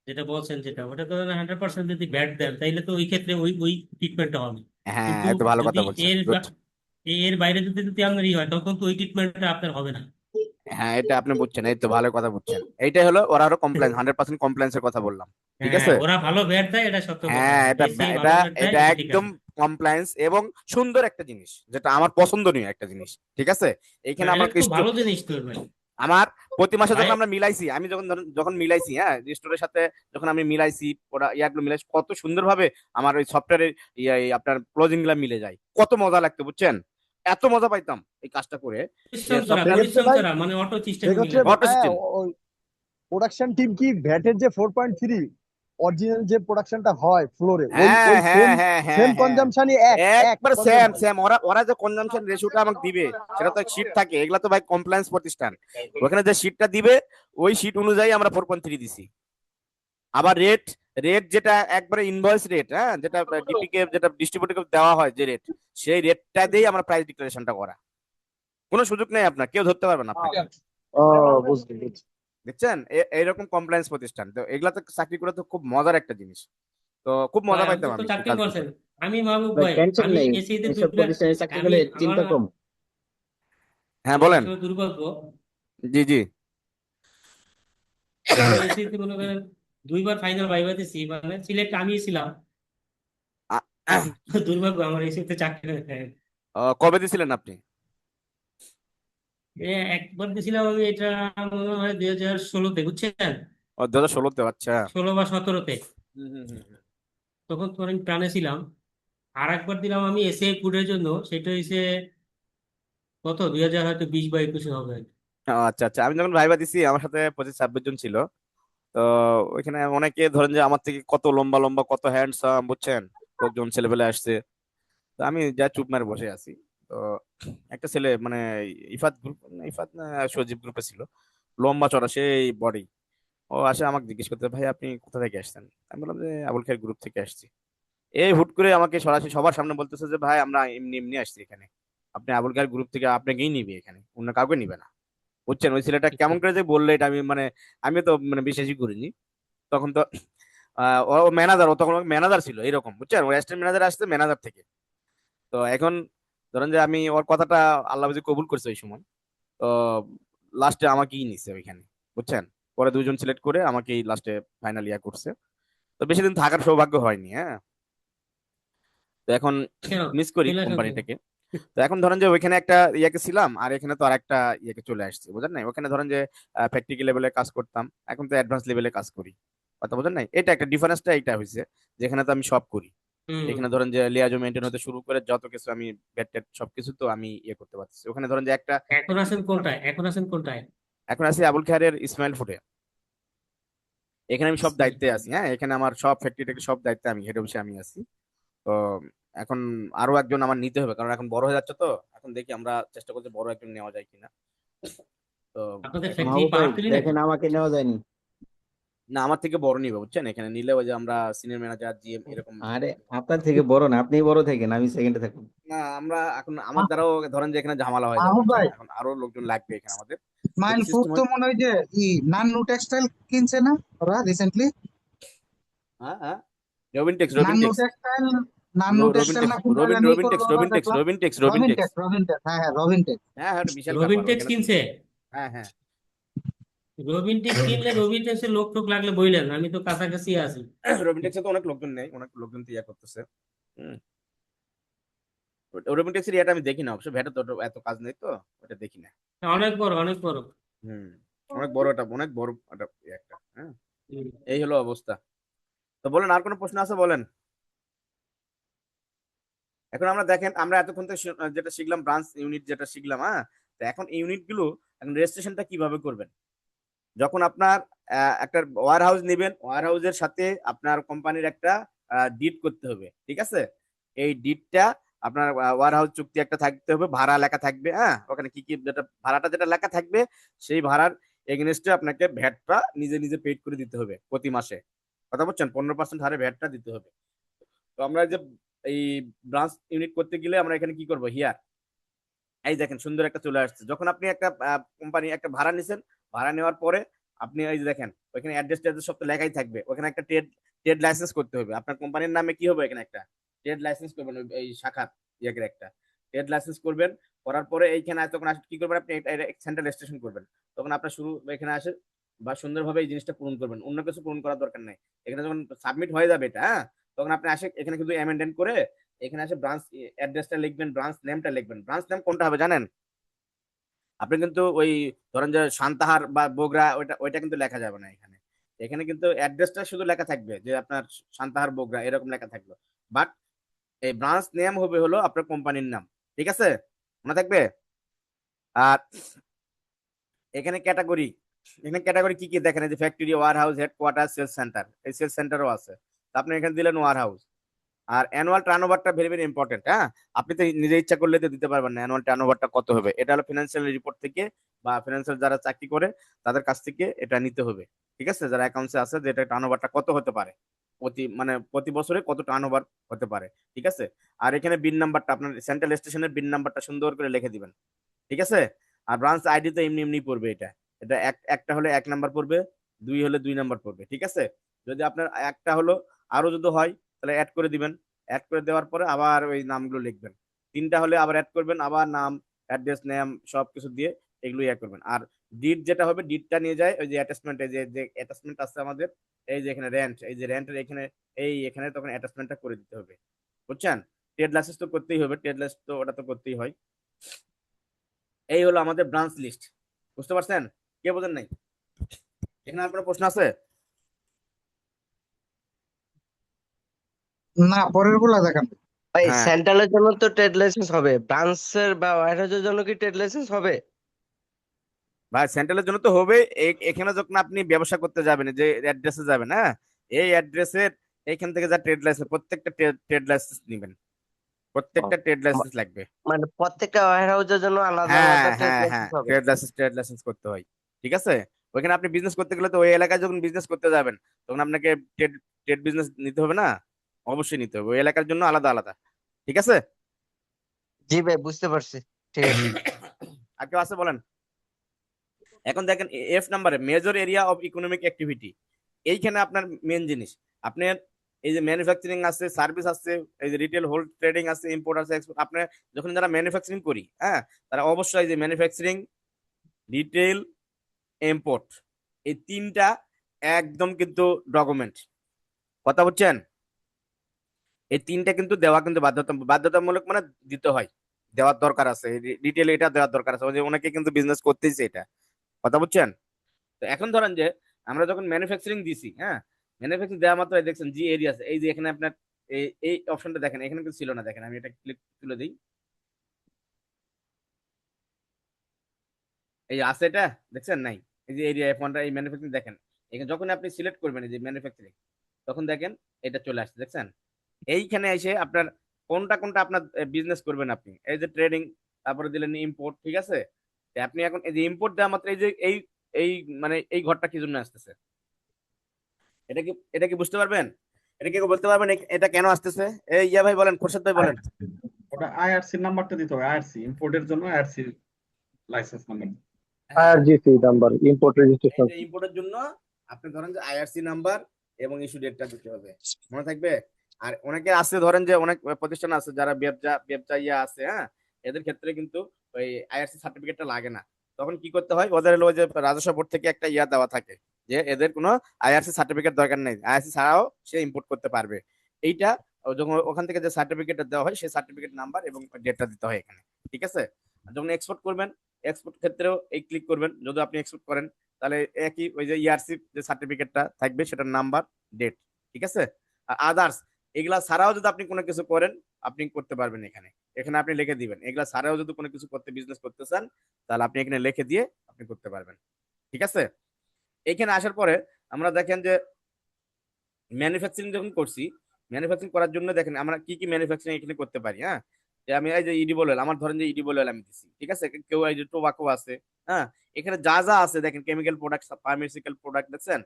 যেটা বলছেন যেটা ওটা তো 100% যদি ব্যাট দেন তাইলে তো ওই ক্ষেত্রে ওই ওই ট্রিটমেন্টটা হবে। হ্যাঁ কিন্তু এত ভালো যদি কথা বলছেন, এর গুড। এর বাইরে যদি যদি আপনার ই হয় তখন তো ওই ট্রিটমেন্টটা আপনার হবে না। হ্যাঁ এটা আপনি বুঝছেন, এই তো ভালো কথা বুঝছেন। এইটাই হলো ওরা আরো কমপ্লেন 100% কমপ্লেন্সের কথা বললাম, ঠিক হ্যাঁ, আছে? ওরা ভালো ব্যাট দেয়, এটা সত্য কথা। হ্যাঁ এটা এসিআই এটা ভালো ব্যাট দেয়, এটা এটা ঠিক একদম আছে। কমপ্লায়েন্স এবং সুন্দর একটা জিনিস, যেটা আমার পছন্দনীয় একটা জিনিস, ঠিক আছে? না, এইখানে এটা আমার তো ভালো জিনিস তো ভাই। আমার প্রতি মাসে ভাই, যখন আমরা মিলাইছি, আমি যখন মিলাইছি, হ্যাঁ স্টোরের সাথে যখন আমি মিলাইছি, ওরা ইয়াগুলো মিলাইছি কত সুন্দরভাবে আমার ওই সফটওয়্যারের আপনার ক্লোজিং গুলা মিলে যায়, কত মজা লাগতো বুঝছেন? এত মজা পাইতাম এই কাজটা করে যে সফটওয়্যার পরিশ্রম ভাই করা মানে অটো সিস্টেম সেক্ষেত্রে মিলে যায়। অটো ভাইয়া সিস্টেম। প্রোডাকশন টিম কি ভ্যাটের যে 4.3 অরিজিনাল যে প্রোডাকশনটা হয় ফ্লোরে ওই হ্যাঁ ওই হ্যাঁ সেম হ্যাঁ হ্যাঁ সেম হ্যাঁ কনজাম্পশনই এক এক একবার সেম কনজাম্পশন সেম ওরা ওরা যে কনজাম্পশন রেশিওটা আমাকে দিবে সেটা তো শীট থাকে, এগুলা তো ভাই কমপ্লায়েন্স প্রতিষ্ঠান, ওখানে যে শীটটা দিবে ওই শীট অনুযায়ী আমরা 4.3 দিছি। আবার রেট রেট যেটা একবারে ইনভয়েস রেট, হ্যাঁ যেটা ডিপিকে যেটা ডিস্ট্রিবিউটরকে দেওয়া হয় যে রেট, সেই রেটটা দিয়েই আমরা প্রাইস ডিক্লারেশনটা করা, কোনো সুযোগ নেই আপনার, কেউ ধরতে পারবে না আপনাকে। ও বুঝলি বুঝলি দেখছেন এইরকম কমপ্লায়েন্স প্রতিষ্ঠান, তো এগুলা তো চাকরি করে তো খুব মজার একটা জিনিস, তো খুব মজা ভাই, আপনি পাইতাম তো আমি এই চাকরি কাজগুলো করছেন। করে। আমি মাহবুব ভাই ভাই, টেনশন আমি নেই, এসিতে এইসব ঢুকলে প্রতিষ্ঠানে চাকরি আমি করলে আমার চিন্তা কম। হ্যাঁ আমার বলেন। আসলে দুর্ভাগ্য, জি জি। আমি এসিতে মনে করেন 2বার ফাইনাল ভাইবা দিছি, মানে সিলেক্ট আমিই ছিলাম। দুর্ভাগ্য আমার এসিতে চাকরি হয়ে যায়। কবে দিছিলেন আপনি? একবার দিছিলাম আমি, এটা মনে হয় 2016-তে, বুঝছেন? 2016-তে? আচ্ছা। 16 বা 17-তে। হুম হুম হুম হুম। তখন তো আমি প্রাণে ছিলাম। আর একবার দিলাম আমি এসিআই ফুডের জন্য, সেটা হয়েছে কত 2020 বা 21 হবে। আচ্ছা আচ্ছা, আমি যখন ভাইবা দিছি আমার সাথে 25-26 জন ছিল। তো ওইখানে অনেকে ধরেন যে আমার থেকে কত লম্বা লম্বা, কত হ্যান্ডসাম, বুঝছেন? লোকজন ছেলেবেলে আসছে, তো আমি যা চুপ মারে বসে আছি। তো একটা ছেলে মানে ইফাত গ্রুপ, ইফাত না সজীব গ্রুপে ছিল, লম্বা চড়া সেই বডি, ও আসে আমাকে জিজ্ঞেস করতে, ভাই আপনি কোথা থেকে আসছেন? আমি বললাম যে আবুল খায়ের গ্রুপ থেকে আসছি। এই হুট করে আমাকে সরাসরি সবার সামনে বলতেছে যে ভাই আমরা এমনি এমনি আসছি এখানে, আপনি আবুল খায়ের গ্রুপ থেকে আপনাকেই নিবে এখানে, অন্য কাউকে নিবে না। বুঝছেন? ওই ছেলেটা কেমন করে যে বললে এটা আমি মানে আমি তো মানে বিশ্বাসই করিনি তখন তো। ও ম্যানেজার, ও তখন ম্যানেজার ছিল এরকম, বুঝছেন? ও অ্যাসিস্ট্যান্ট ম্যানেজার আসছে ম্যানেজার থেকে। তো এখন ধরেন যে আমি ওর কথাটা আল্লাহ বুঝি কবুল করছে ওই সময়। তো লাস্টে আমাকেই নিছে ওইখানে, বুঝছেন? পরে 2জন সিলেক্ট করে আমাকেই লাস্টে ফাইনাল ইয়া করছে। তো বেশি দিন থাকার সৌভাগ্য হয়নি, হ্যাঁ। তো এখন কেন মিস করি চলে আসুন তো। কোম্পানিটাকে। তো এখন ধরেন যে ওইখানে একটা ইয়াকে ছিলাম আর এখানে তো আর একটা ইয়াকে চলে আসছে, বুঝেন নাই? ওখানে ধরেন যে প্র্যাকটিক্যাল লেভেলে কাজ করতাম, এখন তো অ্যাডভান্স লেভেলে কাজ করি। কথা বুঝেন নাই? এটা একটা ডিফারেন্সটা এইটা হয়েছে, যেখানে তো আমি সব করি। এখানে ধরেন যে লিয়াজো মেনটেন হতে শুরু করে যত কিছু আমি ব্যাট ট্যাট সবকিছু তো আমি ইয়ে করতে পারছি। ওখানে ধরেন যে একটা এখন আছেন কোনটায়? এখন আছি আবুল খায়ের ইসমাইল ফুডে। এখানে আমি সব দায়িত্বে আছি। হ্যাঁ, এখানে আমার সব ফ্যাক্টরি থেকে সব দায়িত্বে আমি, হেড অফিসে আমি আছি। তো এখন আরো একজন আমার নিতে হবে, কারণ এখন বড় হয়ে যাচ্ছে। তো এখন দেখি আমরা চেষ্টা করছি বড় একজন নেওয়া যায় কিনা। তো আপনাদের এখন ফ্যাক্টরি পাওয়ারটিলি নাকি? দেখেন আমাকে নেওয়া যায়নি। না, আমার থেকে বড় নিবে, বুঝছেন? এখানে নিলে ওই যে আমরা সিনিয়র ম্যানেজার, জিএম এরকম। আরে আপনার থেকে বড় না, আপনি বড় থাকেন, আমি সেকেন্ডে থাকবো। না, আমরা এখন আমার দ্বারাও ধরেন যে এখানে ঝামেলা হয়ে যাবে, মাহবুব বুঝছেন? ভাই, এখন আরো লোকজন লাগবে এখানে আমাদের। স্মাইল যদি ফুড সিস্টেম তো হয়। মনে হয় যে নান্নু টেক্সটাইল কিনছে না ওরা রিসেন্টলি? হ্যাঁ, হ্যাঁ, Robin Tex, Nannu textile, Nannu Robin textile Tex, না কোনটা জানি রবিন করলো টেক্স, ওরা দেখলাম। Robin Tex. Robin Tex, Robin Tex, হ্যাঁ হ্যাঁ রবিন টেক্স। হ্যাঁ, হ্যাঁ, এটা বিশাল রবিন ব্যাপার টেক্স ওখানে তো। কিনছে? হ্যাঁ, হ্যাঁ। রবিন টেক্স কিনলে রবিন টেক্সের লোক টোক লাগলে বইলেন, আমি তো কাছাকাছি আছি। রবিন টেক্সে তো অনেক লোকজন নেই, অনেক লোকজন তো ইয়া করতেছে। হুম। রবিন টেক্সের ইয়াটা আমি দেখি না অবশ্য, ভ্যাটে তো এত কাজ নেই, তো ওটা দেখি না। অনেক বড়, অনেক বড়। হুম। অনেক বড়, এটা অনেক বড় একটা। হ্যাঁ, হুম। এই হলো অবস্থা। তো বলেন, আর কোনো প্রশ্ন আছে বলেন। এখন আমরা দেখেন, আমরা এতক্ষণ তো যেটা শিখলাম ব্রাঞ্চ ইউনিট যেটা শিখলাম। হ্যাঁ, তো এখন ইউনিট গুলো এখন রেজিস্ট্রেশনটা কিভাবে করবেন? যখন আপনার একটা ওয়ার হাউস নেবেন, ওয়ার হাউসের সাথে আপনার কোম্পানির একটা ডিড করতে হবে, ঠিক আছে? এই ডিডটা আপনার ওয়ার হাউস চুক্তি একটা থাকতে হবে, ভাড়া লেখা থাকবে। হ্যাঁ, ওখানে কি কি যেটা ভাড়াটা যেটা লেখা থাকবে, সেই ভাড়ার এগেনস্টে আপনাকে ভ্যাটটা নিজে নিজে পেড করে দিতে হবে প্রতি মাসে। কথা বলছেন? 15% হারে ভ্যাটটা দিতে হবে। তো আমরা যে এই ব্রাঞ্চ ইউনিট করতে গেলে আমরা এখানে কি করবো? হিয়ার, এই দেখেন সুন্দর একটা চলে আসছে। যখন আপনি একটা কোম্পানি একটা ভাড়া নিছেন, ভাড়া নেওয়ার পরে আপনি এই যে দেখেন ওইখানে অ্যাড্রেস ট্যাড্রেস সব তো লেখাই থাকবে। ওখানে একটা ট্রেড লাইসেন্স করতে হবে। আপনার কোম্পানির নামে কি হবে? এখানে একটা ট্রেড লাইসেন্স করবেন, এই শাখার ইয়াকের একটা ট্রেড লাইসেন্স করবেন। করার পরে এইখানে তখন কি করবেন? আপনি সেন্ট্রাল রেজিস্ট্রেশন করবেন। তখন আপনার শুরু এখানে আসে বা সুন্দরভাবে এই জিনিসটা পূরণ করবেন, অন্য কিছু পূরণ করার দরকার নাই। এখানে যখন সাবমিট হয়ে যাবে এটা, হ্যাঁ, তখন আপনি আসে এখানে কিন্তু অ্যামেন্ডেন্ট করে এখানে আসে ব্রাঞ্চ অ্যাড্রেসটা লিখবেন, ব্রাঞ্চ নেমটা লিখবেন। ব্রাঞ্চ নেম কোনটা হবে জানেন? আপনি কিন্তু ওই ধরেন যে সান্তাহার বা বগুড়া ওইটা কিন্তু লেখা যাবে না এখানে। এখানে কিন্তু অ্যাড্রেসটা শুধু লেখা থাকবে যে আপনার সান্তাহার বগুড়া এরকম লেখা থাকবে। বাট এই ব্রাঞ্চ নেম হবে হলো আপনার কোম্পানির নাম, ঠিক আছে? মনে থাকবে। আর এখানে ক্যাটাগরি কি কি দেখেন, এই যে factory, ware house, headquarter, sales centre. এই সেলস সেন্টারও আছে। তো আপনি এখানে দিলেন ওয়ার হাউস। আর অ্যানুয়াল টার্নওভারটা ভেরি ভেরি ইম্পর্টেন্ট। হ্যাঁ, আপনি তো নিজে ইচ্ছা করলে তো দিতে পারবেন না অ্যানুয়াল টার্নওভারটা কত হবে। এটা হলো ফিনান্সিয়াল রিপোর্ট থেকে বা ফিনান্সিয়াল যারা চাকরি করে তাদের কাছ থেকে এটা নিতে হবে, ঠিক আছে? যারা অ্যাকাউন্টসে আছে, যে এটা টার্নওভারটা কত হতে পারে, প্রতি বছরে কত টার্নওভার হতে পারে, ঠিক আছে? আর এখানে বিন নাম্বারটা আপনার সেন্ট্রাল স্টেশনের বিন নাম্বারটা সুন্দর করে লিখে দিবেন, ঠিক আছে? আর ব্রাঞ্চ আইডি তো এমনি এমনি পড়বে। এটা একটা হলে 1 নাম্বার পড়বে, 2 হলে 2 নাম্বার পড়বে, ঠিক আছে? যদি আপনার একটা হলো আরো যদি হয় তাহলে অ্যাড করে দিবেন। অ্যাড করে দেওয়ার পরে আবার ওই নামগুলো লিখবেন। 3টা হলে আবার অ্যাড করবেন, আবার নাম, অ্যাড্রেস, নেম সবকিছু দিয়ে এগুলো ইয়ে করবেন। আর ডিড যেটা হবে, ডিডটা নিয়ে যায় ওই যে অ্যাটাচমেন্ট, এই যে অ্যাটাচমেন্ট আছে আমাদের, এই যে এখানে রেন্ট, এই যে রেন্টের এখানে তখন অ্যাটাচমেন্টটা করে দিতে হবে, বুঝছেন? ট্রেড লাইসেন্স তো করতেই হবে, ট্রেড লাইসেন্স তো ওটা তো করতেই হয়। এই হলো আমাদের ব্রাঞ্চ লিস্ট, বুঝতে পারছেন? কে বোঝেন নাই? এখানে আর কোনো প্রশ্ন আছে? না, পরের গুলা দেখান। ভাই হ্যাঁ, সেন্ট্রালের জন্য তো ট্রেড লাইসেন্স হবে, ব্রাঞ্চের বা ওয়্যারহাউসের জন্য কি ট্রেড লাইসেন্স হবে? ভাই সেন্ট্রালের জন্য তো হবে। এখানে যখন আপনি ব্যবসা করতে যাবেন, যে অ্যাড্রেসে যাবেন, হ্যাঁ, এই অ্যাড্রেসের এইখান থেকে যা ট্রেড লাইসেন্স, প্রত্যেকটা ট্রেড লাইসেন্স নেবেন, প্রত্যেকটা ট্রেড লাইসেন্স লাগবে। মানে প্রত্যেকটা ওয়্যারহাউসের জন্য আলাদা হ্যাঁ, আলাদা ট্রেড হ্যাঁ, হ্যাঁ, লাইসেন্স হবে। ট্রেড লাইসেন্স করতে হয়, ঠিক আছে? ওইখানে আপনি বিজনেস করতে গেলে তো ওই এলাকায় যখন বিজনেস করতে যাবেন তখন আপনাকে ট্রেড ট্রেড বিজনেস নিতে হবে না? অবশ্যই নিতে হবে, ওই এলাকার জন্য আলাদা আলাদা, ঠিক আছে? জি ভাই, বুঝতে পারছি। ঠিক আছে। আর কেউ আছে বলেন। এখন দেখেন এফ নাম্বারে major area of economic activity. এইখানে আপনার মেন জিনিস, আপনার এই যে ম্যানুফ্যাকচারিং আছে, সার্ভিস আছে, এই যে রিটেল হোল ট্রেডিং আছে, ইম্পোর্ট আছে, এক্সপোর্ট। আপনার যখন যারা ম্যানুফ্যাকচারিং করি, হ্যাঁ, তারা অবশ্যই যে ম্যানুফ্যাকচারিং, রিটেল, ইম্পোর্ট, এই 3টা একদম কিন্তু ডকুমেন্ট। কথা বুঝছেন? এই 3টা কিন্তু দেওয়া কিন্তু বাধ্যতামূলক, মানে দিতে হয়। দেওয়ার দরকার আছে, ডিটেল এটা দেওয়ার দরকার আছে, ওই যে অনেকে কিন্তু বিজনেস করতেইছে এটা, কথা বুঝছেন? তো এখন ধরেন যে আমরা যখন ম্যানুফ্যাকচারিং দিছি, হ্যাঁ, ম্যানুফ্যাকচারিং দেওয়া মাত্র দেখছেন জি এরিয়াস, এই যে এখানে আপনার এই অপশনটা দেখেন, এখানে কিন্তু ছিল না, দেখেন আমি এটা ক্লিক তুলে দিই, এই যে আছে এটা, দেখছেন নাই? এই যে এরিয়া F1টা এই ম্যানুফ্যাকচারিং দেখেন, এখানে যখন আপনি সিলেক্ট করবেন এই যে ম্যানুফ্যাকচারিং, তখন দেখেন এটা চলে আসছে, দেখছেন? এইখানে এসে আপনার কোনটা কোনটা আপনার বিজনেস করবেন আপনি, এই যে ট্রেডিং, তারপরে দিলেন ইম্পোর্ট, ঠিক আছে? তো আপনি এখন এই যে ইম্পোর্ট দেওয়া মাত্র এই যে এই মানে এই ঘরটা কি জন্য আসতেছে, এটা কি বুঝতে পারবেন? এটা কি বলতে পারবেন এটা কেন আসতেছে? এই ইয়া ভাই বলেন, খোরশেদ ভাই বলেন। ওটা আইআরসি নাম্বারটা দিতে হবে, আইআরসি ইম্পোর্টের জন্য IRC licence number. IRGC number, import registration. এটা ইম্পোর্টের জন্য আপনি ধরেন যে আইআরসি নাম্বার এবং ইস্যু ডেটটা দিতে হবে, মনে থাকবে? আর অনেকে আছে ধরেন যে অনেক প্রতিষ্ঠান আছে যারা ব্যবসা ইয়া আছে, হ্যাঁ, এদের ক্ষেত্রে কিন্তু ওই আইআরসি সার্টিফিকেটটা লাগে না। তখন কি করতে হয়, ওদের হলো যে রাজস্ব বোর্ড থেকে একটা ইয়া দেওয়া থাকে যে এদের কোনো আইআরসি সার্টিফিকেট দরকার নেই, আইআরসি ছাড়াও সে ইম্পোর্ট করতে পারবে। এইটা যখন ওখান থেকে যে সার্টিফিকেটটা দেওয়া হয় সেই সার্টিফিকেট নাম্বার এবং ডেটটা দিতে হয় এখানে, ঠিক আছে? আর যখন এক্সপোর্ট করবেন, এক্সপোর্ট ক্ষেত্রেও এই ক্লিক করবেন, যদি আপনি এক্সপোর্ট করেন তাহলে একই ওই যে ইআরসি যে সার্টিফিকেটটা থাকবে সেটার নাম্বার, ডেট, ঠিক আছে? আর আদার্স এগুলা ছাড়াও যদি আপনি কোনো কিছু করেন, আপনি করতে পারবেন এখানে, এখানে আপনি লিখে দিবেন এগুলা ছাড়াও যদি কোনো কিছু করতে বিজনেস করতে চান, তাহলে আপনি এখানে লিখে দিয়ে আপনি করতে পারবেন, ঠিক আছে? এখানে আসার পরে আমরা দেখেন যে ম্যানুফ্যাকচারিং যখন করছি, ম্যানুফ্যাকচারিং করার জন্য দেখেন আমরা কি কি ম্যানুফ্যাকচারিং এখানে করতে পারি, হ্যাঁ? যে আমি এই যে ইডিবল অয়েল, আমার ধরেন যে ইডিবল অয়েল আমি দিছি, ঠিক আছে? কেউ এই যে টোবাকো আছে, হ্যাঁ, এখানে যা যা আছে দেখেন, কেমিক্যাল প্রোডাক্ট, ফার্মাসিউটিক্যাল প্রোডাক্ট, দেখছেন?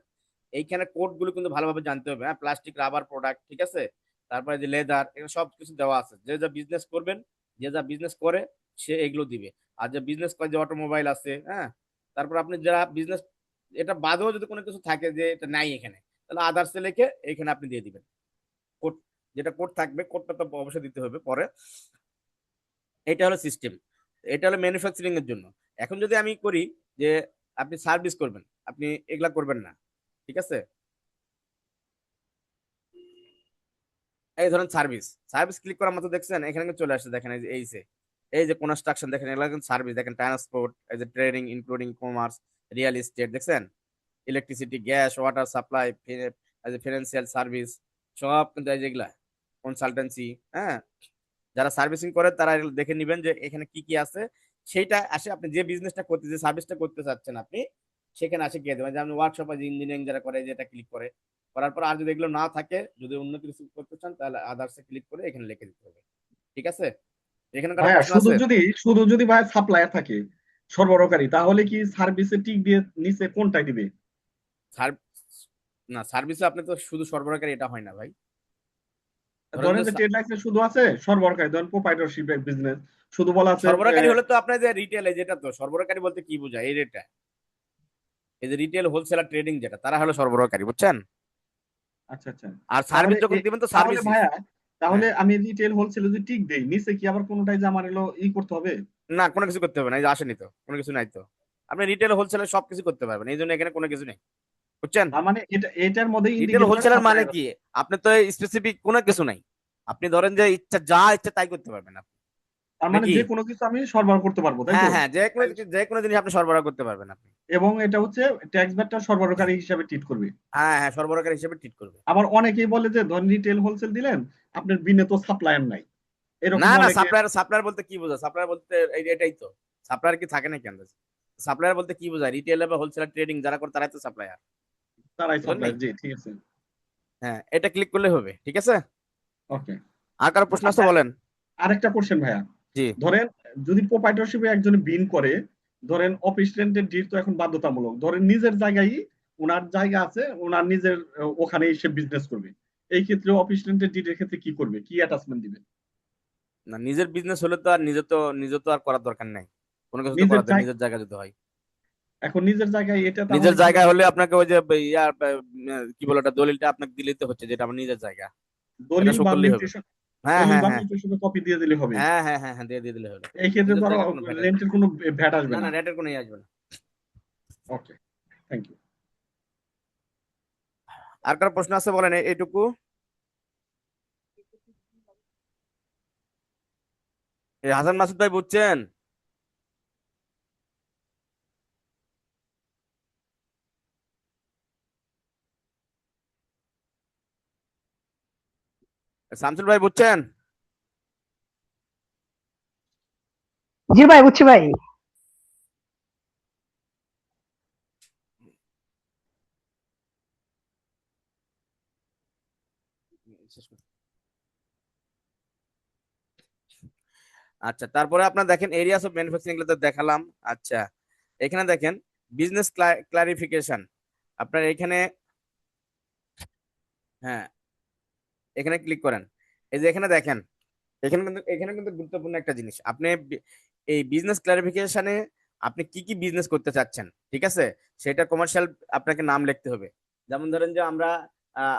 এইখানে কোড গুলো কিন্তু ভালোভাবে জানতে হবে, হ্যাঁ, প্লাস্টিক, রাবার প্রোডাক্ট, ঠিক আছে? তারপরে যে লেদার, এগুলো সব কিছু দেওয়া আছে, যে যা বিজনেস করবেন, যে যা বিজনেস করে সে এগুলো দিবে। আর যে বিজনেস করে, যে অটোমোবাইল আছে, হ্যাঁ, তারপর আপনি যারা বিজনেস, এটা বাদেও যদি কোনো কিছু থাকে যে এটা নাই এখানে, তাহলে আদার্সে লিখে এখানে আপনি দিয়ে দিবেন কোড, যেটা কোড থাকবে কোডটা তো অবশ্যই দিতে হবে পরে। এটা হলো সিস্টেম, এটা হলো ম্যানুফ্যাকচারিং এর জন্য। এখন যদি আমি করি যে আপনি সার্ভিস করবেন, আপনি এগুলা করবেন না, ঠিক আছে? এই ধরেন সার্ভিস, সার্ভিস ক্লিক করার মতো দেখছেন এখানে কিন্তু চলে আসছে, দেখেন এই যে কনস্ট্রাকশন, দেখেন এগুলো কিন্তু সার্ভিস, দেখেন ট্রান্সপোর্ট, এই যে trading including commerce, real estate, দেখছেন? Electricity, gas, water supply, financial service, সব কিন্তু এই যেগুলা কনসালটেন্সি, হ্যাঁ, যারা সার্ভিসিং করে তারা এগুলো দেখে নিবেন যে এখানে কি কি আছে, সেইটা আসে আপনি যে বিজনেসটা করতে, যে সার্ভিসটা করতে চাচ্ছেন আপনি, সেখানে আসে গিয়ে দেবেন। যেমন ওয়ার্কশপ আছে, ইঞ্জিনিয়ারিং যারা করে, যেটা ক্লিক করে, করার পর আর যদি এগুলো না থাকে, যদি অন্য কিছু করতে চান, তাহলে আদার্সে ক্লিক করে এখানে লিখে দিতে হবে, ঠিক আছে? এখানে কারো ভাইয়া প্রশ্ন শুধু আছে? যদি ভাই সাপ্লায়ার থাকে, সরবরাহকারী, তাহলে কি সার্ভিসে টিক দিয়ে নিচে কোনটা দিবে? না, সার্ভিসে আপনি তো শুধু সরবরাহকারী এটা হয় না ভাই, ধরেন ধরেন যে যে ট্রেড লাইসেন্স শুধু আছে, সরবরাহকারী ধরেন প্রোপাইটরশিপ বিজনেস শুধু বলা আছে। সরবরাহকারী হলে তো আপনার যে রিটেল, যেটা তো সরবরাহকারী বলতে কি বোঝায়, এই রেটটা, এই যে রিটেল হোলসেলার ট্রেডিং যেটা, তারা হলো সরবরাহকারী, বুঝছেন? আচ্ছা আচ্ছা। আর তাহলে সার্ভিস যখন দিবেন তো তাহলে সার্ভিস, ভাইয়া, তাহলে হ্যাঁ, আমি রিটেল হোলসেলে যদি টিক দেই, নিচে কি আবার কোনোটাই যে আমার এলো করতে হবে? না কোনো কিছু করতে হবে না, এই যে আসেনি তো, কোনো কিছু নাই তো, আপনি রিটেল হোলসেলার সবকিছু করতে পারবেন, এই জন্য এখানে কোনো কিছু নেই, বুঝছেন? তার মানে এটার মধ্যে রিটেল ইন্ডিকেট করে হোলসেলার মানে সাপ্লায়ার। কি, আপনি তো স্পেসিফিক কোনো কিছু নাই, আপনি ধরেন যে ইচ্ছা তাই করতে পারবেন আপনি, তার মানে নাকি? যে কোনো কিছু আমি সরবরাহ করতে পারবো, তাই হ্যাঁ তো? হ্যাঁ, যে কোনো জিনিস আপনি সরবরাহ করতে পারবেন আপনি। এবং এটা হচ্ছে ট্যাক্স ব্যাটটা সরবরাহকারী হিসাবে ট্রিট করবে। হ্যাঁ হ্যাঁ, সরবরাহকারী হিসেবে ট্রিট করবে। আবার অনেকেই বলে যে ধরেন রিটেল হোলসেল দিলেন, আপনার বিনে তো সাপ্লায়ার নাই, এরকম না অনেকে। সাপ্লায়ার বলতে কি বোঝায়, সাপ্লায়ার বলতে এটাই তো, সাপ্লায়ার কি থাকে নাকি আন্দাজ? সাপ্লায়ার বলতে কি বোঝায়, রিটেল বা হোলসেলার ট্রেডিং যারা করে তারাই তো সাপ্লায়ার, তারাই বুঝলেন নাই? সাপ্লায়ার, জি ঠিক আছে। হ্যাঁ, এটা ক্লিক করলে হবে, ঠিক আছে? ওকে। আর কারো প্রশ্ন আছে আচ্ছা, বলেন। আরেকটা কোশ্চেন ভাইয়া, জি, ধরেন যদি প্রোপাইটরশিপে একজন বিন করে, ধরেন অফিস রেন্টের ডিড তো এখন বাধ্যতামূলক, ধরেন নিজের জায়গায় ওনার জায়গা আছে, ওনার নিজের ওখানেই সে বিজনেস করবে, এই ক্ষেত্রে অফিস রেন্টের ডিডের ক্ষেত্রে কি করবে, কি অ্যাটাচমেন্ট দিবে? না নিজের বিজনেস হলে তো আর নিজে তো আর করার দরকার নাই, কোনো কিছু তো নিজের করাতে, জায়গা, নিজের জায়গা যদি হয়, এখন নিজের জায়গায় এটা নিজের তাহলে কি জায়গা হলে আপনাকে ওই যে কি বলে ওটা, দলিলটা আপনাকে দিলেই হচ্ছে, যেটা আমার নিজের জায়গা, এটা দলিল শো বা করলেই হবে। মিউটেশন, হ্যাঁ দলিল হ্যাঁ বা হ্যাঁ মিউটেশনের কপি দিয়ে দিলে হবে? হ্যাঁ হ্যাঁ হ্যাঁ হ্যাঁ, দিয়ে দিলে হবে, এই ক্ষেত্রে নিজের ধরো জায়গা কোনো ভ্যাট আসবে রেন্টের কোনো ভ্যাট আসবে না, না। না রেটের কোনো আসবে না। ওকে, থ্যাংক ইউ। আর কারো প্রশ্ন আছে বলেন, এইটুকু। এই হাসান মাসুদ ভাই বুঝছেন? শামসুল ভাই বুঝছেন? জি ভাই, বুঝছি ভাই। আচ্ছা, তারপরে আপনার দেখেন এরিয়াস অফ ম্যানুফ্যাকচারিং গুলো তো দেখালাম। আচ্ছা, এখানে দেখেন বিজনেস ক্লারিফিকেশন। আপনার এখানে, হ্যাঁ, এখানে ক্লিক করেন। এই যে এখানে দেখেন, এখানে কিন্তু গুরুত্বপূর্ণ একটা জিনিস, আপনি এই বিজনেস ক্লারিফিকেশনে আপনি কি কি বিজনেস করতে চাচ্ছেন, ঠিক আছে, সেটা কমার্শিয়াল আপনাকে নাম লিখতে হবে। যেমন ধরেন যে আমরা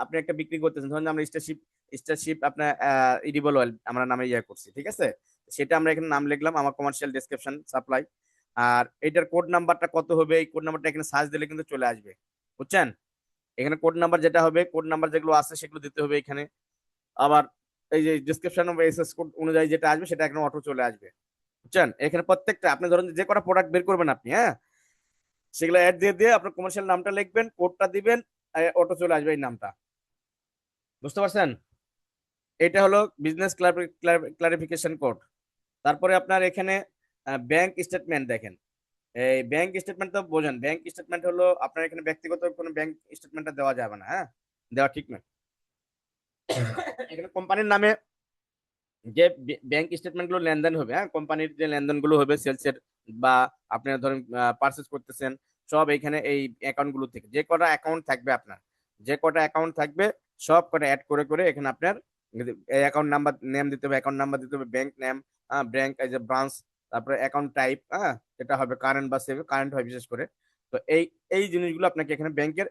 আপনি একটা বিক্রি করতেছেন, ধরেন যে আমরা স্টারশিপ আপনার ইডিবল অয়েল আমরা নামে ইয়ে করছি, ঠিক আছে, সেটা আমরা এখানে নাম লিখলাম, আমার কমার্শিয়াল ডেসক্রিপশন সাপ্লাই। আর এটার কোড নাম্বারটা কত হবে, এই কোড নাম্বারটা এখানে সার্চ দিলে কিন্তু চলে আসবে, বুঝছেন? এখানে কোড নাম্বার যেটা হবে, কোড নাম্বার যেগুলো আছে সেগুলো দিতে হবে এখানে। আবার এই যে ডিসক্রিপশন বা এসএস কোড অনুযায়ী যেটা আসবে সেটা এখানে অটো চলে আসবে, বুঝছেন? এখানে প্রত্যেকটা আপনি ধরেন যে কটা প্রোডাক্ট বের করবেন আপনি, হ্যাঁ, সেগুলো অ্যাড দিয়ে দিয়ে আপনার কমার্শিয়াল নামটা লিখবেন, কোডটা দিবেন, অটো চলে আসবে এই নামটা, বুঝতে পারছেন? এটা হলো বিজনেস ক্লারিফিকেশন কোড। তারপরে আপনার এখানে ব্যাংক স্টেটমেন্ট দেখেন। এই ব্যাংক স্টেটমেন্ট তো বোঝেন, ব্যাংক স্টেটমেন্ট হলো আপনার এখানে ব্যক্তিগত কোনো ব্যাংক স্টেটমেন্টটা দেওয়া যাবে না, হ্যাঁ, দেওয়া ঠিক নয়। এখানে কোম্পানির নামে যে ব্যাংক স্টেটমেন্ট গুলো লেনদেন হবে, হ্যাঁ, কোম্পানির যে লেনদেন গুলো হবে সেলস এর বা আপনি ধরেন পারচেজ করতেছেন, সব এখানে এই অ্যাকাউন্ট গুলো থেকে যে কটা অ্যাকাউন্ট থাকবে আপনার, যে কটা অ্যাকাউন্ট থাকবে সব কটা অ্যাড করে করে এখানে আপনার অ্যাকাউন্ট নাম্বার নেম দিতে হবে, অ্যাকাউন্ট নাম্বার দিতে হবে, ব্যাংক নেম, ব্যাংক এই যে ব্রাঞ্চ, তারপরে অ্যাকাউন্ট টাইপ, হ্যাঁ, যেটা হবে কারেন্ট বা সেভ, কারেন্ট হয় বিশেষ করে। তো এই এই জিনিসগুলো আপনাকে এখানে ব্যাংকের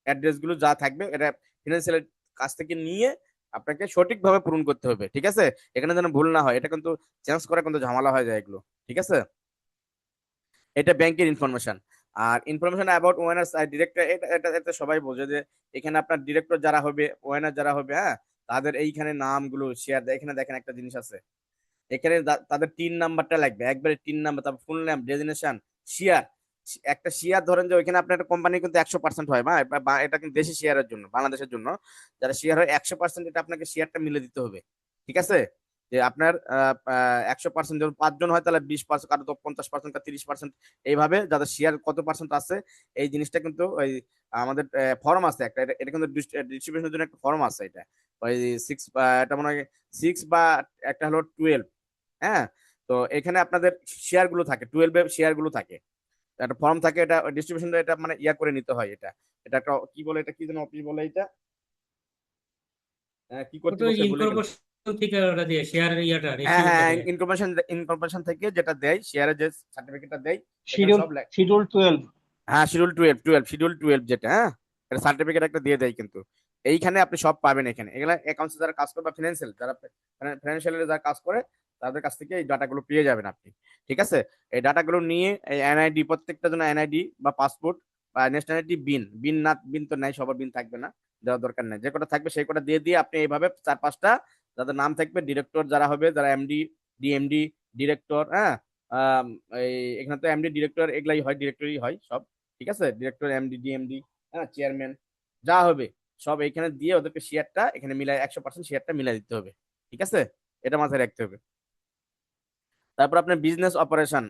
অ্যাড্রেস গুলো যা থাকবে এটা ফিনান্সিয়াল কাছ থেকে নিয়ে আপনাকে সঠিকভাবে পূরণ করতে হবে, ঠিক আছে? এখানে যেন ভুল না হয়, এটা কিন্তু চেঞ্জ করা কিন্তু ঝামেলা হয়ে যায় এগুলো, ঠিক আছে? এটা ব্যাংকের ইনফরমেশন। আর ইনফরমেশন অ্যাবাউট ওয়েনার্স ডিরেক্টর, এটা এটা এটা সবাই বোঝে যে এখানে আপনার ডিরেক্টর যারা হবে, ওয়েনার যারা হবে, হ্যাঁ, তাদের এইখানে নামগুলো শেয়ার, এখানে দেখেন একটা জিনিস আছে, এখানে তাদের টিন নাম্বারটা লাগবে, একবারে টিন নাম্বার, তারপর ফুল নেম, ডেজিনেশন, শেয়ার। একটা শেয়ার ধরেন যে ওইখানে আপনার একটা কোম্পানি কিন্তু 100% হয়, বা এটা কিন্তু দেশি শেয়ারের জন্য, বাংলাদেশের জন্য যারা শেয়ার হয় 100%, এটা আপনাকে শেয়ারটা মিলে দিতে হবে, ঠিক আছে? যে আপনার 100% যখন 5 জন হয় তাহলে 20%, কারো তো 50%, 30%, এইভাবে যাদের শেয়ার কত পার্সেন্ট আছে এই জিনিসটা কিন্তু ওই আমাদের ফর্ম আছে একটা, এটা কিন্তু ডিস্ট্রিবিউশনের জন্য একটা ফর্ম আছে, এটা ওই 6, এটা মনে হয় 6 বা একটা হলো 12, হ্যাঁ। তো এখানে আপনাদের শেয়ার গুলো থাকে, 12 শেয়ার গুলো থাকে, একটা ফর্ম থাকে, এটা ডিস্ট্রিবিউশন এটা মানে ইয়া করে নিতে হয়, এটা এটা একটা কি বলে, এটা কি যেন অফিস বলে, এটা কি ওটা কর্তৃপক্ষ বলে গেল, ইনকর্পোরেশন থেকে ওটা দিয়ে শেয়ার ইয়াটা হ্যাঁ রেশিওটা হ্যাঁ, দেয়। ইনফরমেশন থেকে যেটা দেয়, শেয়ারের যে সার্টিফিকেটটা দেয় এখানে শিডিউল সব শিডিউল 12। হ্যাঁ, শিডিউল 12 যেটা, হ্যাঁ, এটা সার্টিফিকেট একটা দিয়ে দেয় কিন্তু। এইখানে আপনি সব পাবেন, এখানে এগুলা অ্যাকাউন্টস যারা কাজ করে বা ফিনান্সিয়াল যারা যারা কাজ করে তাদের কাছ থেকে এই ডাটাগুলো পেয়ে যাবেন আপনি, ঠিক আছে? এই ডাটাগুলো নিয়ে এই এনআইডি, প্রত্যেকটা জন্য এনআইডি বা পাসপোর্ট বা ন্যাশনালিটি, বিন তো নাই, সবার বিন থাকবে না, দেওয়ার দরকার নেই, যে কটা থাকবে সেই কটা দিয়ে দিয়ে আপনি এইভাবে 4-5টা যাদের নাম থাকবে, ডিরেক্টর যারা হবে, যারা এমডি, ডিএমডি, ডিরেক্টর, হ্যাঁ, আম, এই এখানে তো এমডি ডিরেক্টর এগুলাই হয়, ডিরেক্টরই হয় সব, ঠিক আছে? ডিরেক্টর, এমডি, ডিএমডি, হ্যাঁ, চেয়ারম্যান যা হবে সব এখানে দিয়ে ওদেরকে শেয়ারটা এখানে মিলাই 100% শেয়ারটা মিলাই দিতে হবে, ঠিক আছে? এটা মাথায় রাখতে হবে। তারপর আপনার বিজনেস অপারেশন,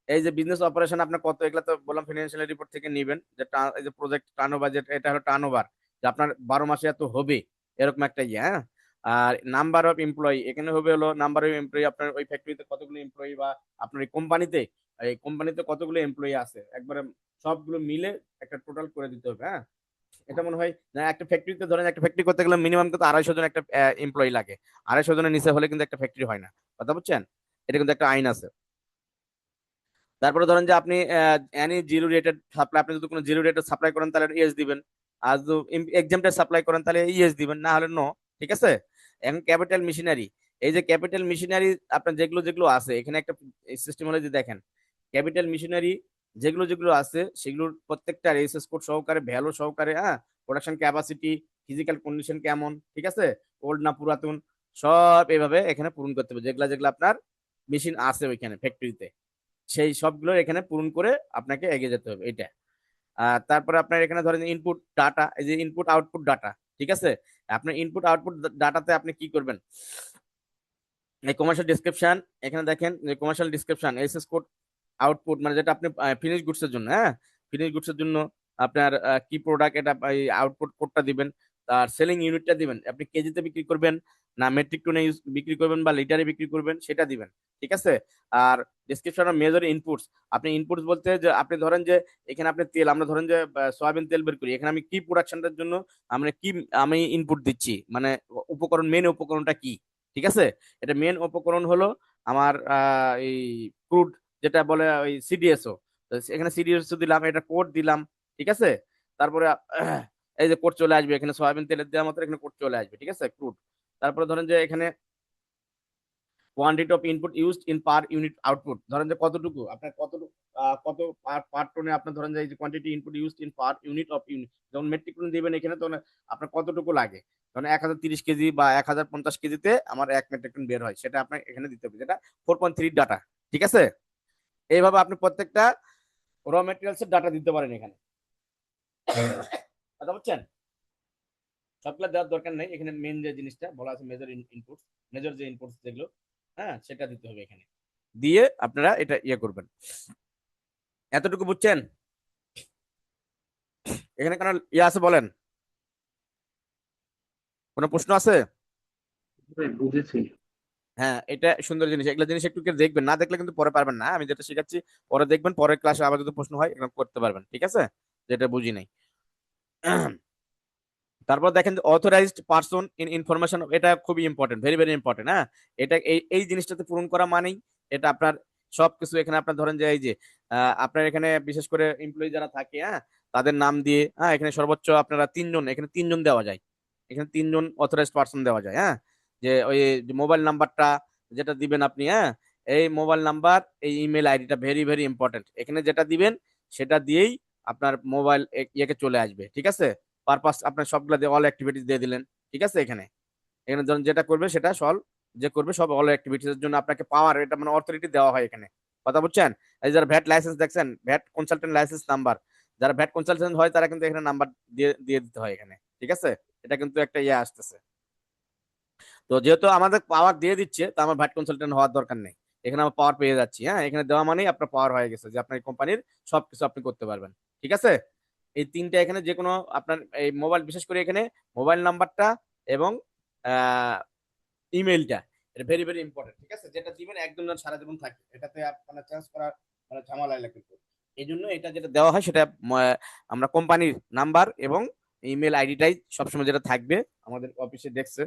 এই যে বিজনেস অপারেশন আপনার কত, এগুলো তো বললাম ফিনান্সিয়াল রিপোর্ট থেকে নেবেন, যে এই যে প্রজেক্ট টার্নওভার, যেটা এটা হলো টার্নওভার, যে আপনার 12 মাসে এত হবে, এরকম একটা ইয়ে, হ্যাঁ। আর নাম্বার অফ এমপ্লয়ি এখানে হবে হলো নাম্বার অফ এমপ্লয়ি, আপনার ওই ফ্যাক্টরিতে কতগুলো এমপ্লয়ি বা আপনার এই কোম্পানিতে কতগুলো এমপ্লয়ি আছে, একবারে সবগুলো মিলে একটা টোটাল করে দিতে হবে, হ্যাঁ। এটা মনে হয় না, একটা ফ্যাক্টরিতে ধরেন একটা ফ্যাক্টরি করতে গেলে মিনিমাম কিন্তু 250 জন একটা এমপ্লয়ি লাগে, 250 জনের নিচে হলে কিন্তু একটা ফ্যাক্টরি হয় না, কথা বুঝছেন? এটা কিন্তু একটা আইন আছে। তারপরে ধরেন যে আপনি এনি জিরো রেটেড সাপ্লাই, আপনি যদি কোনো জিরো রেটেড সাপ্লাই করেন তাহলে ইয়েস দিবেন, আর যদি এক্সাম্পটেড সাপ্লাই করেন তাহলে ইয়েস দিবেন, না হলে নো, ঠিক আছে? এখন ক্যাপিটাল মেশিনারি, এই যে ক্যাপিটাল মেশিনারি আপনার যেগুলো যেগুলো আছে এখানে একটা সিস্টেম হলো যে দেখেন, ক্যাপিটাল মেশিনারি যেগুলো যেগুলো আছে সেগুলোর প্রত্যেকটা রেসেস কোড সহকারে, ভ্যালু সহকারে, হ্যাঁ, প্রোডাকশন ক্যাপাসিটি, ফিজিক্যাল কন্ডিশন কেমন, ঠিক আছে, ওল্ড না পুরাতন, সব এভাবে এখানে পূরণ করতে হবে, যেগুলা যেগুলা আপনার মেশিন আছে ওইখানে ফ্যাক্টরিতে, সেই সবগুলো এখানে পূরণ করে আপনাকে এগিয়ে যেতে হবে এটা। আর তারপরে আপনার এখানে ধরেন ইনপুট ডাটা, এই যে ইনপুট আউটপুট ডাটা, ঠিক আছে। আপনার ইনপুট আউটপুট ডাটাতে আপনি কি করবেন, এই কমার্শিয়াল ডিসক্রিপশন, এখানে দেখেন যে commercial description SS code output, মানে যেটা আপনি ফিনিশ গুডসের জন্য, হ্যাঁ ফিনিশ গুডসের জন্য আপনার কি প্রোডাক্ট, এটা আউটপুট কোডটা দিবেন। আর সেলিং ইউনিটটা দিবেন, আপনি কেজিতে বিক্রি করবেন না মেট্রিক টনে বিক্রি করবেন বা লিটারে বিক্রি করবেন সেটা দিবেন, ঠিক আছে। আর ডিসক্রিপশন অফ মেজর ইনপুটস, আপনি ইনপুটস বলতে যে আপনি ধরেন যে এখানে আপনি তেল, আমরা ধরেন যে সয়াবিন তেল বের করি, এখানে আমি কি প্রোডাকশনটার জন্য আমি ইনপুট দিচ্ছি, মানে উপকরণ, মেন উপকরণটা কি, ঠিক আছে। এটা মেন উপকরণ হলো আমার এই ক্রুড, যেটা বলে ওই সিডিএসও, এখানে সিডিএসও দিলাম, এটা কোড দিলাম, ঠিক আছে। তারপরে এই যে কোড চলে আসবে এখানে, সয়াবিন তেলের দেওয়া মতো এখানে কোড চলে আসবে, ঠিক আছে, ক্রুড। তারপরে ধরেন যে এখানে quantity of input used in per unit output, ধরেন যে কতটুকু আপনার কতটুকু কত পার টনে আপনার ধরেন যে এই যে quantity input used in per unit of unit, যখন মেট্রিক টন দিবেন এখানে তখন আপনার কতটুকু লাগে, ধরেন 1030 কেজি বা 1050 কেজিতে আমার 1 মেট্রিক টন বের হয়, সেটা আপনার এখানে দিতে হবে, যেটা 4.3 ডাটা, ঠিক আছে। এইভাবে আপনি প্রত্যেকটা র মেটেরিয়ালস এর ডাটা দিতে পারেন এখানে, কথা বুঝছেন। সবগুলো দেওয়ার দরকার নেই, এখানে মেন যে জিনিসটা বলা আছে মেজর ইনপুটস, মেজর যে ইনপুটস যেগুলো, হ্যাঁ সেটা দিতে হবে এখানে, দিয়ে আপনারা এটা ইয়ে করবেন। এতটুকু বুঝছেন? এখানে কোনো ইয়ে আছে বলেন, কোনো প্রশ্ন আছে? বুঝেছি। হ্যাঁ, এটা সুন্দর জিনিস, এগুলো জিনিস একটু করে দেখবেন, না দেখলে কিন্তু পরে পারবেন না। আমি যেটা শেখাচ্ছি পরে দেখবেন, পরের ক্লাসে আবার যদি প্রশ্ন হয় এরকম করতে পারবেন, ঠিক আছে, যেটা বুঝি নাই। তারপর দেখেন অথরাইজড পারসন ইন ইনফরমেশন, এটা খুবই ইম্পর্টেন্ট, ভেরি ভেরি ইম্পর্টেন্ট। হ্যাঁ, এটা এই জিনিসটাতে পূরণ করা মানেই এটা আপনার সবকিছু এখানে আপনার ধরেন যে এই যে আপনার এখানে বিশেষ করে এমপ্লয়ি যারা থাকে, হ্যাঁ তাদের নাম দিয়ে, হ্যাঁ এখানে সর্বোচ্চ আপনারা 3 জন, এখানে 3 জন দেওয়া যায়, এখানে 3 জন অথরাইজড পারসন দেওয়া যায়। হ্যাঁ, যে ওই মোবাইল নাম্বারটা যেটা দিবেন আপনি, হ্যাঁ এই মোবাইল নাম্বার, এই ইমেল আইডিটা ভেরি ভেরি ইম্পর্টেন্ট, এখানে যেটা দিবেন সেটা দিয়েই আপনার মোবাইল ইয়েকে চলে আসবে, ঠিক আছে। পারপাস আপনার সবগুলা দিয়ে অল অ্যাক্টিভিটিস দিয়ে দিলেন, ঠিক আছে। এখানে এখানে যখন যেটা করবে সেটা যে করবে সব অল অ্যাক্টিভিটিস এর জন্য আপনাকে পাওয়ার, এটা মানে অথরিটি দেওয়া হয় এখানে, কথা বুঝছেন। এই যারা ভ্যাট লাইসেন্স দেখছেন, ভ্যাট কনসালটেন্ট লাইসেন্স নাম্বার, যারা ভ্যাট কনসালটেন্ট হয় তারা কিন্তু এখানে নাম্বার দিয়ে দিয়ে দিতে হয় এখানে, ঠিক আছে। এটা কিন্তু একটা ইয়ে আসতেছে, তো যেহেতু আমাদের পাওয়ার দিয়ে দিচ্ছে তো আমার ভ্যাট কনসালটেন্ট হওয়ার দরকার নেই, এখানে আমার পাওয়ার পেয়ে যাচ্ছি। হ্যাঁ, এখানে দেওয়া মানেই আপনার পাওয়ার হয়ে গেছে, যে আপনার কোম্পানির সবকিছু আপনি করতে পারবেন, ঠিক আছে। এই তিনটা এখানে যে কোনো আপনার এই মোবাইল, বিশেষ করে এখানে মোবাইল নাম্বারটা এবং ইমেলটা, এটা ভেরি ভেরি ইম্পর্টেন্ট, ঠিক আছে। যেটা দিবেন একদম যেন সারা জীবন থাকে, এটাতে আপনার চেঞ্জ করার মানে ঝামেলা লাগে কিন্তু, এই জন্য এটা যেটা দেওয়া হয় সেটা আমরা কোম্পানির নাম্বার এবং ইমেল আইডিটাই সবসময় যেটা থাকবে আমাদের অফিসে ডেস্কে,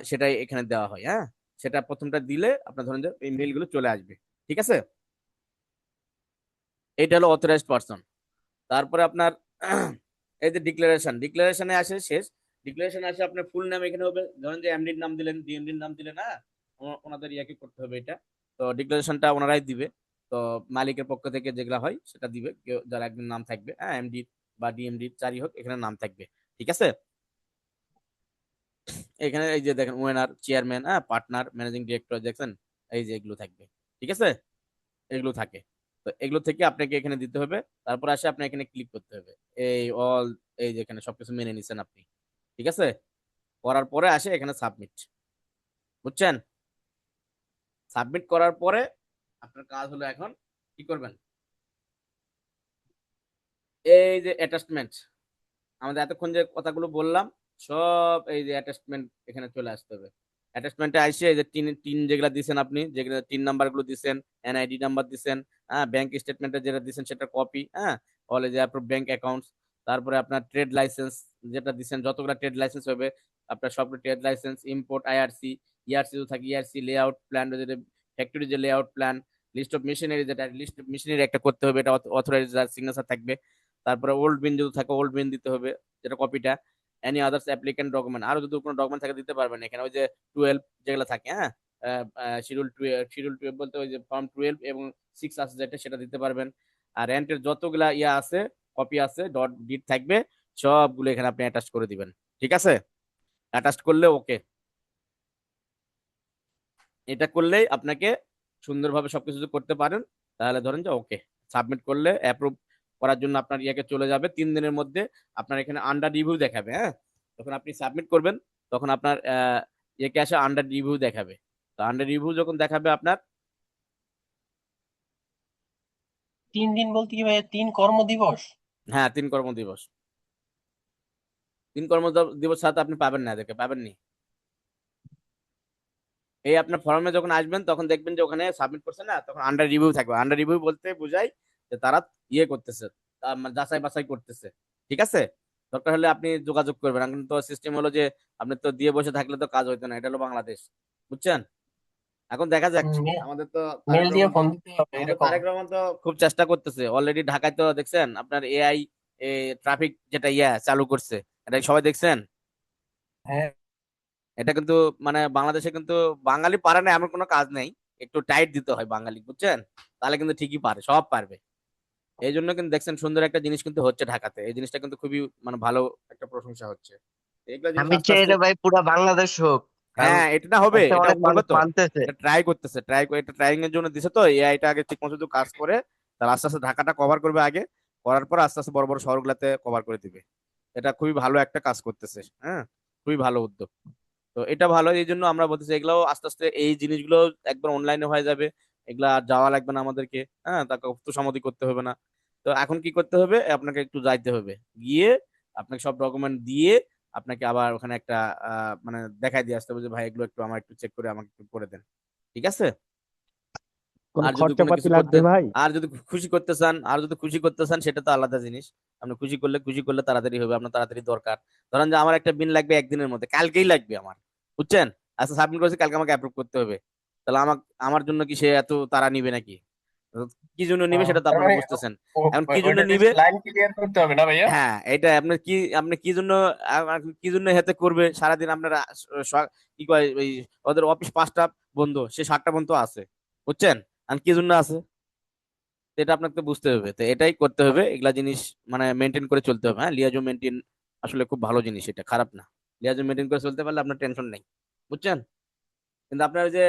সেটাই এখানে দেওয়া হয়। হ্যাঁ, সেটা প্রথমটা দিলে আপনার ধরেন যে ইমেল গুলো চলে আসবে, ঠিক আছে। এইটা হলো অথরাইজড পারসন। তারপরে আপনার এই যে ডিক্লারেশনে আসে শেষ, ডিক্লারেশনে আসে আপনার ফুল নাম এখানে হবে, ধরেন যে এমডির নাম দিলেন, ডিএমডির নাম দিলেন, না ওনাদের ইয়াকে করতে হবে এটা, তো ডিক্লারেশনটা ওনারাই দিবে, তো মালিকের পক্ষ থেকে যেগুলা হয় সেটা দিবে, কেউ যারা একদিন নাম থাকবে, হ্যাঁ এমডি বা ডিএমডি যারই হোক এখানে নাম থাকবে, ঠিক আছে। এখানে এই যে দেখেন ওয়েনার, চেয়ারম্যান, হ্যাঁ পার্টনার, ম্যানেজিং ডিরেক্টর দেখছেন, এই যে এগুলো থাকবে, ঠিক আছে, এগুলো থাকে। তো এগুলো থেকে আপনাকে এখানে দিতে হবে, তারপর আসে আপনি এখানে ক্লিক করতে হবে, এই অল, এই যে এখানে সবকিছু মেনে নিছেন আপনি, ঠিক আছে। করার পরে আসে এখানে সাবমিট, বুঝছেন। সাবমিট করার পরে আপনার কাজ হলো এখন কি করবেন, এই যে অ্যাটাচমেন্ট, আমাদের এতক্ষণ যে কথাগুলো বললাম সব এই যে অ্যাটাচমেন্ট এখানে চলে আসতে হবে। অ্যাটাচমেন্টে আসে এই যে টিন যেগুলো দিচ্ছেন আপনি, যেগুলো টিন নাম্বার গুলো দিচ্ছেন, এনআইডি নাম্বার দিচ্ছেন, হ্যাঁ ব্যাংক স্টেটমেন্টে যেটা দিচ্ছেন সেটা কপি, হ্যাঁ অল যে অ্যাপ্রুভ ব্যাংক অ্যাকাউন্টস, তারপরে আপনার ট্রেড লাইসেন্স যেটা দিচ্ছেন, যতগুলো ট্রেড লাইসেন্স হবে আপনার সবগুলো trade licence, import IRC, ERC তো থাকে, ইআরসি লেআউট প্ল্যান, যেটা ফ্যাক্টরি যে layout plan, list of machinery, যেটা লিস্ট অফ মেশিনারি একটা করতে হবে, এটা অথরাইজ সিগনেচার থাকবে। তারপরে ওল্ড বিন যদি থাকে ওল্ড বিন দিতে হবে, যেটা কপিটা। এনি আদার্স অ্যাপ্লিকেন্ট ডকুমেন্ট, আরো যদি কোনো ডকুমেন্ট থাকে দিতে পারবেন এখানে, ওই যে 12 যেগুলো থাকে, হ্যাঁ শিডিউল 12 বলতে ওই যে ফর্ম 12 এবং 6 আছে যেটা, সেটা দিতে পারবেন। আর রেন্টের যতগুলা ইয়া আছে, কপি আছে, ডট ডিট থাকবে, সবগুলো এখানে আপনি অ্যাটাচ করে দিবেন, ঠিক আছে। অ্যাটাচ করলে ওকে। এটা করলেই আপনাকে সুন্দরভাবে সবকিছু যদি করতে পারেন, তাহলে ধরেন যে ওকে, সাবমিট করলে অ্যাপ্রুভ করার জন্য আপনার ইয়াকে চলে যাবে 3 দিনের মধ্যে। আপনার এখানে আন্ডার রিভিউ দেখাবে, হ্যাঁ, তখন আপনি সাবমিট করবেন, তখন আপনার ইয়েকে আসে আন্ডার রিভিউ দেখাবে। তো আন্ডার রিভিউ যখন দেখাবে আপনার 3 দিন বলতে কি ভাইয়া 3 কর্মদিবস? হ্যাঁ 3 কর্মদিবস। 3 কর্মদিবস সাথে আপনি পাবেন না, এদেরকে পাবেননি। এই আপনার ফর্মে যখন আসবেন তখন দেখবেন যে ওখানে সাবমিট করছে না, তখন আন্ডার রিভিউ থাকবে। আন্ডার রিভিউ বলতে বোঝায় যে তারা ইয়ে করতেছে, মানে যাচাই বাছাই করতেছে, ঠিক আছে। দরকার হলে আপনি যোগাযোগ করবেন। এখন তো সিস্টেম হলো যে আপনি তো দিয়ে বসে থাকলে তো কাজ হইতো না, এটা হলো বাংলাদেশ, বুঝছেন। এখন দেখা যাক, আমাদের তো মেল তারেক দিয়ে রহমান ফোন দিতে হবে আমাদের এরকম। তারেক রহমান তো খুব চেষ্টা করতেছে অলরেডি। ঢাকায় তো দেখছেন আপনার এআই ট্রাফিক যেটা চালু করছে, এটা সবাই দেখছেন। হ্যাঁ এটা কিন্তু মানে বাংলাদেশে কিন্তু বাঙালি পারে না এমন কোনো কাজ নেই, একটু টাইট দিতে হয় বাঙালি, বুঝছেন, তাহলে কিন্তু ঠিকই পারে, সব পারবে। এই জন্য কিন্তু দেখছেন সুন্দর একটা জিনিস কিন্তু হচ্ছে ঢাকাতে, এই জিনিসটা কিন্তু খুবই মানে ভালো একটা প্রশংসা হচ্ছে। এগুলো জিনিস আমি আস্তে চাই আস্তে, এটা ভাই পুরা বাংলাদেশ হোক, কারণ হ্যাঁ এটা হবে, এটা এটা অনেক করবে মানুষ তো, মানতেছে। এটা ট্রাই করতেছে, এটা ট্রাইং এর জন্য দিছে তো। এআইটা আগে ঠিক মতো যদি কাজ করে, তাহলে আস্তে আস্তে ঢাকাটা কভার করবে আগে, করার পর আস্তে আস্তে বড় বড় শহরগুলোতে কভার করে দিবে। এটা খুবই ভালো একটা কাজ করতেছে, হ্যাঁ, খুবই ভালো উদ্যোগ। তো এটা ভালো, এই জন্য আমরা বলতেছি এগুলাও আস্তে আস্তে এই জিনিসগুলো একবার অনলাইনে হয়ে যাবে। এগুলা আর যাওয়া লাগবে না আমাদেরকে, হ্যাঁ, তাকে তোষামোদী করতে হবে না। তো এখন কি করতে হবে, আপনাকে একটু যাইতে হবে, গিয়ে আপনাকে সব ডকুমেন্ট দিয়ে আপনাকে আবার ওখানে একটা মানে দেখাই দিয়ে আসতে হবে যে ভাই এগুলো একটু আমার একটু চেক করে আমাকে একটু করে দেন, ঠিক আছে। কোনো আর যদি কোনো খরচাপাতি কিছু করতে, লাগবে ভাই? আর যদি খুশি করতে চান সেটা তো আলাদা জিনিস। আপনি খুশি করলে তাড়াতাড়ি হবে, আপনার তাড়াতাড়ি দরকার। ধরেন যে আমার একটা বিন লাগবে একদিনের মধ্যে, কালকেই লাগবে আমার, বুঝছেন। আচ্ছা সাবমিট করেছি, কালকে আমাকে অ্যাপ্রুভ করতে হবে, তাহলে আমার জন্য কি সে এত তাড়া নিবে নাকি? কি জন্য নিবে সেটা তো তার আপনারা মানে বুঝতেছেন। এখন কি জন্য ওইটা জাস্ট নিবে, লাইন ক্লিয়ার করতে হবে না ভাইয়া? হ্যাঁ এটা আপনি কি জন্য কি জন্য হেতে করবে সারাদিন আপনারা কি কয় ওই ওদের অফিস 5টা বন্ধ, সে 7টা বন্ধ আছে, বুঝছেন। আর কি জন্য আছে, তো এটা আপনাকে তো বুঝতে হবে, তো এটাই করতে হবে, এগুলা জিনিস মানে মেনটেন করে চলতে হবে। হ্যাঁ লিয়াজো মেনটেন আসলে খুব ভালো জিনিস, এটা খারাপ না। লিয়াজো মেনটেন করে চলতে পারলে আপনার টেনশন নেই, বুঝছেন। কিন্তু আপনার ওই যে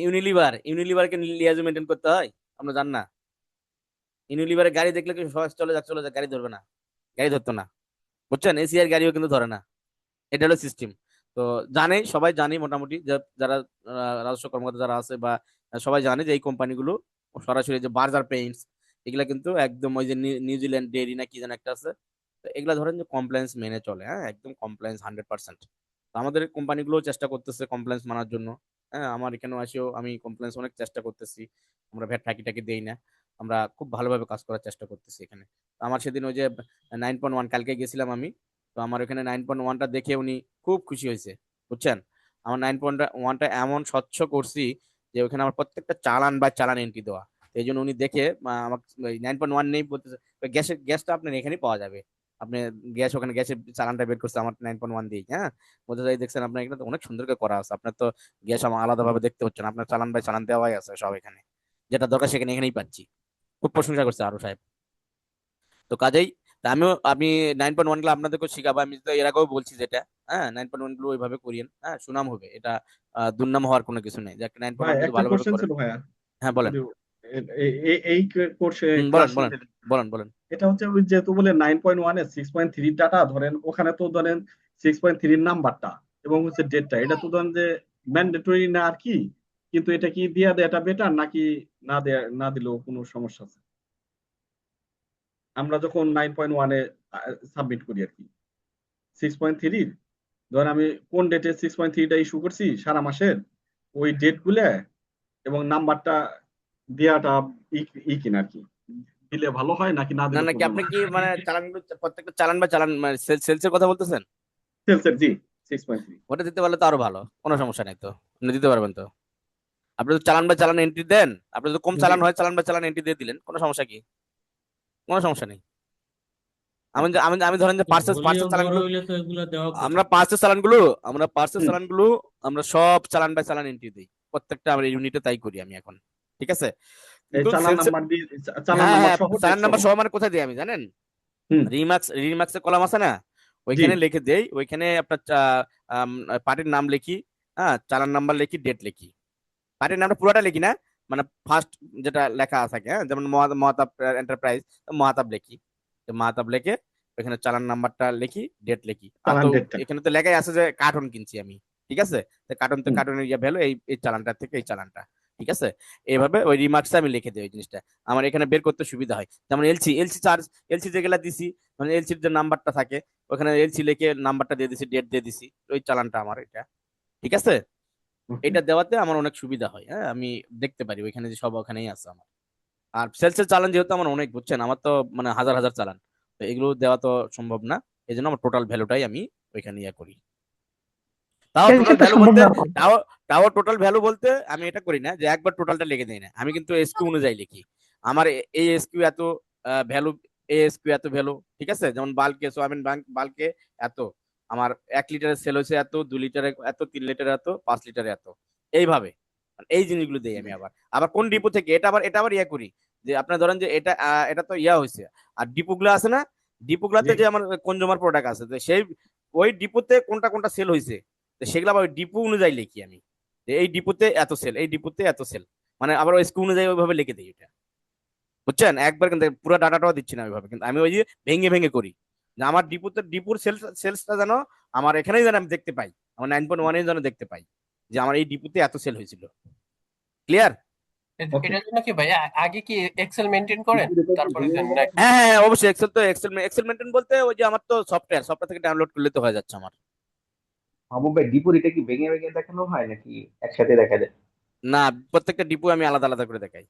ইউনিলিভারকে লিয়াজো মেনটেন করতে হয়, আমরা জান না। ইউনিলিভারের গাড়ি দেখলে কি সবাই চলে যায়, গাড়ি ধরবে না, গাড়ি ধরতো না, বুঝছেন। এসিআর গাড়িও কিন্তু ধরে না, এটা হলো সিস্টেম। তো সবাই জানে মোটামুটি, যারা রাজস্ব কর্মকর্তা যারা আছে বা সবাই জানে যে এই কোম্পানিগুলো সরাসরি যে বার্জার পেইন্টস, এগুলা কিন্তু একদম ওই যে নিউজিল্যান্ড ডেইরি না কি যেন একটা আছে, তো এগুলা ধরেন যে কমপ্লায়েন্স মেনে চলে, হ্যাঁ একদম কমপ্লায়েন্স 100%। তো আমাদের কোম্পানিগুলো চেষ্টা করতেছে কমপ্লায়েন্স মানার জন্য। হ্যাঁ আমার এখানে আসেও আমি কমপ্লায়েন্স অনেক চেষ্টা করতেছি, আমরা ভ্যাট ফাঁকি টাকি দেই না, আমরা খুব ভালোভাবে কাজ করার চেষ্টা করতেছি এখানে। তো আমার সেদিন ওই যে 9.1 কালকে গেছিলাম আমি, তো আমার ওখানে 9.1টা দেখে উনি খুব খুশি হয়েছে, বুঝছেন। আমার 9.1টা এমন স্বচ্ছ করছি যে ওখানে আমার প্রত্যেকটা চালান বা চালান এন্ট্রি দেওয়া। এই জন্য উনি দেখে আমাকে 9.1 নেই বলতেছে, গ্যাসটা আপনার এখানেই পাওয়া যাবে, আপনি গ্যাস ওখানে গ্যাসের চালানটা বের করছে আমার 9.1 দিয়ে, হ্যাঁ বলতে চাই দেখছেন আপনার এখানে তো অনেক সুন্দর করে করা আছে, আপনার তো গ্যাস আমার আলাদাভাবে দেখতে হচ্ছে না, আপনার চালান বাই চালান দেওয়াই আছে সব এখানে, যেটা দরকার সেখানে এখানেই পাচ্ছি। খুব প্রশংসা করছে আরো সাহেব। তো কাজেই তা আমি 9.1 গুলো আপনাদেরকে শিখাবো, আমি তো এর আগেও বলছি যেটা, হ্যাঁ 9.1 গুলো ওইভাবে করিয়েন, হ্যাঁ সুনাম হবে, এটা দুর্নাম হওয়ার কোনো কিছু নেই, যে একটা নাইন পয়েন্ট ভাই ওয়ান যদি একটা ভালোভাবে কোশ্চেন করেন। ছিল ভাইয়া, হ্যাঁ বলেন। যদি এই কোর্সে বলেন ক্লাস বলেন বলেন বলেন। এটা হচ্ছে ওই যেহেতু বলে 9.1 এ 6.3 ডাটা ধরেন, ওখানে তো ধরেন 6.3 নাম্বারটা এবং হচ্ছে ডেটটা, এটা তো ধরেন যে ম্যান্ডেটরি না আর কি, কিন্তু এটা কি দিয়া দেয় এটা বেটার নাকি না দেয়া, না দিলেও কোনো সমস্যা আছে আমরা যখন 9.1 এ সাবমিট করি আর কি 6.3, ধরেন আমি কোন ডেটে 6.3টা ইস্যু করছি সারা মাসের, ওই ডেট গুলা এবং নাম্বারটা দেয়াটা কিনা আর কি, দিলে ভালো হয় নাকি না না দিলে নাকি প্রবলেম আপনি হয়? কি মানে চালানগুলো প্রত্যেকটা চালান বা চালান মানে সেলসের কথা বলতেছেন? সেলসের জি 6.3। ওটা দিতে পারলে তো আরো ভালো, কোনো সমস্যা নেই তো, আপনি দিতে পারবেন তো। আপনি তো চালান বা চালান এন্ট্রি দেন, আপনি তো কম জি চালান হয় চালান বা চালান এন্ট্রি দিয়ে দিলেন, কোনো সমস্যা কি? কোনো সমস্যা নেই। আমি ধরেন যে পার্সেস ভলিউম পার্সেস বড় চালানগুলো, হইলে তো এগুলা দেওয়া আমরা কঠিন। পার্সেস চালানগুলো আমরা পার্সেস হুম। চালানগুলো আমরা সব চালান বাই চালান এন্ট্রি দিই, প্রত্যেকটা আমার ইউনিটে তাই করি আমি এখন, ঠিক আছে। এই কিন্তু চালান সেলস, নাম্বার দিয়ে, চালান হ্যাঁ নাম্বার হ্যাঁ সহ ডেট চালান সহ। নাম্বার সহ মানে কোথায় দিই আমি জানেন? হুম। রিমার্ক্সের কলাম আছে না, জি। ওইখানে লিখে দেই, ওইখানে আপনার পার্টির নাম লিখি, হ্যাঁ চালান নাম্বার লিখি, ডেট লিখি, পার্টির নামটা পুরোটা লিখি না, মানে ফার্স্ট যেটা লেখা থাকে, হ্যাঁ, যেমন মহাতাব এন্টারপ্রাইজ, মহাতাব লিখি, তো মহাতাব লিখে এখানে চালান নাম্বারটা লিখি, ডেট লিখি। আর চালান তো ডেটটা। এখানে তো লেখাই আছে যে কার্টন কিনছি আমি, ঠিক আছে, তো হুম। কার্টনের ইয়ে ভ্যালু এই এই চালানটা থেকে এই চালানটা, ঠিক আছে। এইভাবে ওই রিমার্কসে আমি লিখে দিই ওই জিনিসটা, আমার এখানে বের করতে সুবিধা হয়। যেমন এলসি চার্জ, এলসি যেগুলা দিছি, মানে এলসির যে নাম্বারটা থাকে ওখানে এলসি লিখে নাম্বারটা দিয়ে দিছি, ডেট দিয়ে দিছি, ওই চালানটা আমার এটা, ঠিক আছে। ওকে। এটা দেওয়াতে আমার অনেক সুবিধা হয়, হ্যাঁ, আমি দেখতে পারি ওইখানে যে সব ওখানেই আছে আমার। আর সেলসের চালান যেহেতু আমার অনেক, বুঝছেন, আমার তো মানে হাজার হাজার চালান, তো এগুলো দেওয়া তো সম্ভব না, এই জন্য আমার টোটাল ভ্যালুটাই আমি ওইখানে ইয়ে করি। তাও সেলসে টোটাল তো ভ্যালু সম্ভব বলতে, না। তাও তাও টোটাল ভ্যালু বলতে আমি এটা করি না যে একবার টোটালটা লিখে দিই না, আমি কিন্তু এসকিউ অনুযায়ী লিখি। আমার এই এসকিউ এত ভ্যালু, এই এসকিউ এত ভ্যালু, ঠিক আছে। যেমন বাল্কে সোয়াবিন বাল্কে এত, আমার 1 লিটারের সেল হয়েছে এত, 2 লিটারে এত, 3 লিটারে এত, 5 লিটারে এত, এইভাবে মানে এই জিনিসগুলো দেই আমি। আবার আবার কোন ডিপো থেকে এটা আবার ইয়া করি, যে আপনার ধরেন যে এটা তো ইয়া হয়েছে, আর ডিপোগুলো আছে না, ডিপোগুলাতে জি। যে আমার কনজিউমার প্রোডাক্ট আছে, তো সেই ওই ডিপোতে কোনটা কোনটা সেল হয়েছে, তো সেগুলো আবার ওই ডিপো অনুযায়ী লিখি আমি, যে এই ডিপোতে এত সেল, এই ডিপোতে এত সেল, মানে আবার ওই স্কুল অনুযায়ী ওইভাবে লিখে দিই এটা, বুঝছেন। একবার কিন্তু পুরো ডাটাটাও দিচ্ছি না ওইভাবে, কিন্তু আমি ওই যে ভেঙে ভেঙে করি, যে আমার ডিপোর সেলসটা যেন আমার এখানেই যেন আমি দেখতে পাই, আমার 9.1 যেন দেখতে পাই যে আমার এই ডিপোতে এত সেল হয়েছিল। ক্লিয়ার? ওকে। এটার জন্য কি ভাইয়া আগে কি এক্সেল মেনটেন করেন তারপরে দেন নাকি? হ্যাঁ হ্যাঁ হ্যাঁ, অবশ্যই এক্সেল মেনটেন বলতে ওই যে আমার তো সফটওয়্যার থেকে ডাউনলোড করলে তো হয়ে যাচ্ছে আমার। মাহবুব ভাই, ডিপোজিটে কি ভেঙে ভেঙে দেখানো হয় নাকি একসাথে দেখা যায়? না, প্রত্যেকটা ডিপো আমি আলাদা আলাদা করে দেখাই।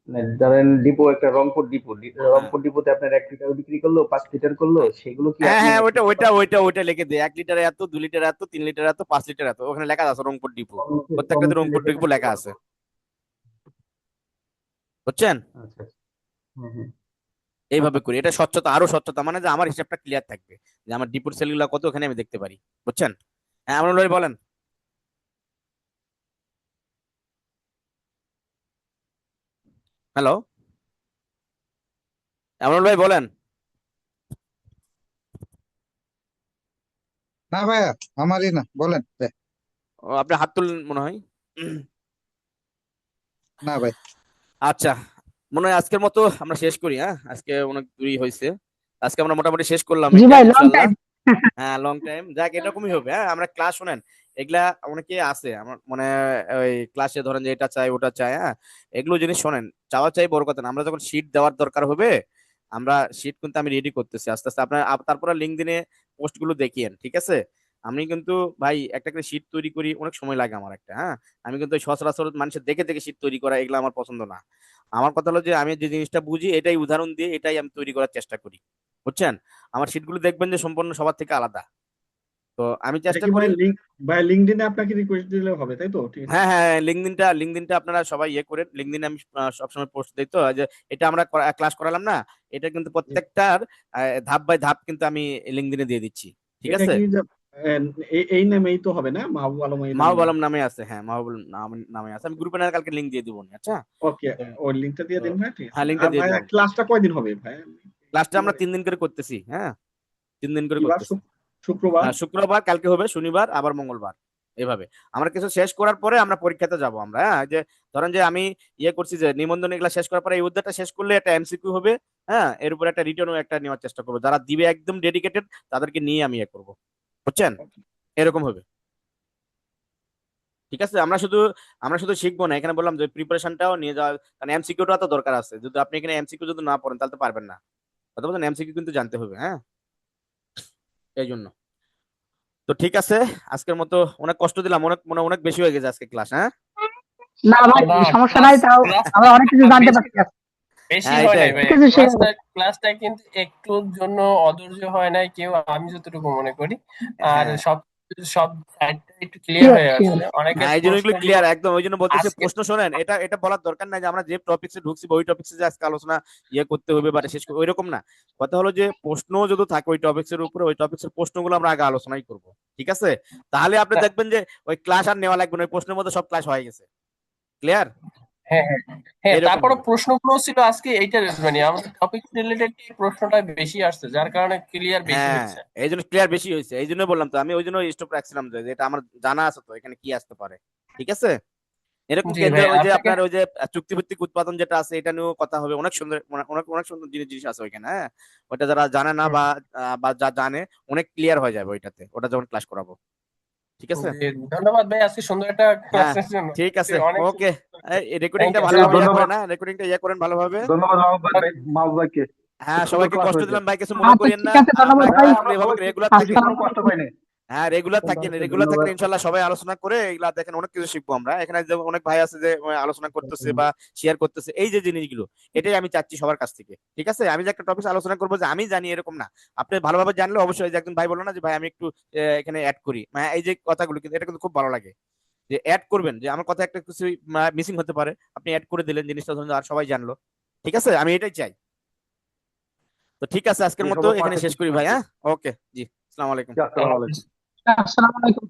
মানে ধরেন ডিপো একটা হ্যাঁ রংপুর ডিপোতে আপনার 1 লিটার বিক্রি করলো, 5 লিটার করলো, সেগুলো কি হ্যাঁ আপনি হ্যাঁ, একটু প্রকাশ ওইটা লিখে দিই, 1 লিটারে এত, 2 লিটারে এত, 3 লিটারে এত, 5 লিটারে এত, ওখানে লেখা আছে রংপুর ডিপো, প্রত্যেকটাতে কমিটি রংপুর লিখে ডিপো থাকতে লেখা পারো? আছে, বুঝছেন। আচ্ছা আচ্ছা। হুম হুম। এইভাবে করি, এটা স্বচ্ছতা, আরো স্বচ্ছতা, মানে যে আমার হিসাবটা ক্লিয়ার থাকবে, যে আমার ডিপোর সেলগুলো কত ওখানে আমি দেখতে পারি, বুঝছেন। হ্যাঁ, আমনুল ভাই বলেন। হ্যালো, আমনুল ভাই বলেন। না ভাইয়া, আমারই না, বলেন ভাই। ও, আপনি হাত তুললেন মনে হয়। না ভাই। আচ্ছা, মনে হয় আজকের মতো আমরা শেষ করি, হ্যাঁ, আজকে অনেক দূরই হয়েছে, আজকে আমরা মোটামুটি শেষ করলাম জি এটা ভাই, লং ইনশাল্লাহ। টাইম। হ্যাঁ, লং টাইম, যাক এরকমই হবে, হ্যাঁ, আমরা ক্লাস শুনেন, এগুলা অনেকে আছে আমার মানে ওই ক্লাসে ধরেন যে এটা চাই ওটা চাই, হ্যাঁ, এগুলো জিনিস শোনেন, চাওয়া চাই বড় কথা না, আমরা যখন শীট দেওয়ার দরকার হবে, আমরা শীট কিন্তু আমি রেডি করতেছি আস্তে আস্তে, আপনার তারপরে লিঙ্কডইনে পোস্ট গুলো দেখিয়েন, ঠিক আছে। আমি কিন্তু ভাই একটা করে শীট তৈরি করি, অনেক সময় লাগে আমার একটা, হ্যাঁ, আমি কিন্তু ওই সচরাচর মানুষের দেখে দেখে শীট তৈরি করা এগুলো আমার পছন্দ না। আমার কথা হলো যে আমি যে জিনিসটা বুঝি এটাই উদাহরণ দিয়ে এটাই আমি তৈরি করার চেষ্টা করি, বুঝছেন। আমার শীটগুলো দেখবেন যে সম্পূর্ণ সবার থেকে আলাদা, তো আমি এটা চেষ্টা কি করি। ভাই লিঙ্কডইনে আপনাকে রিকোয়েস্ট দিলে হবে, তাই তো? ঠিক আছে। হ্যাঁ হ্যাঁ, লিঙ্কডইনটা আপনারা সবাই ইয়ে করেন, লিঙ্কডইনে আমি সবসময় পোস্ট দিই, তো যে এটা আমরা ক্লাস করালাম না, এটা কিন্তু জি। প্রত্যেকটার ধাপ বাই ধাপ কিন্তু আমি লিঙ্কডইনে দিয়ে দিচ্ছি, ঠিক এটা আছে। কি যে এই নামেই তো হবে না, মাহবুব আলম এই মাহবুব নামেই? আলম নামে আছে, হ্যাঁ, মাহবুব নামে আছে, আমি গ্রুপে না কালকে লিঙ্ক দিয়ে দিব, আচ্ছা। ওকে, ওই লিঙ্কটা দিয়ে তো দিন ভাই, ঠিক আছে। হ্যাঁ, লিঙ্কটা আর দিয়ে ভাই দিব। ক্লাসটা কয়দিন হবে ভাই? ক্লাসটা আমরা 3 দিন করে করতেছি, হ্যাঁ, 3 দিন করে কিবার করতেছি। শুক্রবার? শুক্রবার, কালকে হবে শনিবার, আবার মঙ্গলবার, এভাবে আমরা কিছু শেষ করার পরে আমরা পরীক্ষাতে যাব আমরা, হ্যাঁ, যে ধরেন যে আমি ইয়ে করছি যে নিবন্ধন এগুলা শেষ করার পরে এই উদ্যোগটা শেষ করলে একটা এমসিকিউ হবে, হ্যাঁ, এর উপর একটা রিটার্নও একটা নেওয়ার চেষ্টা করবো, যারা দিবে একদম ডেডিকেটেড তাদেরকে নিয়ে আমি ইয়ে করবো, বুঝছেন, এরকম হবে, ঠিক আছে। আমরা শুধু শিখবো না, এখানে বললাম যে প্রিপারেশনটাও নিয়ে যাওয়া, কারণ এমসিকিউটা তো দরকার আছে, যদি আপনি এখানে এমসিকিউ যদি না পড়েন তাহলে তো পারবেন না, কথা বলছেন, এমসিকিউ কিন্তু জানতে হবে, হ্যাঁ, এই জন্য। তো ঠিক আছে, আজকের মতো অনেক কষ্ট দিলাম, অনেক বেশি হয়ে গেছে আজকে ক্লাস, হ্যাঁ। না ভাই, না, সমস্যা নাই, তাও ক্লাস আমরা অনেক কিছু জানতে বেশি পারছি আজকে। বেশি হ্যাঁ, হয় এটাই। নাই ভাই, কিছু শেয়ার ক্লাসটা কিন্তু একটুর জন্য অধৈর্য হয় নাই কেউ, আমি যতটুকু মনে করি। আর হ্যাঁ সব সাইডটা একটু ক্লিয়ার হয়ে শিওর। আসছে, অনেকের হ্যাঁ, এই জন্য এগুলো প্রশ্নগুলো ক্লিয়ার একদম, ওই জন্য বলতেছি আজকে প্রশ্ন শোনেন, এটা বলার দরকার নাই যে আমরা যে টপিকসে ঢুকছি বা ওই টপিকসে যে আজকে আলোচনা ইয়ে করতে হবে বা শেষ ওই রকম না, কথা হলো যে প্রশ্ন যদি থাকে ওই টপিকসের উপরে, ওই টপিকসের প্রশ্নগুলো আমরা আগে আলোচনাই করব, ঠিক আছে। তাহলে আপনি দেখবেন যে ওই ক্লাস আর নেওয়া লাগবে না, ওই প্রশ্নের মধ্যে সব ক্লাস হয়ে গেছে, ক্লিয়ার, হ্যাঁ হ্যাঁ হ্যাঁ, এরকম তারপরে হবে। প্রশ্নগুলো ছিল আজকে এইটা, মানে আমাদের টপিক রিলেটেড প্রশ্নটা বেশি আসছে, যার কারণে ক্লিয়ার বেশি হ্যাঁ, হচ্ছে। এই জন্য ক্লিয়ার বেশি হয়েছে, এই জন্য বললাম তো, আমি ওই জন্য স্টপ রাখছিলাম যে এটা আমার জানা আছে তো এখানে কি আসতে পারে, ঠিক আছে। এরকম জি কেন্দ্র ভাই, ওই যে আপনাকে আপনার ওই যে চুক্তিভিত্তিক উৎপাদন যেটা আছে এটা নিয়েও কথা হবে, অনেক সুন্দর অনেক অনেক সুন্দর জিনিস আছে ওইখানে। হ্যাঁ, ওটা যারা জানে না হুম, বা যা জানে অনেক ক্লিয়ার হয়ে যাবে ওইটাতে, ওটা যখন ক্লাস করাবো। ঠিক আছে, জি, ধন্যবাদ ভাই আজকে সুন্দর একটা হ্যাঁ ক্লাসের জন্য। ঠিক আছে, অনেক ওকে। এই থ্যাংক রেকর্ডিংটা ইউ, ভালোভাবে ইয়ে আসসালামু করেন, ধন্যবাদ, না রেকর্ডিংটা ইয়ে করেন ভালোভাবে। ধন্যবাদ মাহবুব ভাইকে, হ্যাঁ, খুব সুন্দর সবাইকে ক্লাস কষ্ট হয়েছে। দিলাম ভাই, কিছু মনে আচ্ছা করিয়েন ঠিক না। আছে, আমরা ধন্যবাদ ভাই। আমরা এভাবে সবাই রেগুলার থাকি। কোনো কষ্ট পাইনি। হ্যাঁ রেগুলার থাকি, রেগুলার থাকলে ইনশাল্লাহ সবাই আলোচনা করে এগুলা দেখেন অনেক কিছু শিখবো আমরা এখানে। যে অনেক ভাই আছে যে আলোচনা করতেছে বা শেয়ার করতেছে, এই যে জিনিসগুলো এটাই আমি চাচ্ছি সবার কাছ থেকে। ঠিক আছে, আমি যে একটা টপিক আলোচনা করবো যে আমি জানি এরকম না, আপনি ভালোভাবে জানলে অবশ্যই, যে একজন ভাই বললো না যে ভাই আমি একটু এখানে অ্যাড করি, এই যে কথাগুলো কিন্তু এটা কিন্তু খুব ভালো লাগে যে অ্যাড করবেন, যে আমার কথা একটা কিছু মিসিং হতে পারে, আপনি অ্যাড করে দিলেন জিনিসটা আর সবাই জানলো। ঠিক আছে, আমি এটাই চাই। তো ঠিক আছে, আজকের মতো সবার এখানে পাশে শেষ করি ভাই। হ্যাঁ, ওকে, জি, আসসালামু আলাইকুম। আসসালামু আলাইকুম। আসসালামু আলাইকুম।